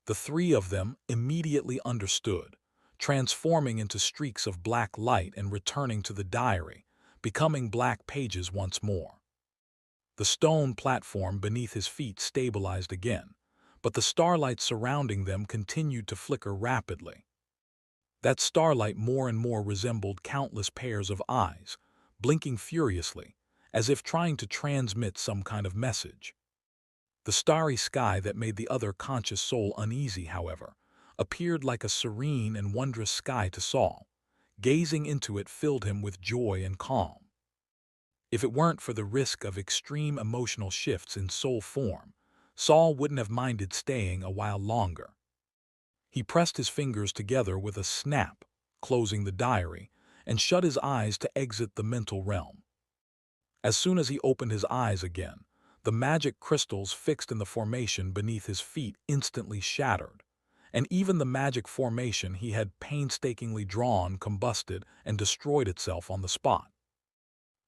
The three of them immediately understood, transforming into streaks of black light and returning to the diary, becoming black pages once more. The stone platform beneath his feet stabilized again, but the starlight surrounding them continued to flicker rapidly. That starlight more and more resembled countless pairs of eyes, blinking furiously, as if trying to transmit some kind of message. The starry sky that made the other conscious soul uneasy, however, appeared like a serene and wondrous sky to Saul. Gazing into it filled him with joy and calm. If it weren't for the risk of extreme emotional shifts in soul form, Saul wouldn't have minded staying a while longer. He pressed his fingers together with a snap, closing the diary, and shut his eyes to exit the mental realm. As soon as he opened his eyes again, the magic crystals fixed in the formation beneath his feet instantly shattered, and even the magic formation he had painstakingly drawn combusted and destroyed itself on the spot.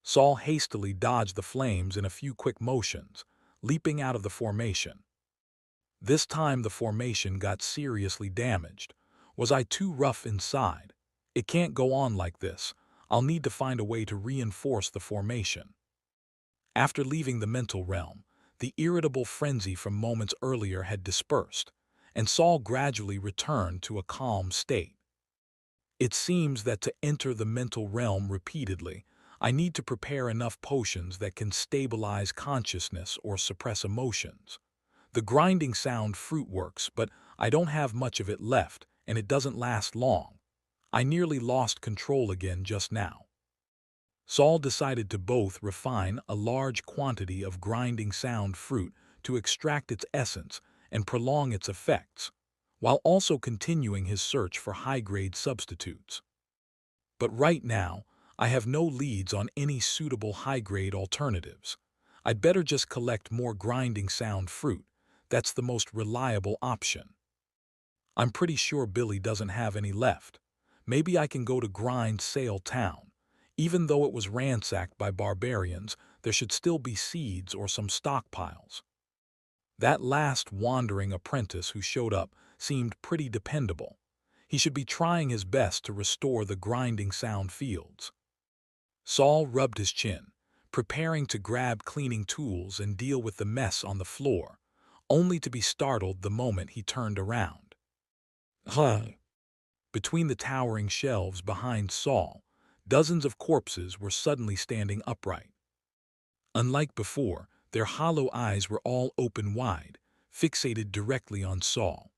Saul hastily dodged the flames in a few quick motions, leaping out of the formation. This time the formation got seriously damaged. Was I too rough inside? It can't go on like this. I'll need to find a way to reinforce the formation. After leaving the mental realm, the irritable frenzy from moments earlier had dispersed, and Saul gradually returned to a calm state. It seems that to enter the mental realm repeatedly, I need to prepare enough potions that can stabilize consciousness or suppress emotions. The grinding sound fruit works, but I don't have much of it left, and it doesn't last long. I nearly lost control again just now. Saul decided to both refine a large quantity of grinding sound fruit to extract its essence and prolong its effects, while also continuing his search for high-grade substitutes. But right now, I have no leads on any suitable high-grade alternatives. I'd better just collect more grinding sound fruit. That's the most reliable option. I'm pretty sure Billy doesn't have any left. Maybe I can go to Grind Sale Town. Even though it was ransacked by barbarians, there should still be seeds or some stockpiles. That last wandering apprentice who showed up seemed pretty dependable. He should be trying his best to restore the grinding sound fields. Saul rubbed his chin, preparing to grab cleaning tools and deal with the mess on the floor, only to be startled the moment he turned around. Between the towering shelves behind Saul, dozens of corpses were suddenly standing upright. Unlike before, their hollow eyes were all open wide, fixated directly on Saul.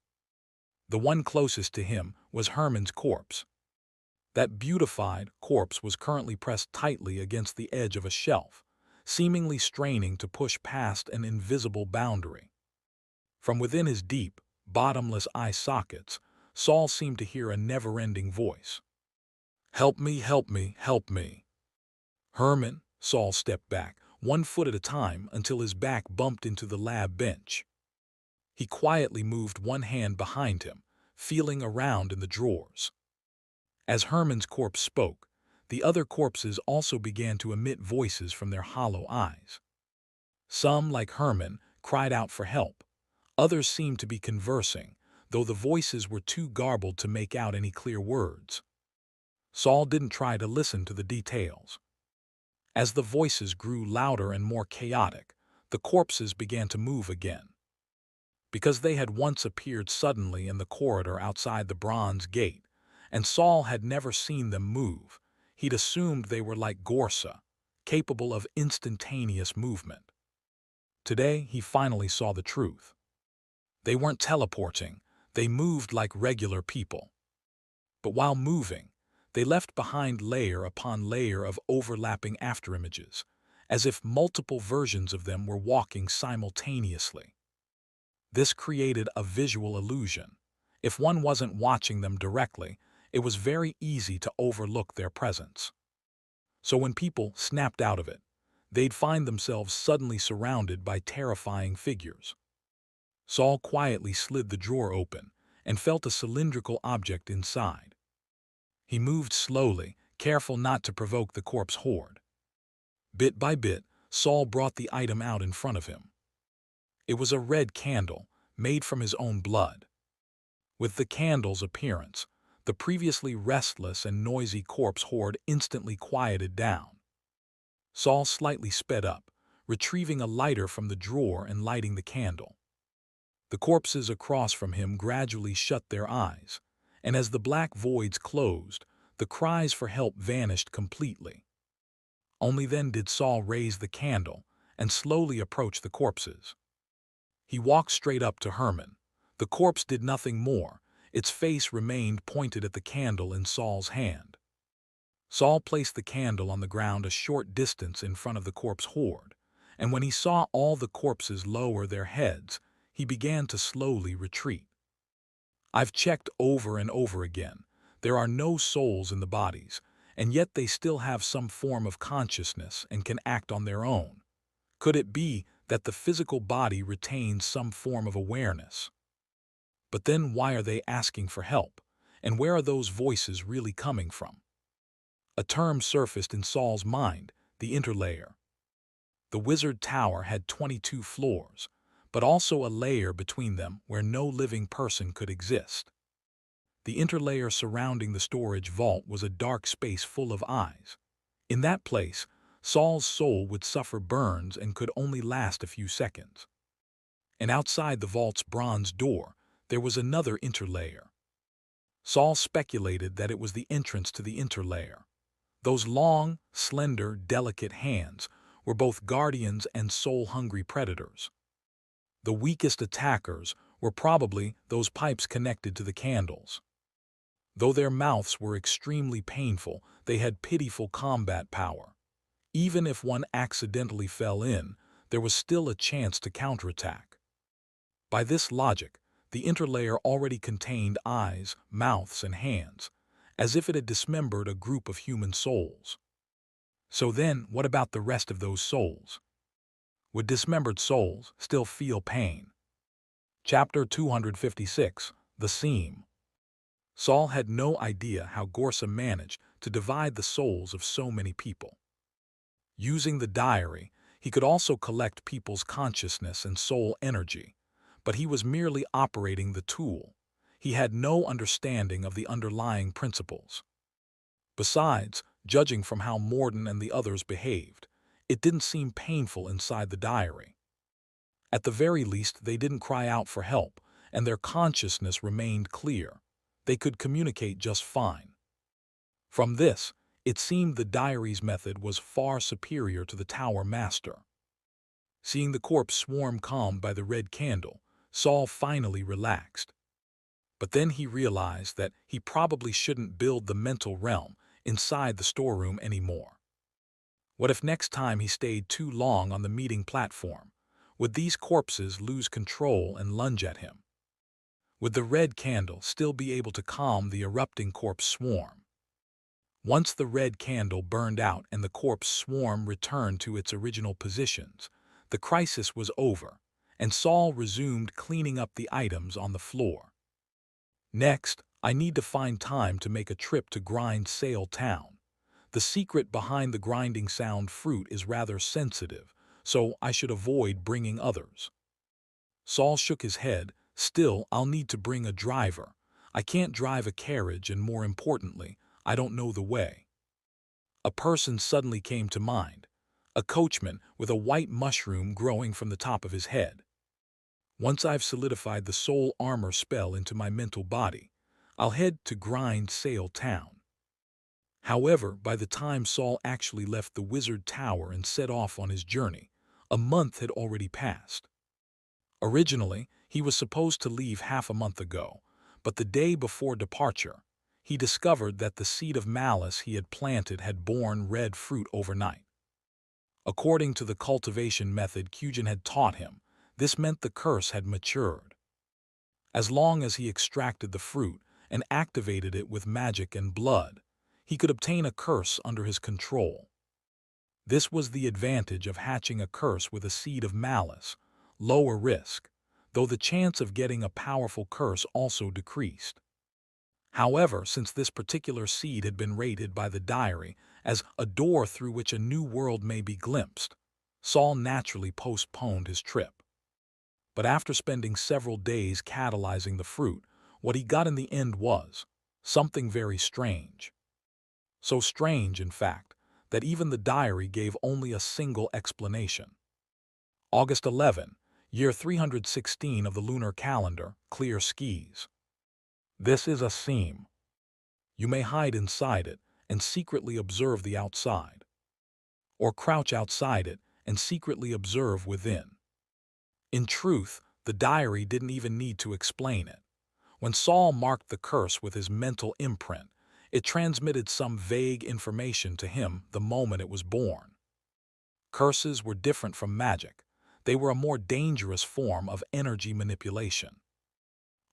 The one closest to him was Herman's corpse. That beautified corpse was currently pressed tightly against the edge of a shelf, seemingly straining to push past an invisible boundary. From within his deep, bottomless eye sockets, Saul seemed to hear a never-ending voice. "Help me, help me, help me." Herman, Saul stepped back, 1 foot at a time until his back bumped into the lab bench. He quietly moved one hand behind him, feeling around in the drawers. As Herman's corpse spoke, the other corpses also began to emit voices from their hollow eyes. Some, like Herman, cried out for help. Others seemed to be conversing, though the voices were too garbled to make out any clear words. Saul didn't try to listen to the details. As the voices grew louder and more chaotic, the corpses began to move again. Because they had once appeared suddenly in the corridor outside the bronze gate, and Saul had never seen them move, he'd assumed they were like Gorsa, capable of instantaneous movement. Today, he finally saw the truth. They weren't teleporting, they moved like regular people. But while moving, they left behind layer upon layer of overlapping afterimages, as if multiple versions of them were walking simultaneously. This created a visual illusion. If one wasn't watching them directly, it was very easy to overlook their presence. So when people snapped out of it, they'd find themselves suddenly surrounded by terrifying figures. Saul quietly slid the drawer open and felt a cylindrical object inside. He moved slowly, careful not to provoke the corpse horde. Bit by bit, Saul brought the item out in front of him. It was a red candle, made from his own blood. With the candle's appearance, the previously restless and noisy corpse horde instantly quieted down. Saul slightly sped up, retrieving a lighter from the drawer and lighting the candle. The corpses across from him gradually shut their eyes, and as the black voids closed, the cries for help vanished completely. Only then did Saul raise the candle and slowly approach the corpses. He walked straight up to Herman. The corpse did nothing more. Its face remained pointed at the candle in Saul's hand. Saul placed the candle on the ground a short distance in front of the corpse horde, and when he saw all the corpses lower their heads, he began to slowly retreat. I've checked over and over again. There are no souls in the bodies, and yet they still have some form of consciousness and can act on their own. Could it be that the physical body retains some form of awareness? But then why are they asking for help? And where are those voices really coming from? A term surfaced in Saul's mind, the interlayer. The wizard tower had 22 floors, but also a layer between them where no living person could exist. The interlayer surrounding the storage vault was a dark space full of eyes. In that place, Saul's soul would suffer burns and could only last a few seconds. And outside the vault's bronze door, there was another interlayer. Saul speculated that it was the entrance to the interlayer. Those long, slender, delicate hands were both guardians and soul-hungry predators. The weakest attackers were probably those pipes connected to the candles. Though their mouths were extremely painful, they had pitiful combat power. Even if one accidentally fell in, there was still a chance to counterattack. By this logic, the interlayer already contained eyes, mouths, and hands, as if it had dismembered a group of human souls. So then, what about the rest of those souls? Would dismembered souls still feel pain? Chapter 256, The Seam. Saul had no idea how Gorsa managed to divide the souls of so many people. Using the diary, he could also collect people's consciousness and soul energy, but he was merely operating the tool. He had no understanding of the underlying principles. Besides, judging from how Morden and the others behaved, it didn't seem painful inside the diary. At the very least, they didn't cry out for help, and their consciousness remained clear. They could communicate just fine. From this, it seemed the diary's method was far superior to the Tower Master. Seeing the corpse swarm calmed by the red candle, Saul finally relaxed. But then he realized that he probably shouldn't build the mental realm inside the storeroom anymore. What if next time he stayed too long on the meeting platform? Would these corpses lose control and lunge at him? Would the red candle still be able to calm the erupting corpse swarm? Once the red candle burned out and the corpse swarm returned to its original positions, the crisis was over, and Saul resumed cleaning up the items on the floor. Next, I need to find time to make a trip to Grind Sale Town. The secret behind the grinding sound fruit is rather sensitive, so I should avoid bringing others. Saul shook his head. Still, I'll need to bring a driver. I can't drive a carriage, and more importantly, I don't know the way. A person suddenly came to mind. A coachman with a white mushroom growing from the top of his head. Once I've solidified the soul armor spell into my mental body, I'll head to Grind Sale Town. However, by the time Saul actually left the Wizard Tower and set off on his journey, a month had already passed. Originally, he was supposed to leave half a month ago, but the day before departure, he discovered that the seed of malice he had planted had borne red fruit overnight. According to the cultivation method Kujin had taught him, this meant the curse had matured. As long as he extracted the fruit and activated it with magic and blood, he could obtain a curse under his control. This was the advantage of hatching a curse with a seed of malice: lower risk, though the chance of getting a powerful curse also decreased. However, since this particular seed had been rated by the diary as a door through which a new world may be glimpsed, Saul naturally postponed his trip. But after spending several days catalyzing the fruit, what he got in the end was something very strange. So strange, in fact, that even the diary gave only a single explanation. August 11, year 316 of the lunar calendar, clear skies. This is a seam. You may hide inside it and secretly observe the outside, or crouch outside it and secretly observe within. In truth, the diary didn't even need to explain it. When Saul marked the curse with his mental imprint, it transmitted some vague information to him the moment it was born. Curses were different from magic. They were a more dangerous form of energy manipulation.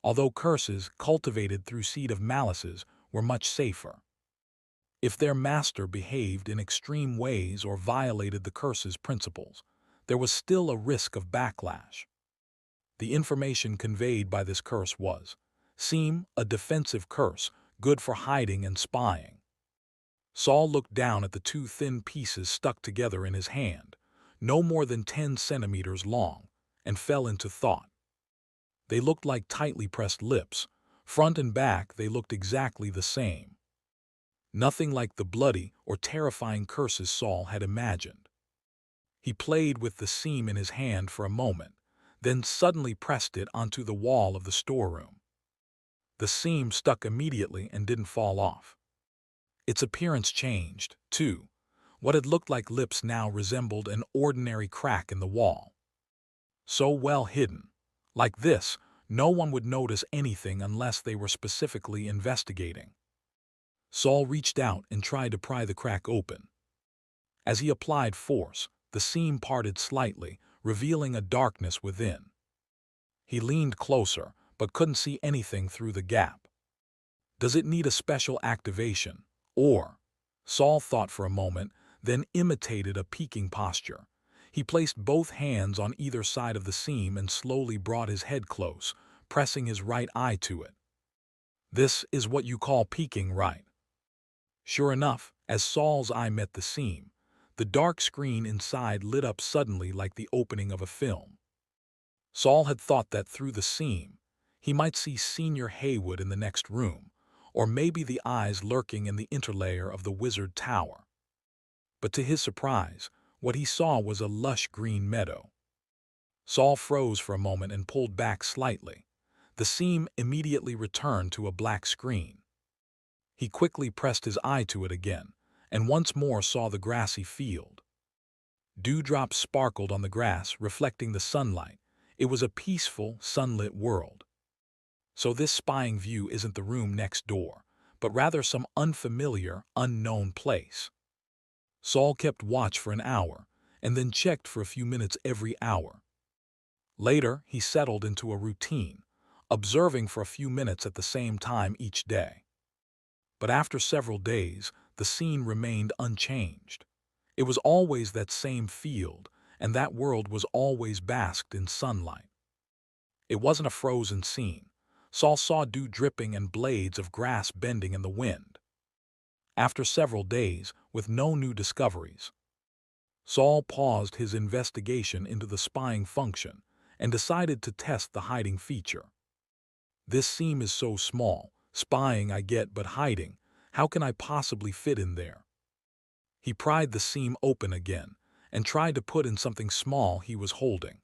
Although curses cultivated through seed of malices were much safer. If their master behaved in extreme ways or violated the curse's principles, there was still a risk of backlash. The information conveyed by this curse was, seem a defensive curse, good for hiding and spying. Saul looked down at the two thin pieces stuck together in his hand, no more than 10 centimeters long, and fell into thought. They looked like tightly pressed lips. Front and back they looked exactly the same. Nothing like the bloody or terrifying curses Saul had imagined. He played with the seam in his hand for a moment, then suddenly pressed it onto the wall of the storeroom. The seam stuck immediately and didn't fall off. Its appearance changed, too. What had looked like lips now resembled an ordinary crack in the wall. So well hidden. Like this, no one would notice anything unless they were specifically investigating. Saul reached out and tried to pry the crack open. As he applied force, the seam parted slightly, revealing a darkness within. He leaned closer, but couldn't see anything through the gap. Does it need a special activation? Or, Saul thought for a moment, then imitated a peeking posture. He placed both hands on either side of the seam and slowly brought his head close, pressing his right eye to it. This is what you call peeking, right? Sure enough, as Saul's eye met the seam, the dark screen inside lit up suddenly like the opening of a film. Saul had thought that through the seam, he might see Senior Haywood in the next room, or maybe the eyes lurking in the interlayer of the wizard tower. But to his surprise, what he saw was a lush green meadow. Saul froze for a moment and pulled back slightly. The seam immediately returned to a black screen. He quickly pressed his eye to it again, and once more saw the grassy field. Dewdrops sparkled on the grass, reflecting the sunlight. It was a peaceful, sunlit world. So this spying view isn't the room next door, but rather some unfamiliar, unknown place. Saul kept watch for an hour, and then checked for a few minutes every hour. Later, he settled into a routine, observing for a few minutes at the same time each day. But after several days, the scene remained unchanged. It was always that same field, and that world was always basked in sunlight. It wasn't a frozen scene. Saul saw dew dripping and blades of grass bending in the wind. After several days, with no new discoveries, Saul paused his investigation into the spying function and decided to test the hiding feature. This seam is so small, spying I get, but hiding, how can I possibly fit in there? He pried the seam open again and tried to put in something small he was holding.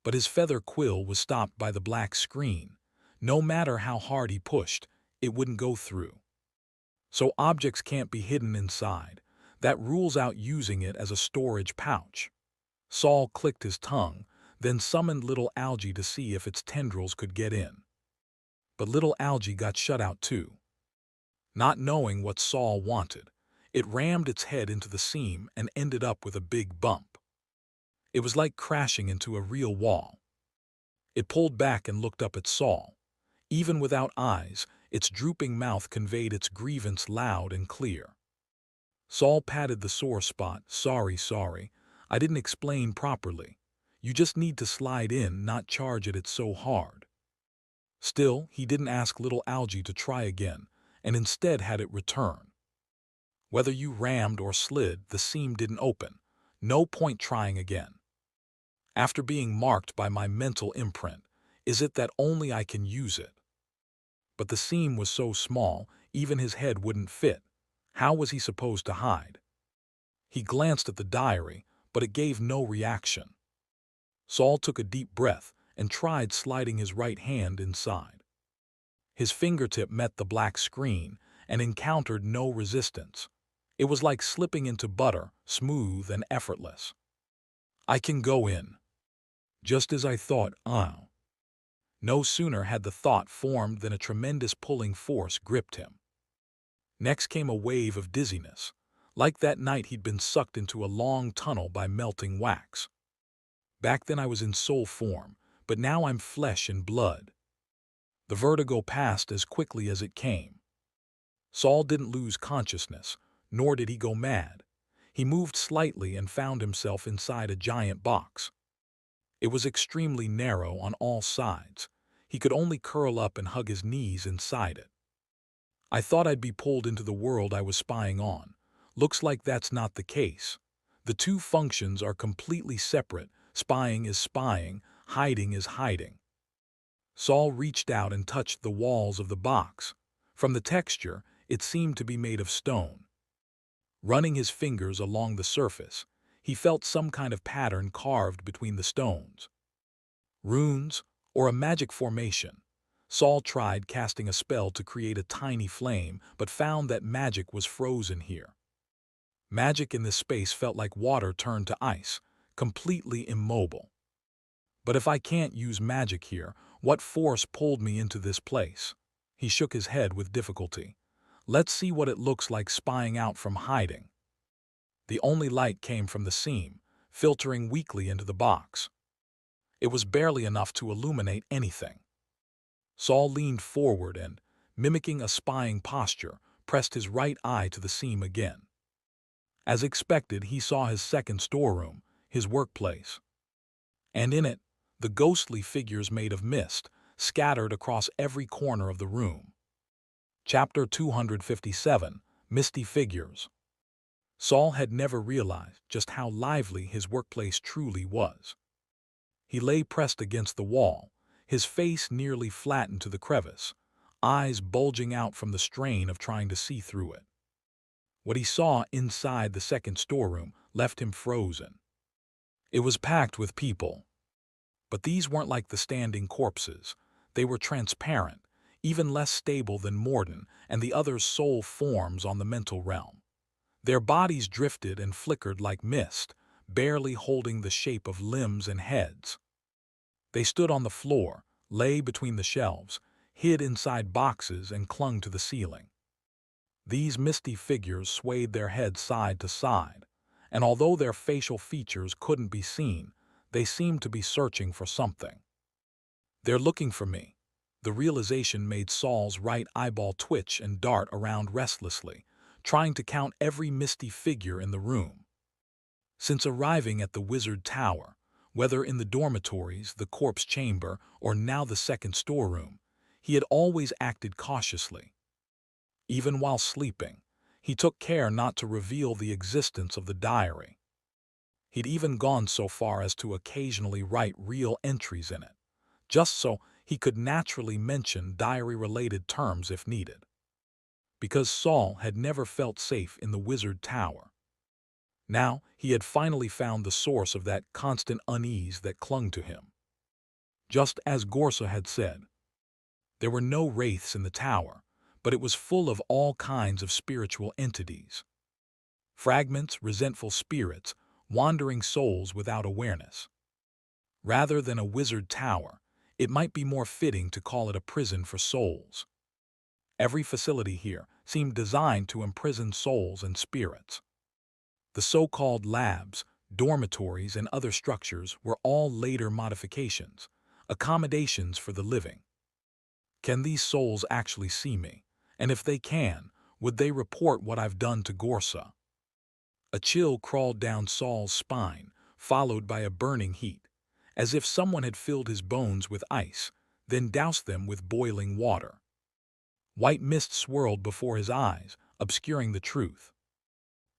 But his feather quill was stopped by the black screen. No matter how hard he pushed, it wouldn't go through. So objects can't be hidden inside. That rules out using it as a storage pouch. Saul clicked his tongue, then summoned little Algae to see if its tendrils could get in. But little Algae got shut out too. Not knowing what Saul wanted, it rammed its head into the seam and ended up with a big bump. It was like crashing into a real wall. It pulled back and looked up at Saul. Even without eyes, its drooping mouth conveyed its grievance loud and clear. Saul patted the sore spot. Sorry, I didn't explain properly. You just need to slide in, not charge at it so hard. Still, he didn't ask little Algae to try again, and instead had it return. Whether you rammed or slid, the seam didn't open. No point trying again. After being marked by my mental imprint, is it that only I can use it? But the seam was so small, even his head wouldn't fit. How was he supposed to hide? He glanced at the diary, but it gave no reaction. Saul took a deep breath and tried sliding his right hand inside. His fingertip met the black screen and encountered no resistance. It was like slipping into butter, smooth and effortless. I can go in. Just as I thought. No sooner had the thought formed than a tremendous pulling force gripped him. Next came a wave of dizziness, like that night he'd been sucked into a long tunnel by melting wax. Back then I was in soul form, but now I'm flesh and blood. The vertigo passed as quickly as it came. Saul didn't lose consciousness, nor did he go mad. He moved slightly and found himself inside a giant box. It was extremely narrow on all sides. He could only curl up and hug his knees inside it. I thought I'd be pulled into the world I was spying on. Looks like that's not the case. The two functions are completely separate. Spying is spying, hiding is hiding. Saul reached out and touched the walls of the box. From the texture, it seemed to be made of stone. Running his fingers along the surface, he felt some kind of pattern carved between the stones. Runes, or a magic formation. Saul tried casting a spell to create a tiny flame, but found that magic was frozen here. Magic in this space felt like water turned to ice, completely immobile. But if I can't use magic here, what force pulled me into this place? He shook his head with difficulty. Let's see what it looks like spying out from hiding. The only light came from the seam, filtering weakly into the box. It was barely enough to illuminate anything. Saul leaned forward and, mimicking a spying posture, pressed his right eye to the seam again. As expected, he saw his second storeroom, his workplace. And in it, the ghostly figures made of mist, scattered across every corner of the room. Chapter 257, Misty Figures. Saul had never realized just how lively his workplace truly was. He lay pressed against the wall, his face nearly flattened to the crevice, eyes bulging out from the strain of trying to see through it. What he saw inside the second storeroom left him frozen. It was packed with people. But these weren't like the standing corpses. They were transparent, even less stable than Morden and the other soul forms on the mental realm. Their bodies drifted and flickered like mist, barely holding the shape of limbs and heads. They stood on the floor, lay between the shelves, hid inside boxes and clung to the ceiling. These misty figures swayed their heads side to side, and although their facial features couldn't be seen, they seemed to be searching for something. "They're looking for me." The realization made Saul's right eyeball twitch and dart around restlessly, trying to count every misty figure in the room. Since arriving at the Wizard Tower, whether in the dormitories, the corpse chamber, or now the second storeroom, he had always acted cautiously. Even while sleeping, he took care not to reveal the existence of the diary. He'd even gone so far as to occasionally write real entries in it, just so he could naturally mention diary-related terms if needed. Because Saul had never felt safe in the Wizard Tower. Now he had finally found the source of that constant unease that clung to him. Just as Gorsa had said, there were no wraiths in the tower, but it was full of all kinds of spiritual entities. Fragments, resentful spirits, wandering souls without awareness. Rather than a wizard tower, it might be more fitting to call it a prison for souls. Every facility here seemed designed to imprison souls and spirits. The so-called labs, dormitories, and other structures were all later modifications, accommodations for the living. Can these souls actually see me? And if they can, would they report what I've done to Gorsa? A chill crawled down Saul's spine, followed by a burning heat, as if someone had filled his bones with ice, then doused them with boiling water. White mist swirled before his eyes, obscuring the truth.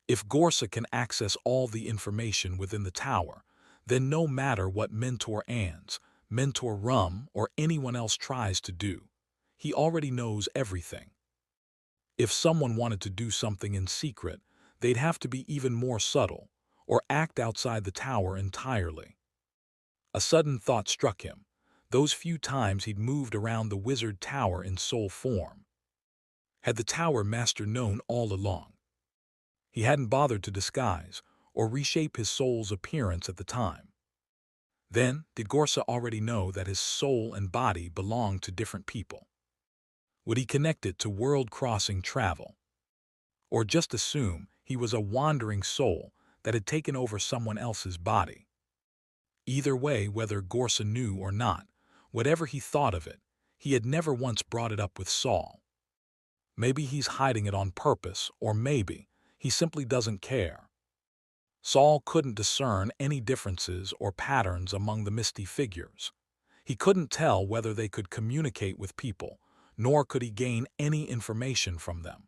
If Gorsa can access all the information within the tower, then no matter what Mentor Ans, Mentor Rum, or anyone else tries to do, he already knows everything. If someone wanted to do something in secret, they'd have to be even more subtle, or act outside the tower entirely. A sudden thought struck him, those few times he'd moved around the wizard tower in soul form. Had the tower master known all along? He hadn't bothered to disguise or reshape his soul's appearance at the time. Then, did Gorsa already know that his soul and body belonged to different people? Would he connect it to world-crossing travel? Or just assume he was a wandering soul that had taken over someone else's body? Either way, whether Gorsa knew or not, whatever he thought of it, he had never once brought it up with Saul. Maybe he's hiding it on purpose, or maybe he simply doesn't care. Saul couldn't discern any differences or patterns among the misty figures. He couldn't tell whether they could communicate with people, nor could he gain any information from them.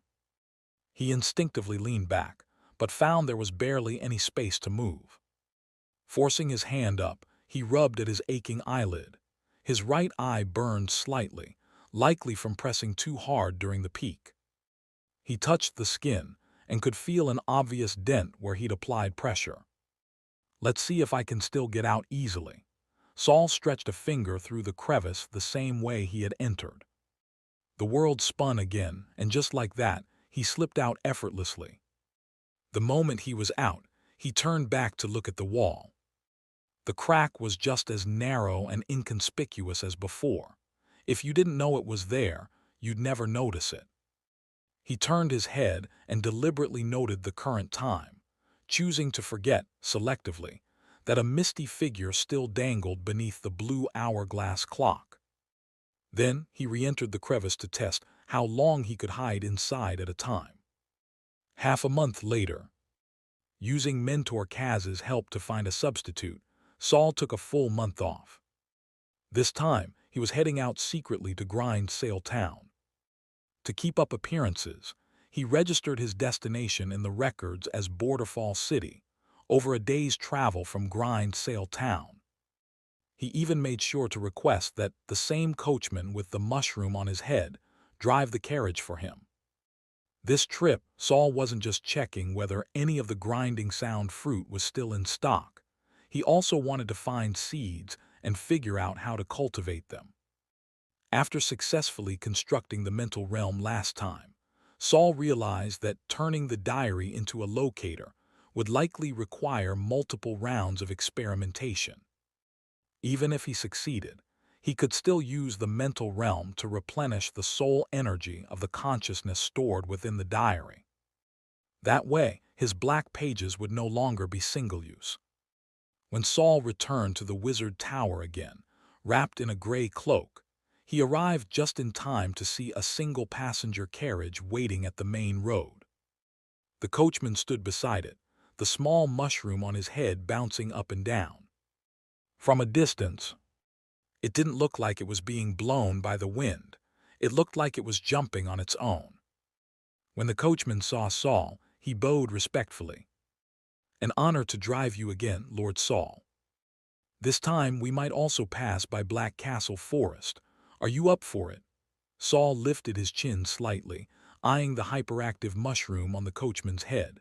He instinctively leaned back, but found there was barely any space to move. Forcing his hand up, he rubbed at his aching eyelid. His right eye burned slightly, likely from pressing too hard during the peak. He touched the skin and could feel an obvious dent where he'd applied pressure. Let's see if I can still get out easily. Saul stretched a finger through the crevice the same way he had entered. The world spun again, and just like that, he slipped out effortlessly. The moment he was out, he turned back to look at the wall. The crack was just as narrow and inconspicuous as before. If you didn't know it was there, you'd never notice it. He turned his head and deliberately noted the current time, choosing to forget, selectively, that a misty figure still dangled beneath the blue hourglass clock. Then he re-entered the crevice to test how long he could hide inside at a time. Half a month later, using Mentor Kaz's help to find a substitute, Saul took a full month off. This time, he was heading out secretly to Grindsail Town. To keep up appearances, he registered his destination in the records as Borderfall City, over a day's travel from Grindsail Town. He even made sure to request that the same coachman with the mushroom on his head drive the carriage for him. This trip, Saul wasn't just checking whether any of the grinding sound fruit was still in stock. He also wanted to find seeds and figure out how to cultivate them. After successfully constructing the mental realm last time, Saul realized that turning the diary into a locator would likely require multiple rounds of experimentation. Even if he succeeded, he could still use the mental realm to replenish the soul energy of the consciousness stored within the diary. That way, his black pages would no longer be single-use. When Saul returned to the Wizard Tower again, wrapped in a gray cloak, he arrived just in time to see a single-passenger carriage waiting at the main road. The coachman stood beside it, the small mushroom on his head bouncing up and down. From a distance, it didn't look like it was being blown by the wind. It looked like it was jumping on its own. When the coachman saw Saul, he bowed respectfully. "An honor to drive you again, Lord Saul. This time we might also pass by Black Castle Forest. Are you up for it?" Saul lifted his chin slightly, eyeing the hyperactive mushroom on the coachman's head.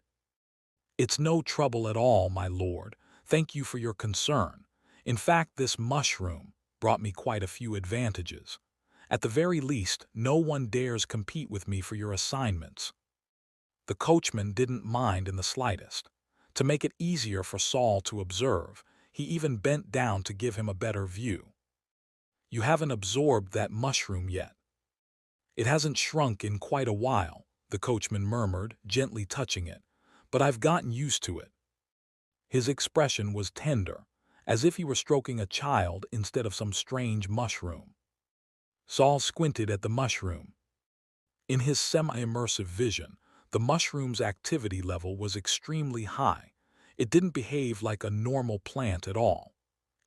"It's no trouble at all, my lord. Thank you for your concern. In fact, this mushroom brought me quite a few advantages. At the very least, no one dares compete with me for your assignments." The coachman didn't mind in the slightest. To make it easier for Saul to observe, he even bent down to give him a better view. "You haven't absorbed that mushroom yet. It hasn't shrunk in quite a while," the coachman murmured, gently touching it, "but I've gotten used to it." His expression was tender, as if he were stroking a child instead of some strange mushroom. Saul squinted at the mushroom. In his semi-immersive vision, the mushroom's activity level was extremely high. It didn't behave like a normal plant at all.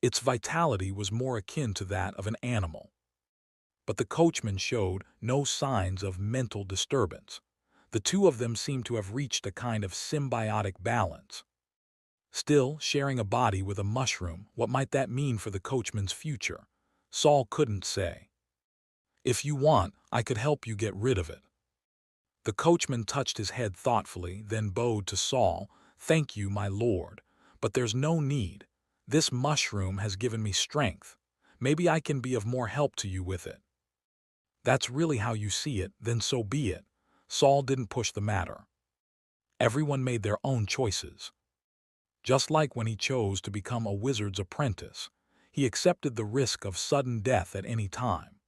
Its vitality was more akin to that of an animal. But the coachman showed no signs of mental disturbance. The two of them seemed to have reached a kind of symbiotic balance. Still, sharing a body with a mushroom, what might that mean for the coachman's future? Saul couldn't say. "If you want, I could help you get rid of it." The coachman touched his head thoughtfully, then bowed to Saul. "Thank you, my lord, but there's no need. This mushroom has given me strength. Maybe I can be of more help to you with it." "That's really how you see it, then so be it." Saul didn't push the matter. Everyone made their own choices. Just like when he chose to become a wizard's apprentice, he accepted the risk of sudden death at any time.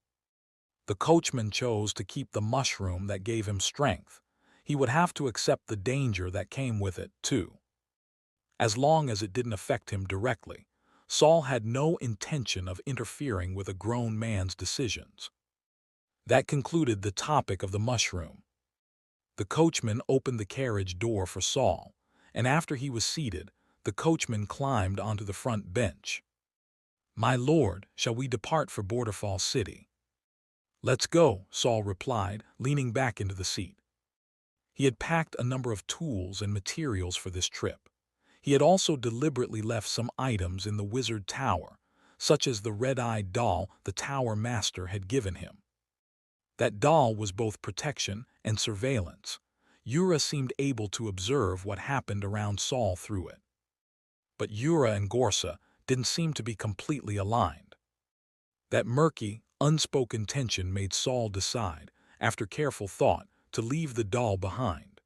The coachman chose to keep the mushroom that gave him strength. He would have to accept the danger that came with it, too. As long as it didn't affect him directly, Saul had no intention of interfering with a grown man's decisions. That concluded the topic of the mushroom. The coachman opened the carriage door for Saul, and after he was seated, the coachman climbed onto the front bench. "My lord, shall we depart for Borderfall City?" "Let's go," Saul replied, leaning back into the seat. He had packed a number of tools and materials for this trip. He had also deliberately left some items in the Wizard Tower, such as the red-eyed doll the Tower Master had given him. That doll was both protection and surveillance. Yura seemed able to observe what happened around Saul through it. But Yura and Gorsa didn't seem to be completely aligned. That murky, unspoken tension made Saul decide, after careful thought, to leave the doll behind.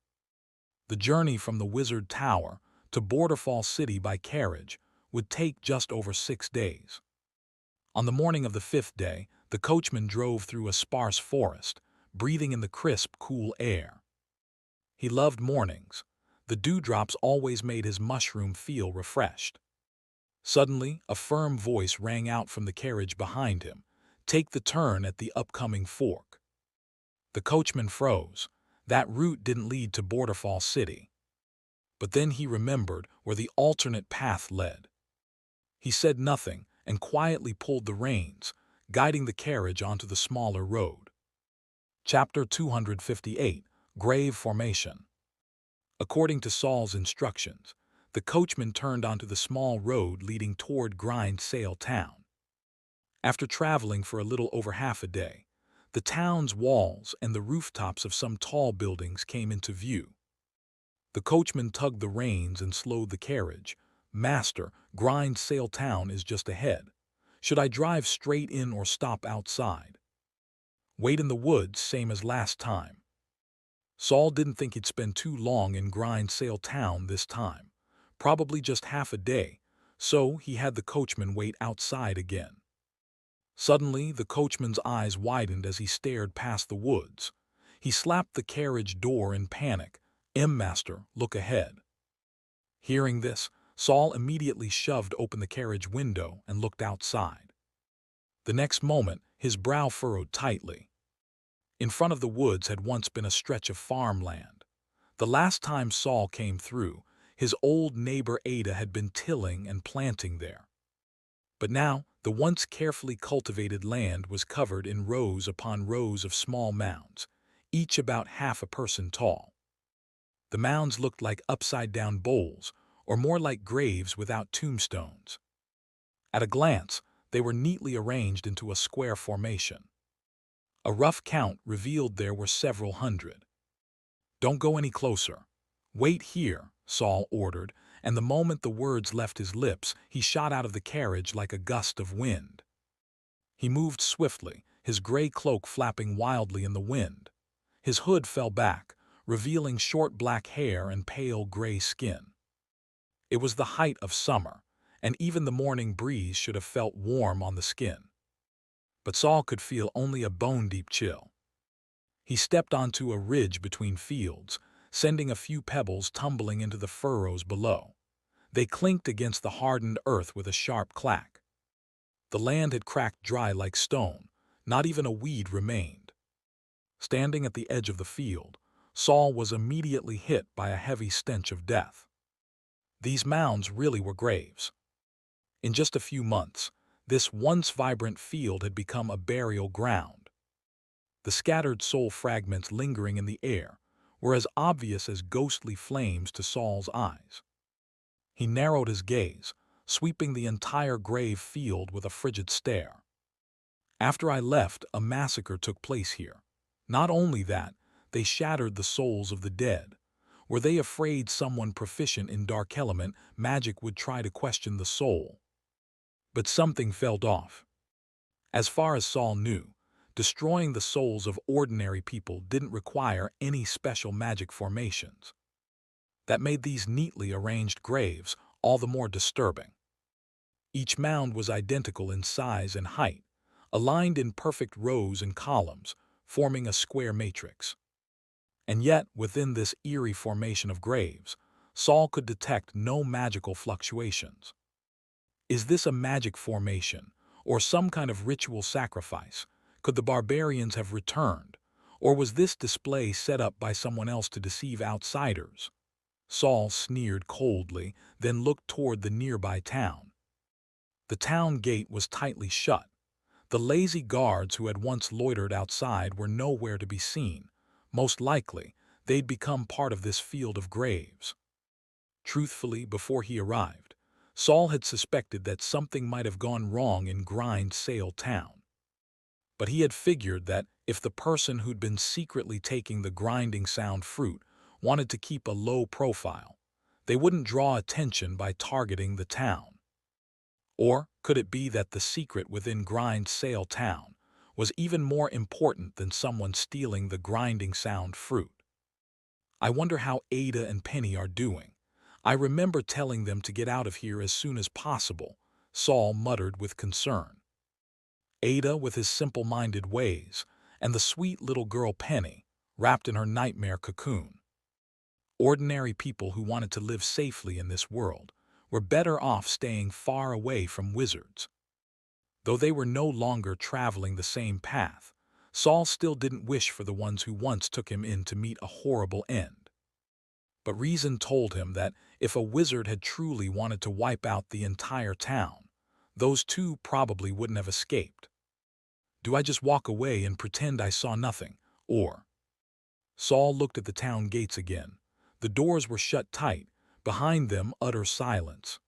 The journey from the Wizard Tower to Borderfall City by carriage would take just over 6 days. On the morning of the 5th day, the coachman drove through a sparse forest, breathing in the crisp, cool air. He loved mornings. The dewdrops always made his mushroom feel refreshed. Suddenly, a firm voice rang out from the carriage behind him. "Take the turn at the upcoming fork." The coachman froze. That route didn't lead to Borderfall City. But then he remembered where the alternate path led. He said nothing and quietly pulled the reins, guiding the carriage onto the smaller road. Chapter 258, Grave Formation. According to Saul's instructions, the coachman turned onto the small road leading toward Grindsail Town. After traveling for a little over half a day, the town's walls and the rooftops of some tall buildings came into view. The coachman tugged the reins and slowed the carriage. "Master, Grindsail Town is just ahead. Should I drive straight in or stop outside?" "Wait in the woods, same as last time." Saul didn't think he'd spend too long in Grindsail Town this time, probably just half a day, so he had the coachman wait outside again. Suddenly, the coachman's eyes widened as he stared past the woods. He slapped the carriage door in panic. "Master, look ahead." Hearing this, Saul immediately shoved open the carriage window and looked outside. The next moment, his brow furrowed tightly. In front of the woods had once been a stretch of farmland. The last time Saul came through, his old neighbor Ada had been tilling and planting there. But now, the once carefully cultivated land was covered in rows upon rows of small mounds, each about half a person tall. The mounds looked like upside-down bowls, or more like graves without tombstones. At a glance, they were neatly arranged into a square formation. A rough count revealed there were several hundred. "Don't go any closer. Wait here," Saul ordered, and the moment the words left his lips, he shot out of the carriage like a gust of wind. He moved swiftly, his gray cloak flapping wildly in the wind. His hood fell back, revealing short black hair and pale gray skin. It was the height of summer, and even the morning breeze should have felt warm on the skin. But Saul could feel only a bone-deep chill. He stepped onto a ridge between fields, sending a few pebbles tumbling into the furrows below. They clinked against the hardened earth with a sharp clack. The land had cracked dry like stone, not even a weed remained. Standing at the edge of the field, Saul was immediately hit by a heavy stench of death. These mounds really were graves. In just a few months, this once vibrant field had become a burial ground. The scattered soul fragments lingering in the air were as obvious as ghostly flames to Saul's eyes. He narrowed his gaze, sweeping the entire grave field with a frigid stare. "After I left, a massacre took place here. Not only that, they shattered the souls of the dead. Were they afraid someone proficient in dark element magic would try to question the soul? But something felt off. As far as Saul knew, destroying the souls of ordinary people didn't require any special magic formations. That made these neatly arranged graves all the more disturbing. Each mound was identical in size and height, aligned in perfect rows and columns, forming a square matrix. And yet, within this eerie formation of graves, Saul could detect no magical fluctuations. Is this a magic formation, or some kind of ritual sacrifice? Could the barbarians have returned, or was this display set up by someone else to deceive outsiders? Saul sneered coldly, then looked toward the nearby town. The town gate was tightly shut. The lazy guards who had once loitered outside were nowhere to be seen. Most likely, they'd become part of this field of graves. Truthfully, before he arrived, Saul had suspected that something might have gone wrong in Grindsail Town. But he had figured that if the person who'd been secretly taking the grinding sound fruit wanted to keep a low profile, they wouldn't draw attention by targeting the town. Or could it be that the secret within Grindsail Town was even more important than someone stealing the grinding sound fruit? "I wonder how Ada and Penny are doing. I remember telling them to get out of here as soon as possible," Saul muttered with concern. Ada with his simple-minded ways, and the sweet little girl Penny, wrapped in her nightmare cocoon. Ordinary people who wanted to live safely in this world were better off staying far away from wizards. Though they were no longer traveling the same path, Saul still didn't wish for the ones who once took him in to meet a horrible end. But reason told him that if a wizard had truly wanted to wipe out the entire town, those two probably wouldn't have escaped. Do I just walk away and pretend I saw nothing? Or... Saul looked at the town gates again. The doors were shut tight, behind them utter silence.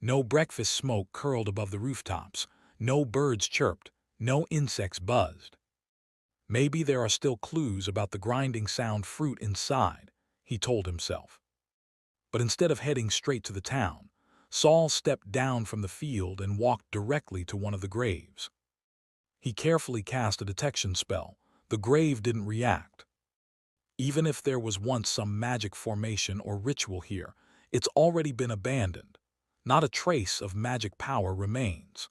No breakfast smoke curled above the rooftops, no birds chirped, no insects buzzed. Maybe there are still clues about the grinding sound fruit inside, he told himself. But instead of heading straight to the town, Saul stepped down from the field and walked directly to one of the graves. He carefully cast a detection spell. The grave didn't react. Even if there was once some magic formation or ritual here, it's already been abandoned. Not a trace of magic power remains.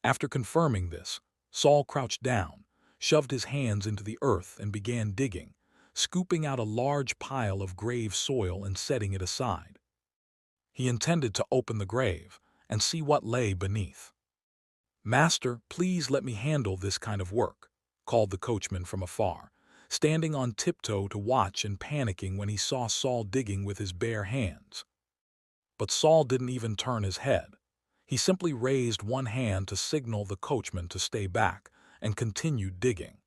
After confirming this, Saul crouched down, shoved his hands into the earth and began digging, scooping out a large pile of grave soil and setting it aside. He intended to open the grave and see what lay beneath. "Master, please let me handle this kind of work," called the coachman from afar, standing on tiptoe to watch and panicking when he saw Saul digging with his bare hands. But Saul didn't even turn his head. He simply raised one hand to signal the coachman to stay back and continued digging.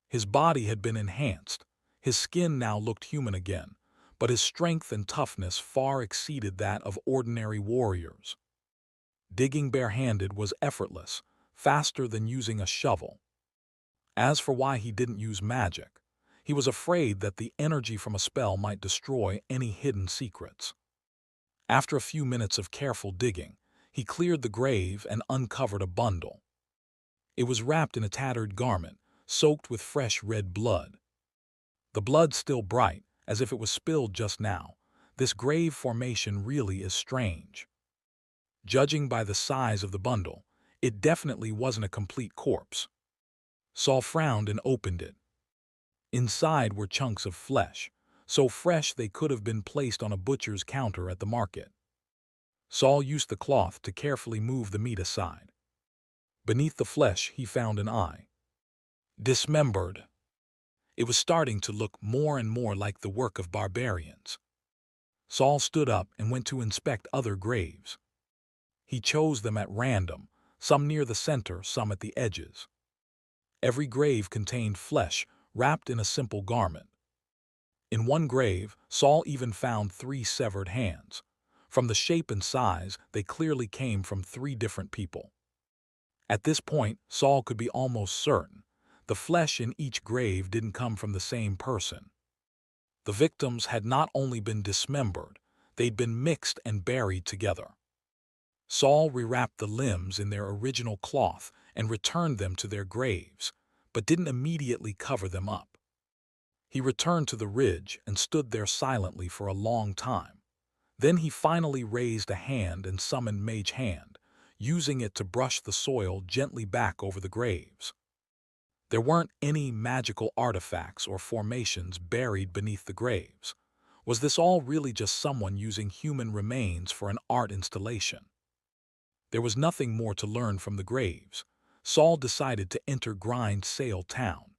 His body had been enhanced. His skin now looked human again, but his strength and toughness far exceeded that of ordinary warriors. Digging barehanded was effortless, faster than using a shovel. As for why he didn't use magic, he was afraid that the energy from a spell might destroy any hidden secrets. After a few minutes of careful digging, he cleared the grave and uncovered a bundle. It was wrapped in a tattered garment, soaked with fresh red blood. The blood still bright, as if it was spilled just now. This grave formation really is strange. Judging by the size of the bundle, it definitely wasn't a complete corpse. Saul frowned and opened it. Inside were chunks of flesh, so fresh they could have been placed on a butcher's counter at the market. Saul used the cloth to carefully move the meat aside. Beneath the flesh he found an eye. Dismembered. It was starting to look more and more like the work of barbarians. Saul stood up and went to inspect other graves. He chose them at random, some near the center, some at the edges. Every grave contained flesh wrapped in a simple garment. In one grave, Saul even found 3 severed hands. From the shape and size, they clearly came from 3 different people. At this point, Saul could be almost certain the flesh in each grave didn't come from the same person. The victims had not only been dismembered, they'd been mixed and buried together. Saul rewrapped the limbs in their original cloth and returned them to their graves, but didn't immediately cover them up. He returned to the ridge and stood there silently for a long time. Then he finally raised a hand and summoned Mage Hand, using it to brush the soil gently back over the graves. There weren't any magical artifacts or formations buried beneath the graves. Was this all really just someone using human remains for an art installation? There was nothing more to learn from the graves. Saul decided to enter Grind Sale Town.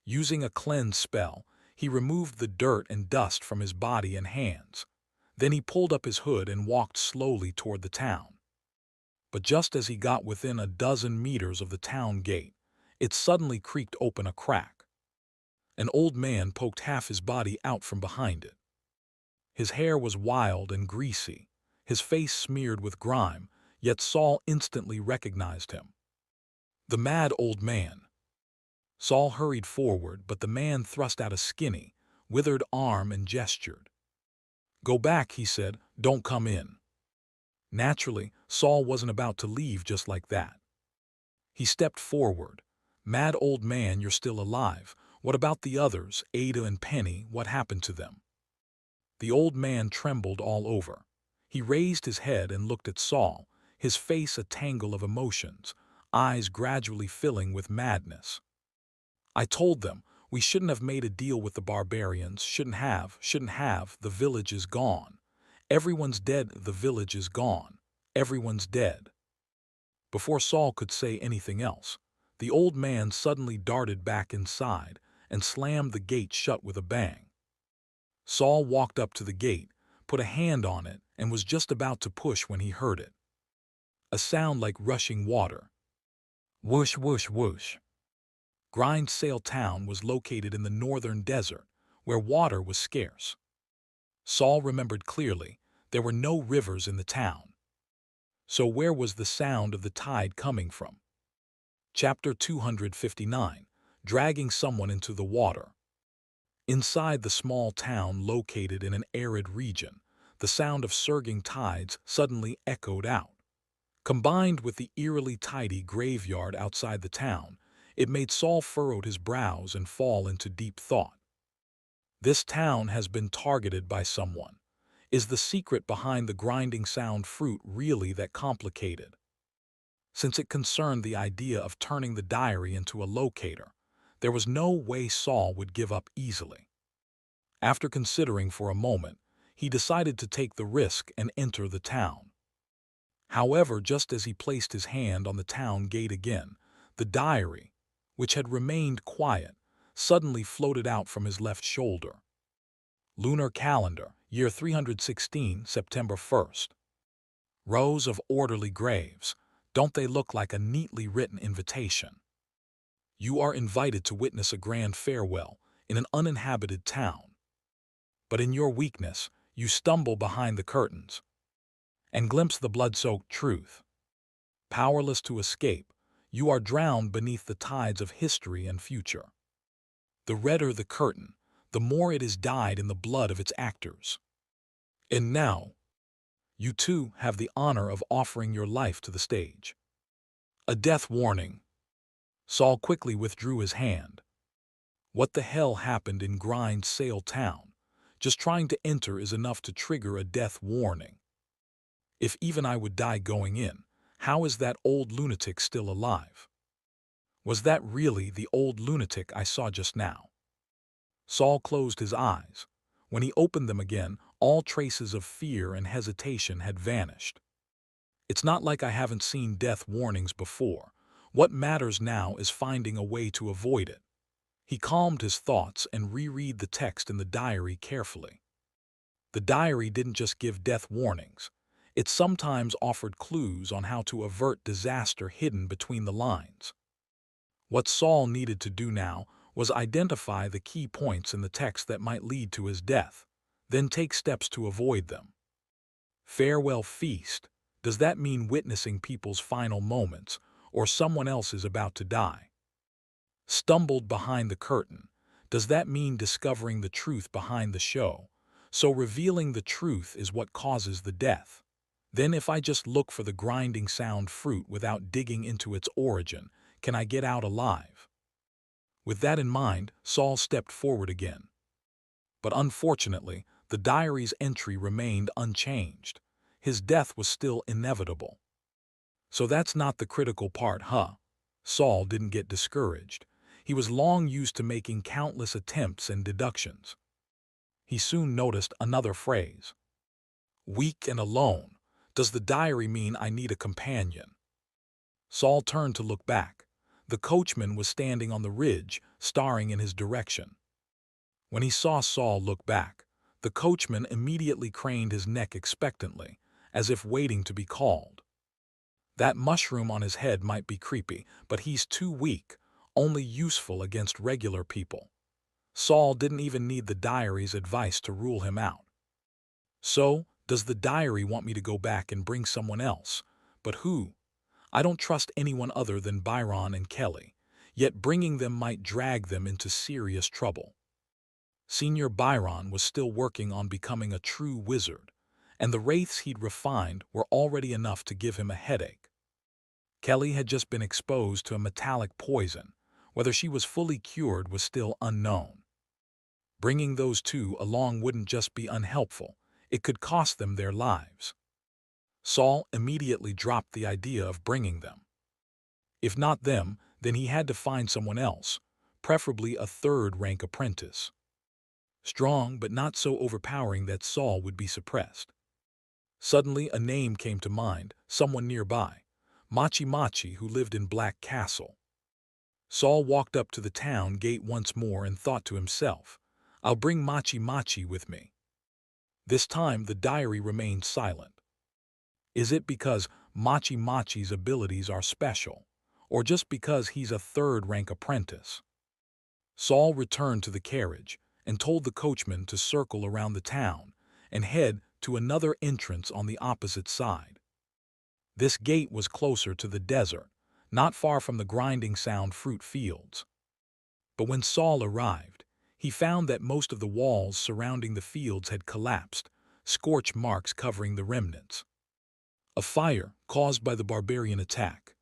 Using a cleanse spell, he removed the dirt and dust from his body and hands. Then he pulled up his hood and walked slowly toward the town. But just as he got within a dozen meters of the town gate, it suddenly creaked open a crack. An old man poked half his body out from behind it. His hair was wild and greasy, his face smeared with grime, yet Saul instantly recognized him. The mad old man. Saul hurried forward, but the man thrust out a skinny, withered arm and gestured. "Go back," he said. "Don't come in." Naturally, Saul wasn't about to leave just like that. He stepped forward. "Mad old man, you're still alive. What about the others, Ada and Penny? What happened to them?" The old man trembled all over. He raised his head and looked at Saul, his face a tangle of emotions, eyes gradually filling with madness. "I told them, we shouldn't have made a deal with the barbarians, shouldn't have, the village is gone. Everyone's dead, the village is gone. Everyone's dead." Before Saul could say anything else, the old man suddenly darted back inside and slammed the gate shut with a bang. Saul walked up to the gate, put a hand on it, and was just about to push when he heard it. A sound like rushing water. Whoosh, whoosh, whoosh. Grindsail Town was located in the northern desert, where water was scarce. Saul remembered clearly there were no rivers in the town. So where was the sound of the tide coming from? Chapter 259, Dragging Someone into the Water. Inside the small town located in an arid region, the sound of surging tides suddenly echoed out. Combined with the eerily tidy graveyard outside the town, it made Saul furrow his brows and fall into deep thought. This town has been targeted by someone. Is the secret behind the grinding sound fruit really that complicated? Since it concerned the idea of turning the diary into a locator, there was no way Saul would give up easily. After considering for a moment, he decided to take the risk and enter the town. However, just as he placed his hand on the town gate again, the diary, which had remained quiet, suddenly floated out from his left shoulder. Lunar calendar, year 316, September 1st. Rows of orderly graves. Don't they look like a neatly written invitation? You are invited to witness a grand farewell in an uninhabited town. But in your weakness, you stumble behind the curtains and glimpse the blood-soaked truth. Powerless to escape, you are drowned beneath the tides of history and future. The redder the curtain, the more it is dyed in the blood of its actors. And now, you too have the honor of offering your life to the stage. A death warning. Saul quickly withdrew his hand. What the hell happened in Grindsail Town? Just trying to enter is enough to trigger a death warning. If even I would die going in, how is that old lunatic still alive? Was that really the old lunatic I saw just now? Saul closed his eyes. When he opened them again, all traces of fear and hesitation had vanished. It's not like I haven't seen death warnings before. What matters now is finding a way to avoid it. He calmed his thoughts and reread the text in the diary carefully. The diary didn't just give death warnings. It sometimes offered clues on how to avert disaster hidden between the lines. What Saul needed to do now was identify the key points in the text that might lead to his death, then take steps to avoid them. Farewell feast. Does that mean witnessing people's final moments, or someone else is about to die? Stumbled behind the curtain. Does that mean discovering the truth behind the show? So revealing the truth is what causes the death. Then if I just look for the grinding sound fruit without digging into its origin, can I get out alive? With that in mind, Saul stepped forward again. But unfortunately, the diary's entry remained unchanged. His death was still inevitable. So that's not the critical part, huh? Saul didn't get discouraged. He was long used to making countless attempts and deductions. He soon noticed another phrase. Weak and alone. Does the diary mean I need a companion? Saul turned to look back. The coachman was standing on the ridge, staring in his direction. When he saw Saul look back, the coachman immediately craned his neck expectantly, as if waiting to be called. That mushroom on his head might be creepy, but he's too weak, only useful against regular people. Saul didn't even need the diary's advice to rule him out. So, does the diary want me to go back and bring someone else? But who? I don't trust anyone other than Byron and Kelly, yet bringing them might drag them into serious trouble. Senior Byron was still working on becoming a true wizard, and the wraiths he'd refined were already enough to give him a headache. Kelly had just been exposed to a metallic poison. Whether she was fully cured was still unknown. Bringing those two along wouldn't just be unhelpful, it could cost them their lives. Saul immediately dropped the idea of bringing them. If not them, then he had to find someone else, preferably a third-rank apprentice. Strong but not so overpowering that Saul would be suppressed. Suddenly a name came to mind, someone nearby, Machi Machi, who lived in Black Castle. Saul walked up to the town gate once more and thought to himself, "I'll bring Machi Machi with me." This time the diary remained silent. Is it because Machi Machi's abilities are special, or just because he's a third-rank apprentice? Saul returned to the carriage and told the coachman to circle around the town and head to another entrance on the opposite side. This gate was closer to the desert, not far from the grinding sound fruit fields. But when Saul arrived, he found that most of the walls surrounding the fields had collapsed, scorch marks covering the remnants. A fire caused by the barbarian attack.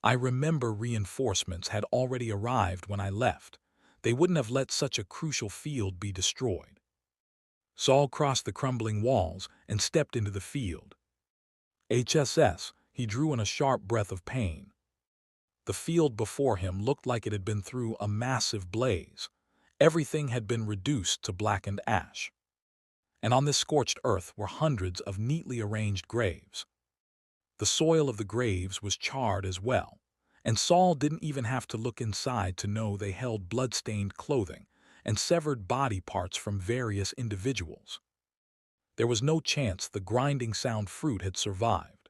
I remember reinforcements had already arrived when I left. They wouldn't have let such a crucial field be destroyed. Saul crossed the crumbling walls and stepped into the field. HSS, he drew in a sharp breath of pain. The field before him looked like it had been through a massive blaze. Everything had been reduced to blackened ash. And on this scorched earth were hundreds of neatly arranged graves. The soil of the graves was charred as well, and Saul didn't even have to look inside to know they held blood-stained clothing and severed body parts from various individuals. There was no chance the grinding sound fruit had survived.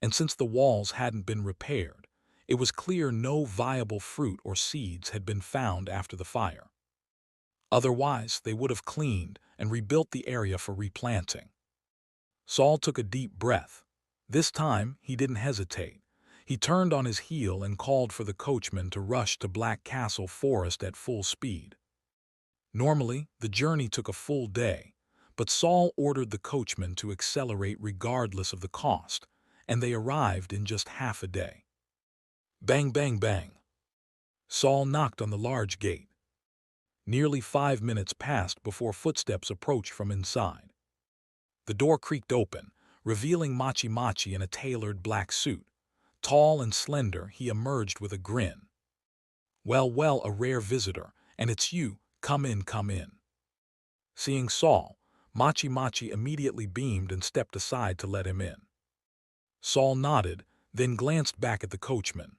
And since the walls hadn't been repaired, it was clear no viable fruit or seeds had been found after the fire. Otherwise, they would have cleaned and rebuilt the area for replanting. Saul took a deep breath. This time, he didn't hesitate. He turned on his heel and called for the coachman to rush to Black Castle Forest at full speed. Normally, the journey took a full day, but Saul ordered the coachman to accelerate regardless of the cost, and they arrived in just half a day. Bang, bang, bang. Saul knocked on the large gate. Nearly 5 minutes passed before footsteps approached from inside. The door creaked open, revealing Machi Machi in a tailored black suit. Tall and slender, he emerged with a grin. "Well, well, a rare visitor, and it's you. Come in, come in." Seeing Saul, Machi Machi immediately beamed and stepped aside to let him in. Saul nodded, then glanced back at the coachman.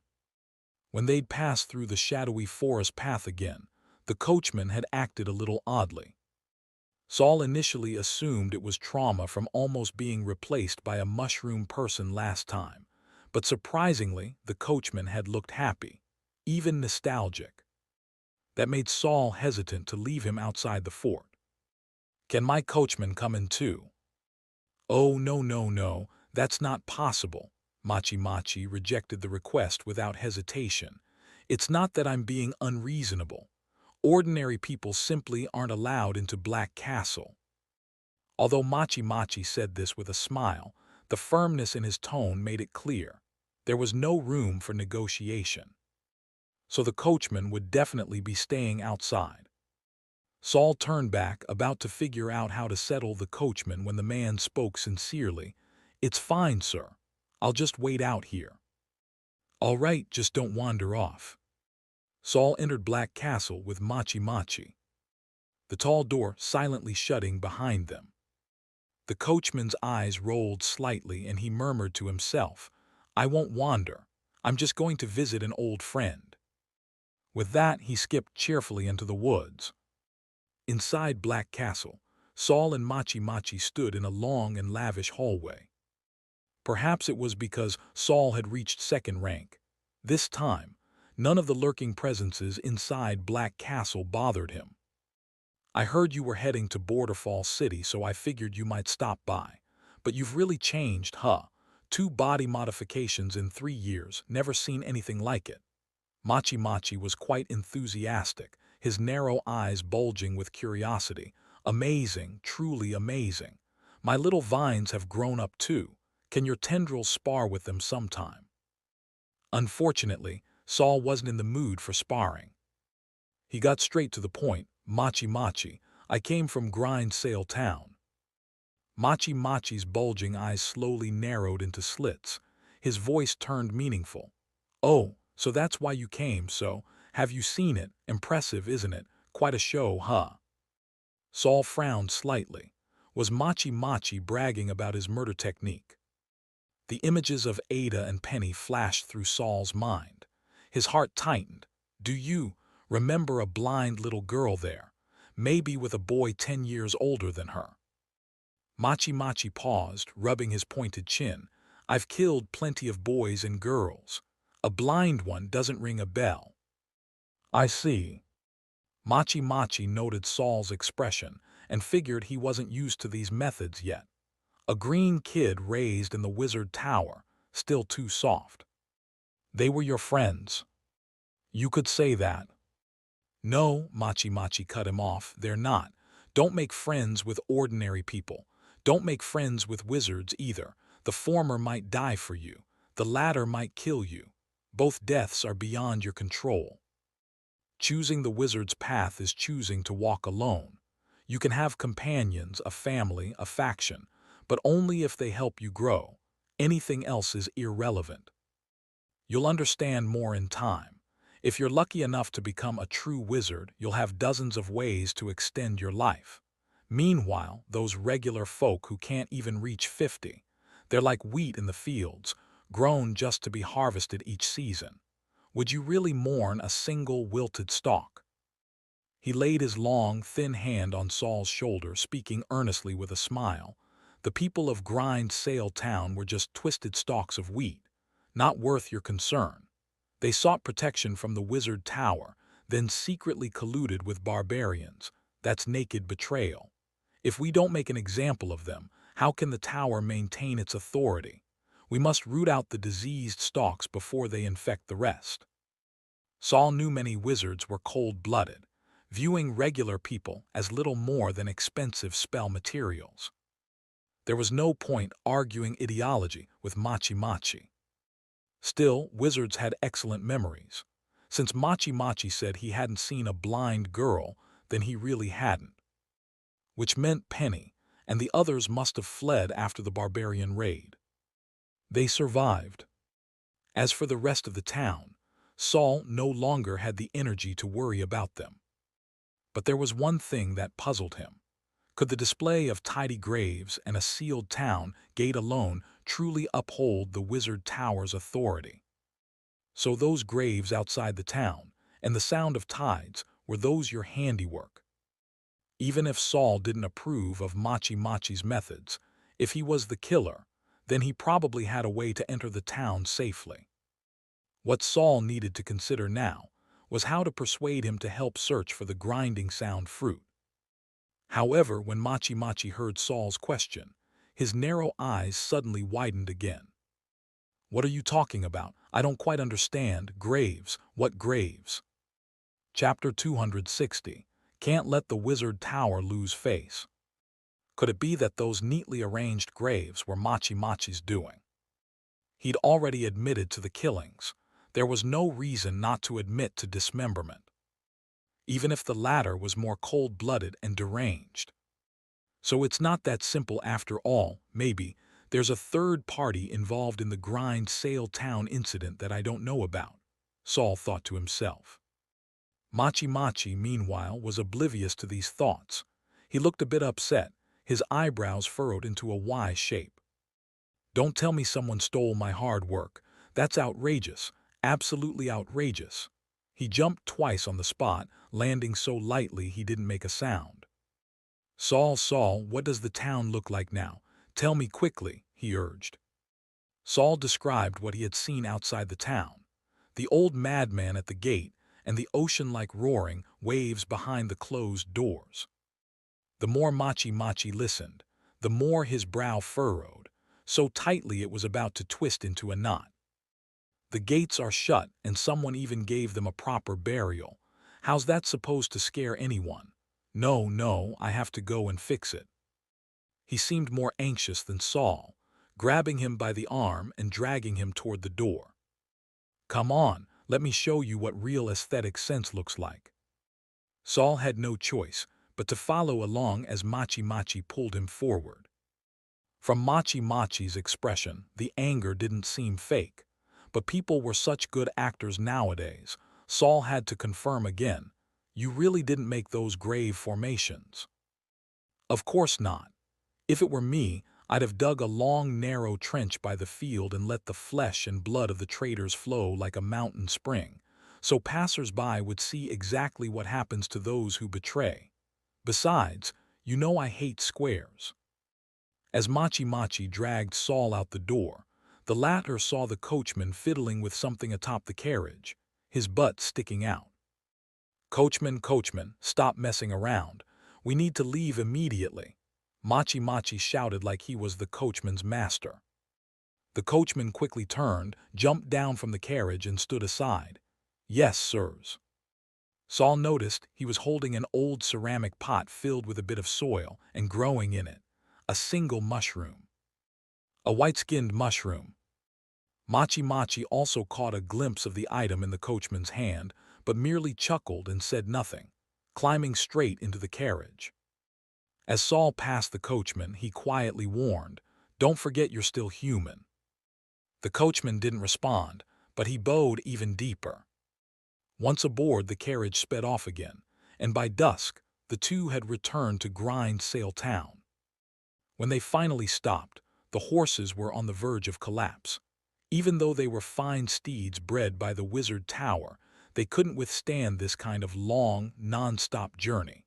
When they'd passed through the shadowy forest path again, the coachman had acted a little oddly. Saul initially assumed it was trauma from almost being replaced by a mushroom person last time, but surprisingly, the coachman had looked happy, even nostalgic. That made Saul hesitant to leave him outside the fort. "Can my coachman come in too?" "Oh, no, no, no, that's not possible." Machi Machi rejected the request without hesitation. "It's not that I'm being unreasonable. Ordinary people simply aren't allowed into Black Castle." Although Machi Machi said this with a smile, the firmness in his tone made it clear. There was no room for negotiation. So the coachman would definitely be staying outside. Saul turned back, about to figure out how to settle the coachman when the man spoke sincerely. "It's fine, sir. I'll just wait out here." "All right, just don't wander off." Saul entered Black Castle with Machi Machi, the tall door silently shutting behind them. The coachman's eyes rolled slightly and he murmured to himself, "I won't wander. I'm just going to visit an old friend." With that, he skipped cheerfully into the woods. Inside Black Castle, Saul and Machi Machi stood in a long and lavish hallway. Perhaps it was because Saul had reached second rank. This time, none of the lurking presences inside Black Castle bothered him. "I heard you were heading to Borderfall City, so I figured you might stop by. But you've really changed, huh? 2 body modifications in 3 years, never seen anything like it." Machi Machi was quite enthusiastic, his narrow eyes bulging with curiosity. "Amazing, truly amazing. My little vines have grown up too. Can your tendrils spar with them sometime?" Unfortunately, Saul wasn't in the mood for sparring. He got straight to the point. "Machi Machi, I came from Grindsail Town." Machi Machi's bulging eyes slowly narrowed into slits. His voice turned meaningful. "Oh, so that's why you came, so have you seen it? Impressive, isn't it? Quite a show, huh?" Saul frowned slightly. Was Machi Machi bragging about his murder technique? The images of Ada and Penny flashed through Saul's mind. His heart tightened. Do you remember a blind little girl there, maybe with a boy 10 years older than her? Machi Machi paused, rubbing his pointed chin. I've killed plenty of boys and girls. A blind one doesn't ring a bell. I see. Machi Machi noted Saul's expression and figured he wasn't used to these methods yet. A green kid raised in the wizard tower, still too soft. They were your friends. You could say that. No, Machi Machi cut him off, they're not. Don't make friends with ordinary people. Don't make friends with wizards either. The former might die for you. The latter might kill you. Both deaths are beyond your control. Choosing the wizard's path is choosing to walk alone. You can have companions, a family, a faction, but only if they help you grow. Anything else is irrelevant. You'll understand more in time. If you're lucky enough to become a true wizard, you'll have dozens of ways to extend your life. Meanwhile, those regular folk who can't even reach 50, they're like wheat in the fields, grown just to be harvested each season. Would you really mourn a single wilted stalk? He laid his long, thin hand on Saul's shoulder, speaking earnestly with a smile. The people of Grind Sail Town were just twisted stalks of wheat, not worth your concern. They sought protection from the wizard tower, then secretly colluded with barbarians. That's naked betrayal. If we don't make an example of them, how can the tower maintain its authority? We must root out the diseased stalks before they infect the rest. Saul knew many wizards were cold-blooded, viewing regular people as little more than expensive spell materials. There was no point arguing ideology with Machi Machi. Still, wizards had excellent memories. Since Machi Machi said he hadn't seen a blind girl, then he really hadn't. Which meant Penny, and the others must have fled after the barbarian raid. They survived. As for the rest of the town, Saul no longer had the energy to worry about them. But there was one thing that puzzled him. Could the display of tidy graves and a sealed town gate alone truly uphold the wizard tower's authority? So those graves outside the town and the sound of tides, were those your handiwork? Even if Saul didn't approve of Machi Machi's methods, if he was the killer, then he probably had a way to enter the town safely. What Saul needed to consider now was how to persuade him to help search for the grinding sound fruit. However, when Machi Machi heard Saul's question, his narrow eyes suddenly widened again. What are you talking about? I don't quite understand. Graves? What graves? Chapter 260. Can't let the wizard tower lose face. Could it be that those neatly arranged graves were Machi Machi's doing? He'd already admitted to the killings. There was no reason not to admit to dismemberment, even if the latter was more cold-blooded and deranged. So it's not that simple after all. Maybe there's a third party involved in the Grind Sail Town incident that I don't know about, Saul thought to himself. Machi Machi, meanwhile, was oblivious to these thoughts. He looked a bit upset, his eyebrows furrowed into a Y shape. Don't tell me someone stole my hard work. That's outrageous, absolutely outrageous. He jumped twice on the spot, landing so lightly he didn't make a sound. Saul, what does the town look like now? Tell me quickly, he urged. Saul described what he had seen outside the town. The old madman at the gate, and the ocean-like roaring waves behind the closed doors. The more Machi Machi listened, the more his brow furrowed, so tightly it was about to twist into a knot. The gates are shut, and someone even gave them a proper burial. How's that supposed to scare anyone? No, I have to go and fix it. He seemed more anxious than Saul, grabbing him by the arm and dragging him toward the door. Come on, let me show you what real aesthetic sense looks like. Saul had no choice but to follow along as Machi Machi pulled him forward. From Machi Machi's expression, the anger didn't seem fake. But people were such good actors nowadays, Saul had to confirm again. You really didn't make those grave formations. Of course not. If it were me, I'd have dug a long, narrow trench by the field and let the flesh and blood of the traitors flow like a mountain spring. so passers-by would see exactly what happens to those who betray. Besides, you know I hate squares. As Machi Machi dragged Saul out the door, the latter saw the coachman fiddling with something atop the carriage, his butt sticking out. "Coachman, coachman, stop messing around. We need to leave immediately," Machi Machi shouted like he was the coachman's master. The coachman quickly turned, jumped down from the carriage and stood aside. "Yes, sirs." Saul noticed he was holding an old ceramic pot filled with a bit of soil and growing in it a single mushroom. A white-skinned mushroom. Machi Machi also caught a glimpse of the item in the coachman's hand, but merely chuckled and said nothing, climbing straight into the carriage. As Saul passed the coachman, he quietly warned, "Don't forget you're still human." The coachman didn't respond, but he bowed even deeper. Once aboard, the carriage sped off again, and by dusk, the two had returned to Grind Sail Town. When they finally stopped, the horses were on the verge of collapse. Even though they were fine steeds bred by the Wizard Tower, they couldn't withstand this kind of long, non-stop journey.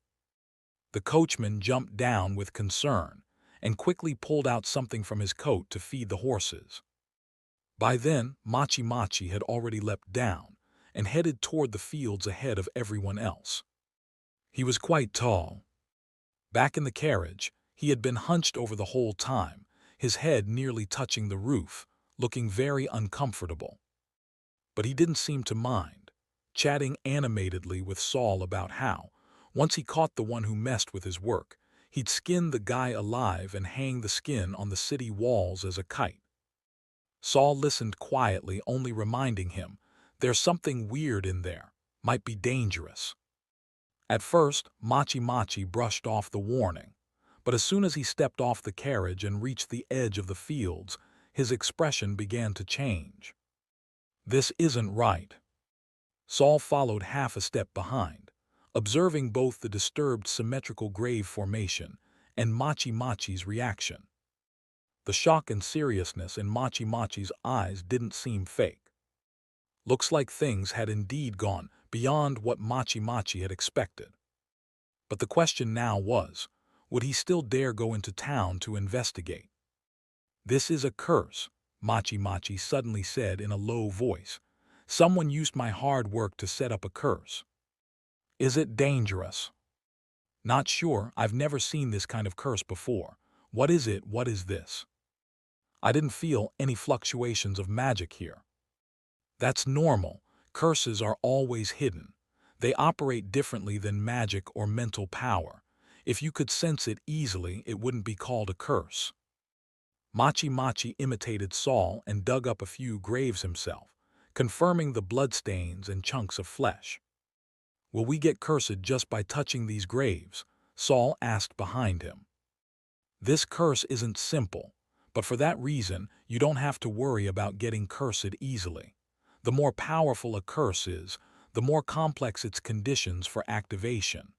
The coachman jumped down with concern and quickly pulled out something from his coat to feed the horses. By then, Machi Machi had already leapt down and headed toward the fields ahead of everyone else. He was quite tall. Back in the carriage, he had been hunched over the whole time, his head nearly touching the roof, looking very uncomfortable. But he didn't seem to mind, chatting animatedly with Saul about how, once he caught the one who messed with his work, he'd skin the guy alive and hang the skin on the city walls as a kite. Saul listened quietly, only reminding him, "There's something weird in there, might be dangerous." At first, Machi Machi brushed off the warning, but as soon as he stepped off the carriage and reached the edge of the fields, his expression began to change. "This isn't right." Saul followed half a step behind, observing both the disturbed symmetrical grave formation and Machi Machi's reaction. The shock and seriousness in Machi Machi's eyes didn't seem fake. Looks like things had indeed gone beyond what Machi Machi had expected. But the question now was, would he still dare go into town to investigate? "This is a curse," Machi Machi suddenly said in a low voice. "Someone used my hard work to set up a curse." "Is it dangerous?" "Not sure. I've never seen this kind of curse before. What is it? What is this?" "I didn't feel any fluctuations of magic here." "That's normal. Curses are always hidden. They operate differently than magic or mental power. If you could sense it easily, it wouldn't be called a curse." Machi Machi imitated Saul and dug up a few graves himself, confirming the bloodstains and chunks of flesh. "Will we get cursed just by touching these graves?" Saul asked behind him. "This curse isn't simple, but for that reason, you don't have to worry about getting cursed easily. The more powerful a curse is, the more complex its conditions for activation."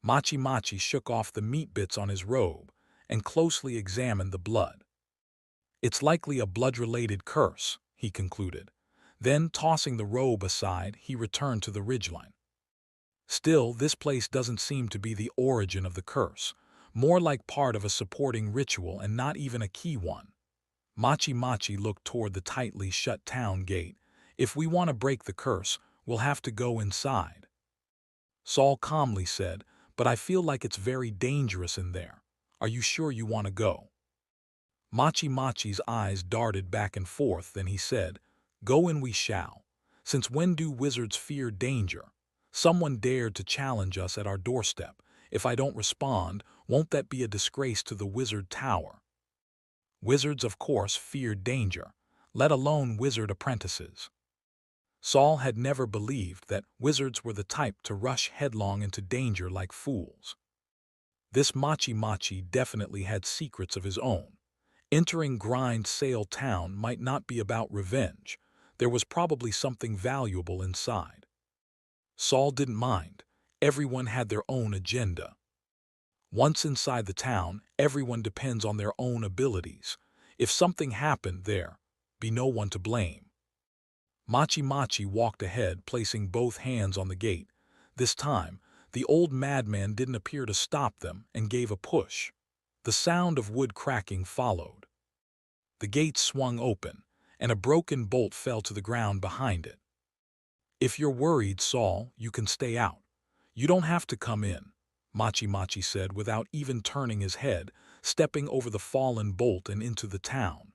Machi Machi shook off the meat bits on his robe and closely examined the blood. "It's likely a blood-related curse," he concluded. Then, tossing the robe aside, he returned to the ridgeline. "Still, this place doesn't seem to be the origin of the curse, more like part of a supporting ritual and not even a key one." Machi Machi looked toward the tightly shut town gate. "If we want to break the curse, we'll have to go inside." Saul calmly said, "But I feel like it's very dangerous in there. Are you sure you want to go?" Machi Machi's eyes darted back and forth, then he said, "Go in we shall. Since when do wizards fear danger? Someone dared to challenge us at our doorstep. If I don't respond, won't that be a disgrace to the Wizard Tower?" Wizards, of course, feared danger, let alone wizard apprentices. Saul had never believed that wizards were the type to rush headlong into danger like fools. This Machi Machi definitely had secrets of his own. Entering Grind Sail Town might not be about revenge. There was probably something valuable inside. Saul didn't mind. Everyone had their own agenda. Once inside the town, everyone depends on their own abilities. If something happened there, be no one to blame. Machi Machi walked ahead, placing both hands on the gate. This time, the old madman didn't appear to stop them and gave a push. The sound of wood cracking followed. The gate swung open, and a broken bolt fell to the ground behind it. "If you're worried, Saul, you can stay out. You don't have to come in," Machi Machi said without even turning his head, stepping over the fallen bolt and into the town.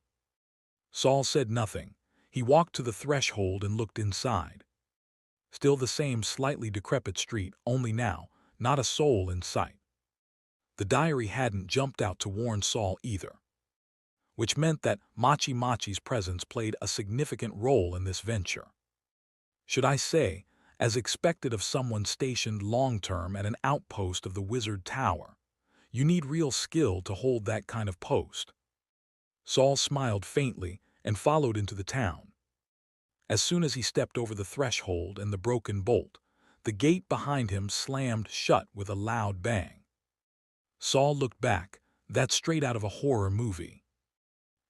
Saul said nothing. He walked to the threshold and looked inside. Still the same slightly decrepit street, only now, not a soul in sight. The diary hadn't jumped out to warn Saul either, which meant that Machi Machi's presence played a significant role in this venture. Should I say, as expected of someone stationed long-term at an outpost of the Wizard Tower. You need real skill to hold that kind of post. Saul smiled faintly and followed into the town. As soon as he stepped over the threshold and the broken bolt, the gate behind him slammed shut with a loud bang. Saul looked back, that straight out of a horror movie.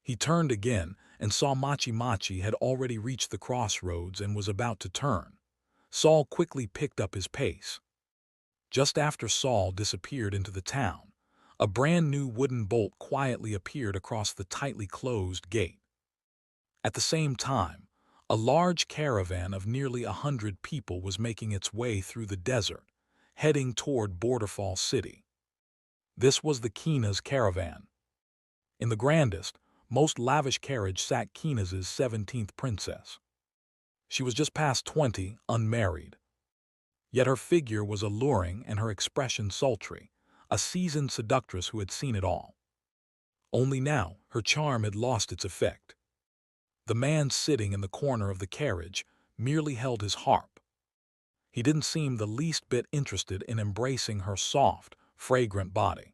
He turned again and saw Machi Machi had already reached the crossroads and was about to turn. Saul quickly picked up his pace. Just after Saul disappeared into the town, a brand new wooden bolt quietly appeared across the tightly closed gate. At the same time, a large caravan of nearly 100 people was making its way through the desert, heading toward Borderfall City. This was the Kina's caravan. In the grandest, most lavish carriage sat Kina's 17th princess. She was just past 20, unmarried. Yet her figure was alluring and her expression sultry, a seasoned seductress who had seen it all. Only now, her charm had lost its effect. The man sitting in the corner of the carriage merely held his harp. He didn't seem the least bit interested in embracing her soft, fragrant body.